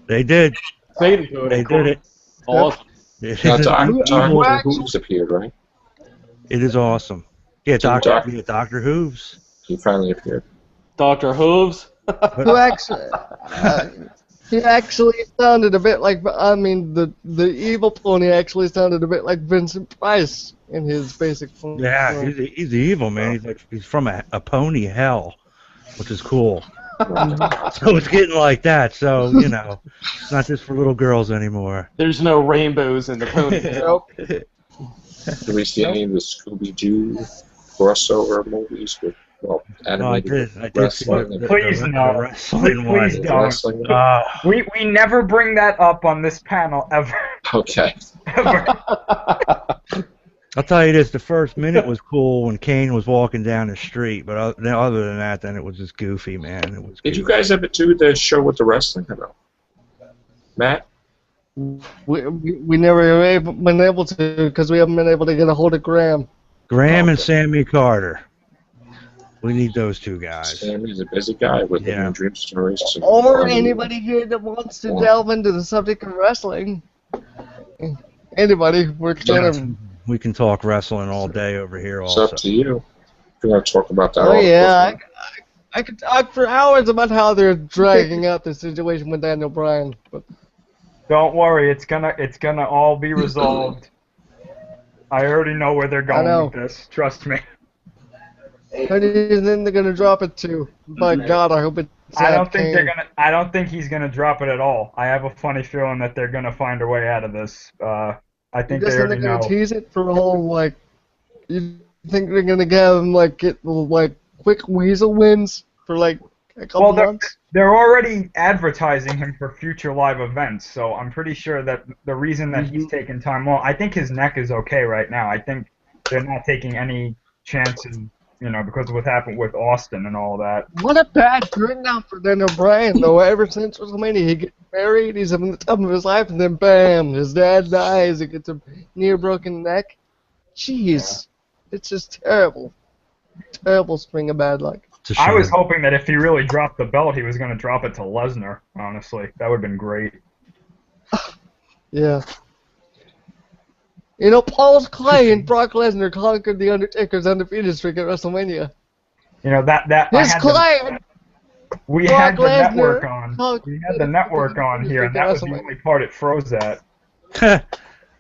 They did. Satan Code, They did it. Awesome. It Now, is Doctor Who's appeared, right? It is awesome. Yeah, Doctor Hooves. He finally appeared. Dr. Hooves. Who actually, he actually sounded a bit like, I mean, the evil pony actually sounded a bit like Vincent Price in his basic form. Yeah, he's the evil man. He's from a pony hell, which is cool. So it's getting like that. So it's not just for little girls anymore. There's no rainbows in the pony. Do we see any of the Scooby-Doo crossover movies with animated I did see wrestling? Please no. wrestling Please one. don't. Wrestling? We never bring that up on this panel ever. Okay. Ever. I'll tell you this: the first minute was cool when Kane was walking down the street, but other than that, then it was just goofy, man. It was. Did you guys ever do the show with the wrestling? I know. Matt? We never been able to because we haven't been able to get a hold of Graham. Graham and Sammy Carter. We need those two guys. Sammy's a busy guy with the dream stories. Or anybody here that wants to delve into the subject of wrestling. Anybody, we're kind of. We can talk wrestling all day over here. It's Also, up to you. If you want to talk about that. Oh yeah, I could talk for hours about how they're dragging out the situation with Daniel Bryan, but Don't worry, it's gonna all be resolved. I already know where they're going with this. Trust me. who do you think they're gonna drop it to? By God, I hope it's. I don't think they're gonna. I don't think he's gonna drop it at all. I have a funny feeling that they're gonna find a way out of this. I think they already they're know. gonna tease it for a whole like. You think they're gonna have him like get like quick weasel wins for like a couple Well, months. they're already advertising him for future live events, so I'm pretty sure that the reason that he's taking time off, I think his neck is okay right now. I think they're not taking any chances, because of what happened with Austin and all that. What a bad turnout for Daniel Bryan, though. Ever since WrestleMania, he gets married, he's having the time of his life, and then bam, his dad dies, he gets a near broken neck. Jeez, it's just terrible. Terrible string of bad luck. I was hoping that if he really dropped the belt, he was going to drop it to Lesnar, honestly. That would have been great. Yeah. Paul's Clay and Brock Lesnar conquered the Undertaker's undefeated streak at WrestleMania. His Clay. We had the network on. We had the network on here, and that was the only part it froze at.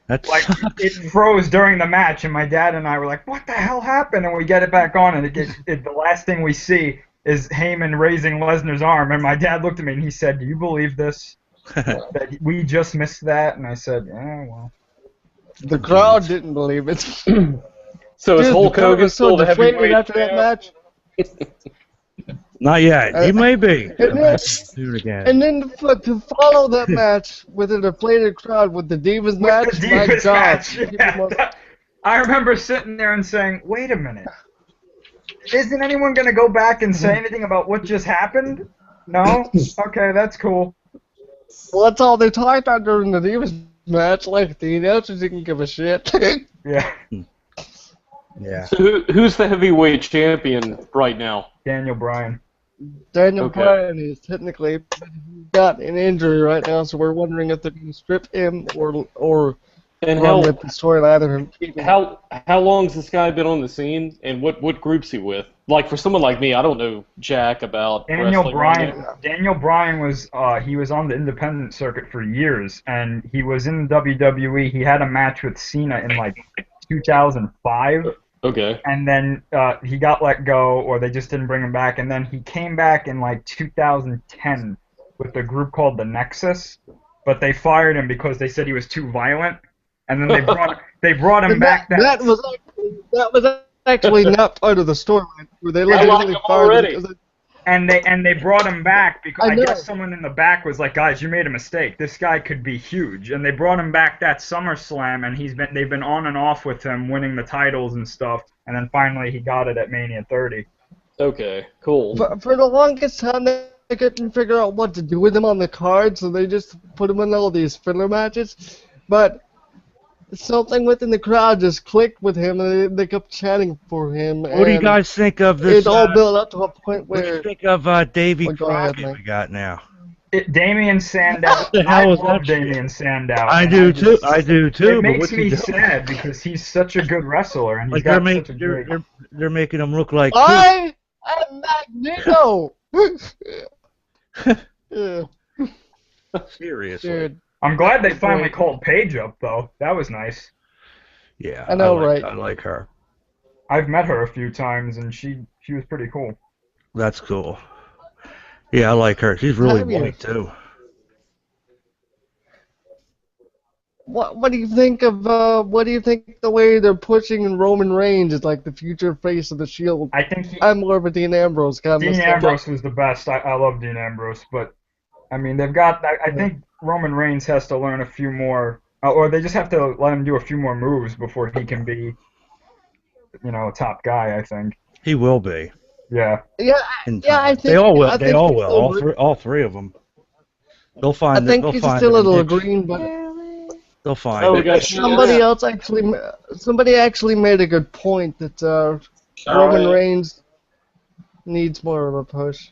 It froze during the match, and my dad and I were like, "What the hell happened?" And we get it back on, and the last thing we see is Heyman raising Lesnar's arm, and my dad looked at me and he said, "Do you believe this? That we just missed that?" And I said, "Yeah, well." The crowd didn't believe it. So is Hulk Hogan still the heavyweight after that match? Not yet. He may be. And then, Do it again. and then to follow that match with a deflated crowd with the Divas match, The my Divas God. match. Yeah, I remember sitting there and saying, "Wait a minute. Isn't anyone going to go back and say anything about what just happened? No? Okay, that's cool." Well, that's all they talked about during the Divas match. Like, the announcers didn't give a shit. Yeah. Yeah. So who's the heavyweight champion right now? Daniel Bryan. Daniel Okay. Bryan is technically got an injury right now, so we're wondering if they're going to strip him or And run with the storyline of him keeping. how long's this guy been on the scene, and what group's he with? Like, for someone like me, I don't know jack about Daniel wrestling. Bryan. Daniel Bryan was he was on the independent circuit for years, and he was in WWE. He had a match with Cena in like 2005. Okay. And then he got let go, or they just didn't bring him back. And then he came back in like 2010 with a group called the Nexus, but they fired him because they said he was too violent. And then they brought him back. That was actually not part of the storyline. Where they legitimately fired him because And they brought him back because I I know. guess someone in the back was like, "Guys, you made a mistake. This guy could be huge." And they brought him back that SummerSlam, and they've been on and off with him, winning the titles and stuff. And then finally he got it at Mania 30. Okay, cool. for the longest time they couldn't figure out what to do with him on the card, so they just put him in all these filler matches. But something within the crowd just clicked with him, and they kept chanting for him. What do you guys think of this? It all built up to a point What do where. you think of Davey Well, go ahead, Crockett Mike. we got now? Damian Sandow. What the I hell was love that shit? Damian Sandow. I and do too. just- I do too. It But makes what's he me doing? sad because he's such a good wrestler, and he's Like got they're, such a great. they're making him look like. I am Magneto! Yeah, Seriously. dude. I'm glad they finally called Paige up, though. That was nice. Yeah. I know, like, right? I like her. I've met her a few times, and she was pretty cool. That's cool. Yeah, I like her. She's really I mean- white too. What do you think of the way they're pushing Roman Reigns as like the future face of the Shield? I think I'm more of a Dean Ambrose kind of Dean stuff. Ambrose was the best. I love Dean Ambrose, but I mean they've got. I think Roman Reigns has to learn a few more, or they just have to let him do a few more moves before he can be, a top guy. I think. He will be. Yeah. Yeah, in yeah, I time. think They all will. I They think all he's will. still All three of them. They'll find. I think they'll he's find still a their little niche. green, but They'll find. Oh, we it. got somebody actually made a good point that Roman Reigns needs more of a push.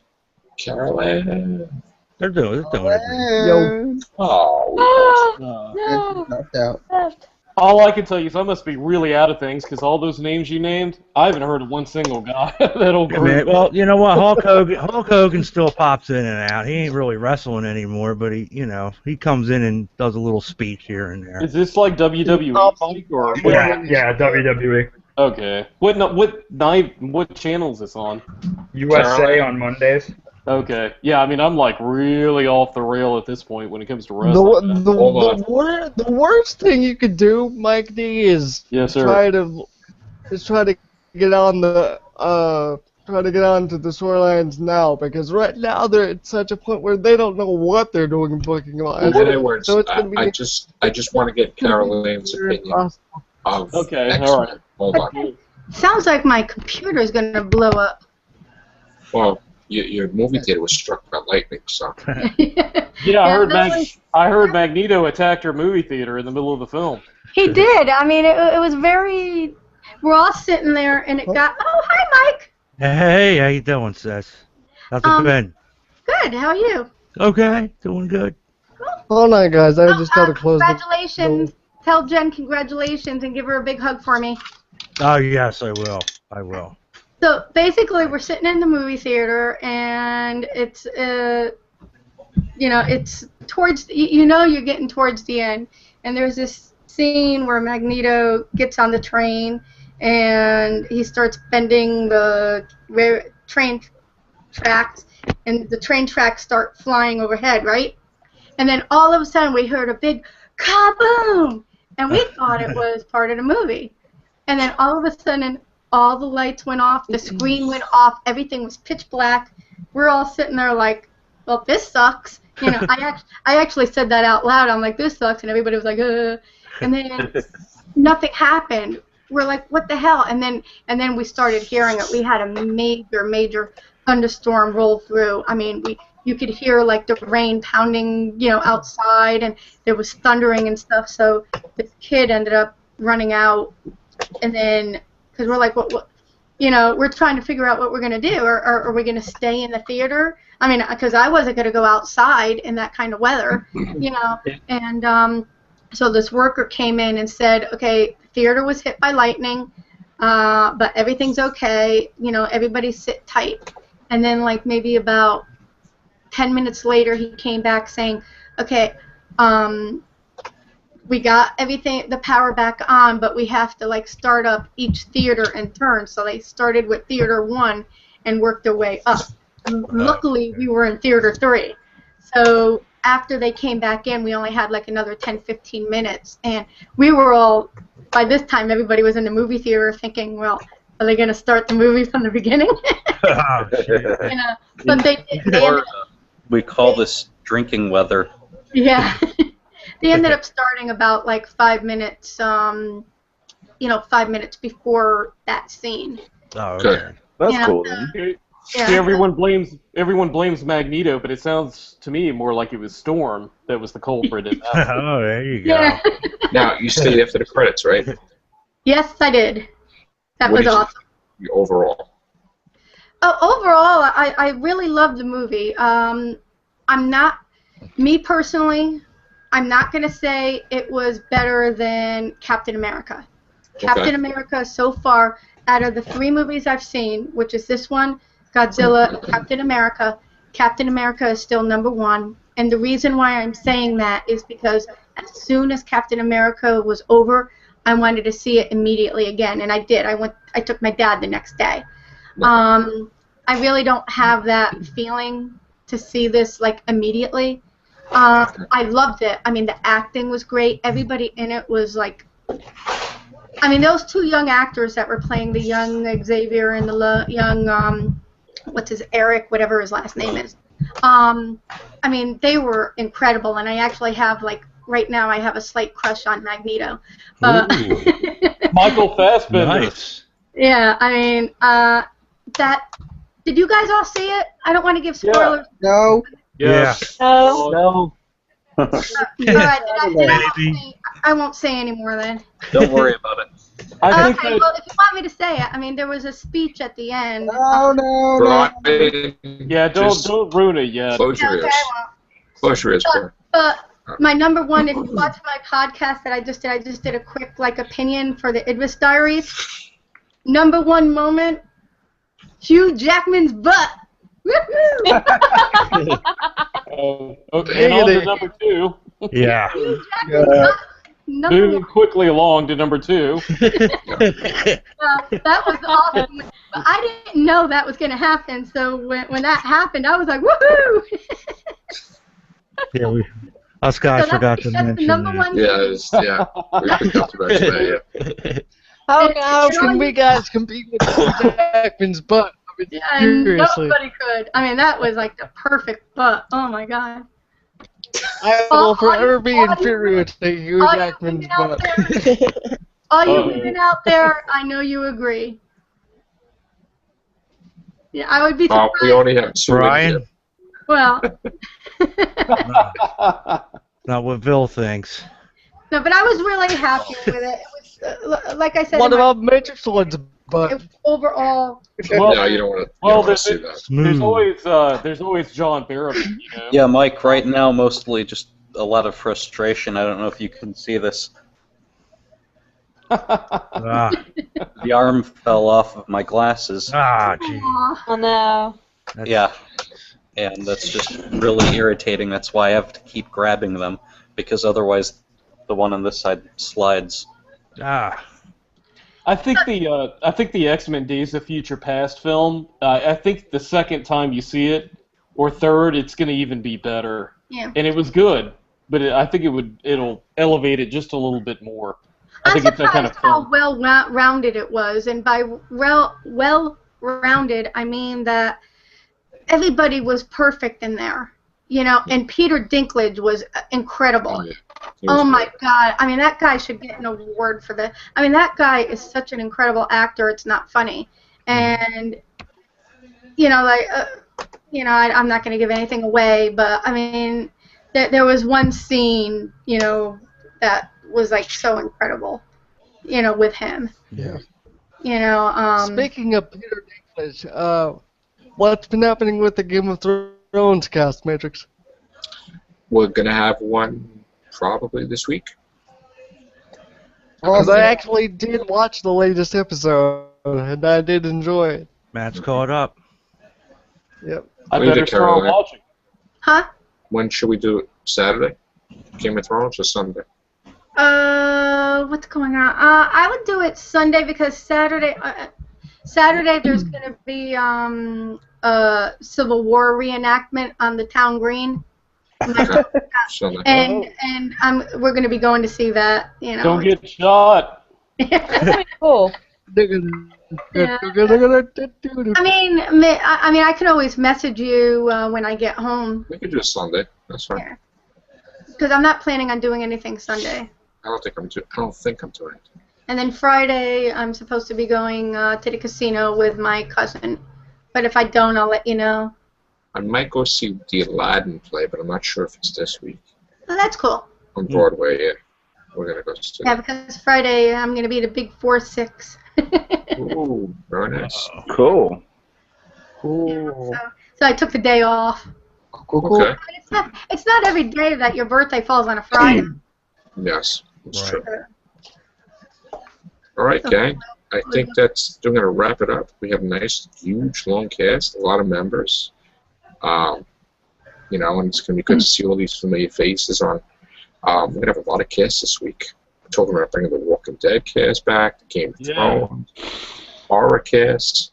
Carolyn. They're doing it. Yo, Oh. No. Knocked out. Left. All I can tell you is I must be really out of things because all those names you named, I haven't heard of one single guy that'll Yeah, man. group. Well, you know what? Hulk Hogan still pops in and out. He ain't really wrestling anymore, but he comes in and does a little speech here and there. Is this like WWE speak or what? Yeah, WWE. Okay. What channel is this on? USA on Mondays. Okay. Yeah, I mean I'm like really off the rail at this point when it comes to wrestling. the worst thing you could do, Mike D, is Yes, sir. try to get on the try to get on to the storylines now, because right now they're at such a point where they don't know what they're doing in booking lines. In other words, So it's gonna be I just want to get Carol Lane's opinion of Okay, X-Men. all right. Hold on. Sounds like my computer is going to blow up. Well, your movie theater was struck by lightning, so. Yeah, I heard Magneto attacked her movie theater in the middle of the film. He did. I mean, it was very... We're all sitting there, and it got... Oh, hi, Mike. Hey, how you doing, sis? How's it been? Good. How are you? Okay, doing good. Hold on, guys. I just gotta close the... Congratulations. Tell Jen congratulations and give her a big hug for me. Oh, yes, I will. I will. So basically, we're sitting in the movie theater, and it's, it's towards, you're getting towards the end, and there's this scene where Magneto gets on the train, and he starts bending the train tracks, and the train tracks start flying overhead, right? And then all of a sudden, we heard a big kaboom, and we thought it was part of the movie. And then all of a sudden, all the lights went off, the screen went off, everything was pitch black. We're all sitting there like, well, this sucks. I actually said that out loud. I'm like, this sucks, and everybody was like, and then nothing happened. We're like, what the hell? And then we started hearing it. We had a major thunderstorm roll through. I mean, you could hear like the rain pounding, outside, and there was thundering and stuff. So this kid ended up running out, and then because we're like, what, we're trying to figure out what we're gonna do. Or are we gonna stay in the theater? I mean, because I wasn't gonna go outside in that kind of weather, And so this worker came in and said, okay, the theater was hit by lightning, but everything's okay. Everybody sit tight. And then like maybe about 10 minutes later, he came back saying, okay, we got everything, the power back on, but we have to like start up each theater in turn. So they started with theater 1 and worked their way up. Luckily, we were in theater 3. So after they came back in, we only had like another 10-15 minutes, and we were all, by this time, everybody was in the movie theater thinking, well, are they going to start the movie from the beginning? But they we call this drinking weather. Yeah. They ended up starting about like 5 minutes, 5 minutes before that scene. Oh, okay. That's cool. Yeah. See, everyone blames Magneto, but it sounds to me more like it was Storm that was the culprit in that. Oh, there you go. Yeah. Now, you stayed after the credits, right? Yes, I did. That was awesome. Overall. Oh, overall, I really loved the movie. Me personally, I'm not going to say it was better than Captain America. Okay. Captain America, so far, out of the 3 movies I've seen, which is this one, Godzilla, and Captain America is still number 1. And the reason why I'm saying that is because as soon as Captain America was over, I wanted to see it immediately again, and I did. I took my dad the next day. I really don't have that feeling to see this like immediately. I loved it. I mean, the acting was great. Everybody in it was like, I mean, those 2 young actors that were playing the young Xavier and the young, Eric, whatever his last name is. I mean, they were incredible, and I actually have like, right now I have a slight crush on Magneto. Michael Fassbender. Nice. Yeah, I mean, did you guys all see it? I don't want to give spoilers. No. Yeah. No. All right, I won't say any more then. Don't worry about it. I think Okay, well, if you want me to say it, I mean, there was a speech at the end. No. Brian, yeah, don't ruin it yet. close your ears. Okay, well, Close your ears, Brian. but my number 1, if you watch my podcast that I just did a quick like opinion for the Idris Diaries. Number 1 moment, Hugh Jackman's butt. Woohoo! Okay, and on to number 2. Yeah. Hugh Jackman's butt. Moving quickly along to number 2. That was awesome. But I didn't know that was going to happen, so when that happened, I was like, woohoo! Yeah, us guys forgot to that's mention the number that. 1 Yeah, we talked about today, yeah. How can we guys compete with Hugh Jackman's butt? Yeah, Seriously. nobody could. I mean, that was like the perfect butt. Oh my god. I will forever be inferior to Hugh all you Jackman's women out butt. All you Uh-oh. women out there, I know you agree. Yeah, I would be Well, surprised. we only have two in Brian? here. Well, Not what Bill thinks. no, but I was really happy with it. It was, like I said, What in my- about Matrix One's it butt? was overall. Well, No, you don't want to. well, see that. there's always John Barrowman, you know. Yeah, Mike, right now, mostly just a lot of frustration. I don't know if you can see this. Ah, The arm fell off of my glasses. gee. Aw. Oh no. That's- Yeah. And that's just really irritating. That's why I have to keep grabbing them, because otherwise the one on this side slides. Ah. I think the X-Men Days of Future Past film. I think the second time you see it, or third, it's gonna even be better. Yeah. And it was good, but I think it'll elevate it just a little bit more. I I'm think it's that kind surprised of how film. well-rounded it was, and by well-rounded, I mean that everybody was perfect in there, you know. And Peter Dinklage was incredible. Oh, yeah. He was Oh my great. God! I mean, that guy should get an award for that. I mean, that guy is such an incredible actor. It's not funny, and you know, like, I'm not going to give anything away, but I mean, there was one scene, you know, that was like so incredible, you know, with him. Yeah. You know, Speaking of Peter Dinklage, what's been happening with the Game of Thrones cast, Matrix? We're gonna have one probably this week. Because I actually did watch the latest episode, and I did enjoy it. Matt's caught up. Yep. I What do you better think, start Caroline? watching. huh? When should we do it? Saturday? Game of Thrones or Sunday? What's going on? I would do it Sunday because Saturday there's gonna be a Civil War reenactment on the town green. Sunday. And we're gonna be going to see that. You know. Don't get shot. Cool. Yeah. I mean, I can always message you when I get home We could do a Sunday. That's fine. Yeah. because I'm not planning on doing anything Sunday. I don't think I'm doing it. And then Friday, I'm supposed to be going to the casino with my cousin. But if I don't, I'll let you know. I might go see the Aladdin play, but I'm not sure if it's this week. Oh, that's cool. On Broadway, yeah. We're gonna go see. Yeah, because Friday I'm going to be at a big 4-6. Ooh, very nice. Cool. So I took the day off. Okay. But it's not every day that your birthday falls on a Friday. Yes, that's Right. true. All right, gang. I think that's. We're gonna wrap it up. We have a nice, huge, long cast. A lot of members. You know, and it's gonna be good to see all these familiar faces on. We're gonna have a lot of casts this week. I told them we're bringing the Walking Dead cast back, the Game of Thrones, horror cast.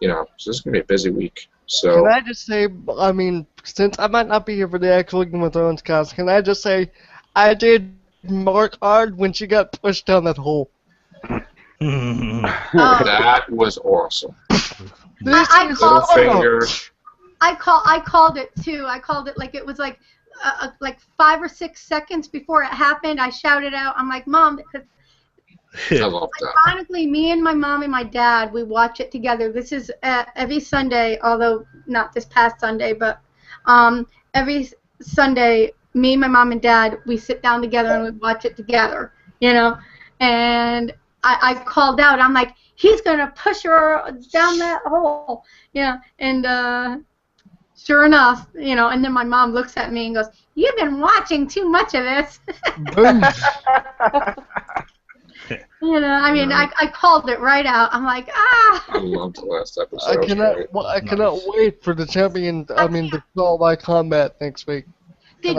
You know, so this is gonna be a busy week. So. Can I just say, I mean, since I might not be here for the actual Game of Thrones cast, can I just say, I did mark hard when she got pushed down that hole. That was awesome. I Littlefinger. called it too. I called it like it was like 5 or 6 seconds before it happened. I shouted out, I'm like, Mom, because I love that. ironically, me and my mom and my dad, we watch it together. This is every Sunday, although not this past Sunday, but every Sunday, me, my mom, and dad, we sit down together and we watch it together, you know. And I called out, I'm like, he's going to push her down that hole, you know. And sure enough, you know, and then my mom looks at me and goes, you've been watching too much of this. You know, I mean, I called it right out. I'm like, ah. I loved the last episode. I cannot wait for the champion, the Trial by Combat next week. Did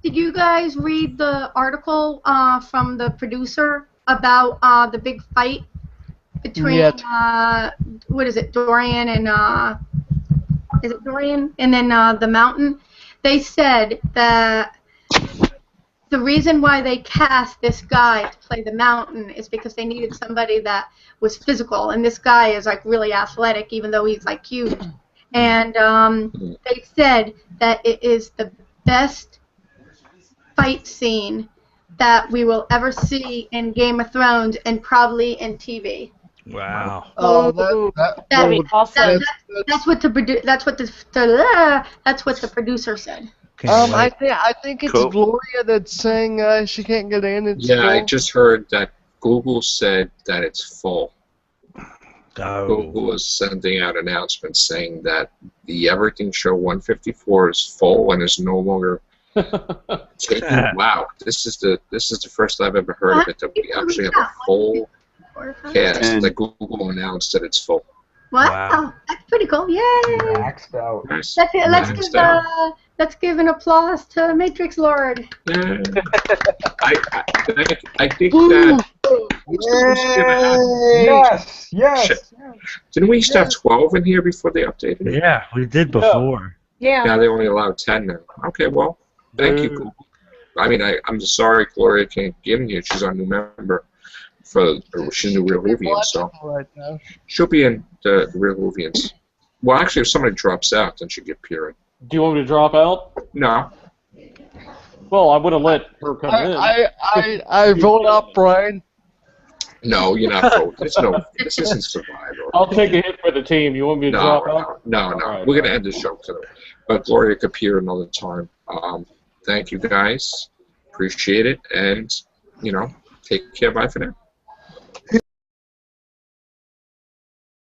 you guys read the article from the producer about the big fight between what is it, Dorian and is it Dorian and then the Mountain? They said that the reason why they cast this guy to play the Mountain is because they needed somebody that was physical, and this guy is like really athletic, even though he's like huge. And they said that it is the best fight scene that we will ever see in Game of Thrones and probably in TV. Wow. Oh, That'd be awesome. That's what the producer said. Can't wait. I think it's Cool. Gloria that's saying she can't get in. It's Yeah, I full. just heard that Google said that it's full. Oh. Google is sending out announcements saying that the Everything Show 154 is full and is no longer taking. Wow, this is the first I've ever heard of it, that we actually have a full cast. And- That Google announced that it's full. Wow, Wow. that's pretty cool. Yay! Maxed out. Nice. Let's give an applause to Matrix Lord. Yeah. I think that. Yes, yes. Didn't we used to have 12 in here before they updated? Yeah, we did before. Yeah. Now they only allow 10 now. Okay, well, thank you, Google. I mean, I'm just sorry Gloria can't get in here. She's our new member. She's a new Real Hoovian, so Right now. she'll be in the Real Hoovians. Well, actually, if somebody drops out, then she'll get Pyrrhon. Do you want me to drop out? No. Well, I would have let her come in. I vote up Brian. No, you're not voting. This isn't Survivor. I'll take a hit for the team. You want me to No, drop out? no. All right, We're going to end the show today. But Gloria could appear another time. Thank you, guys. Appreciate it. And, take care. Bye for now.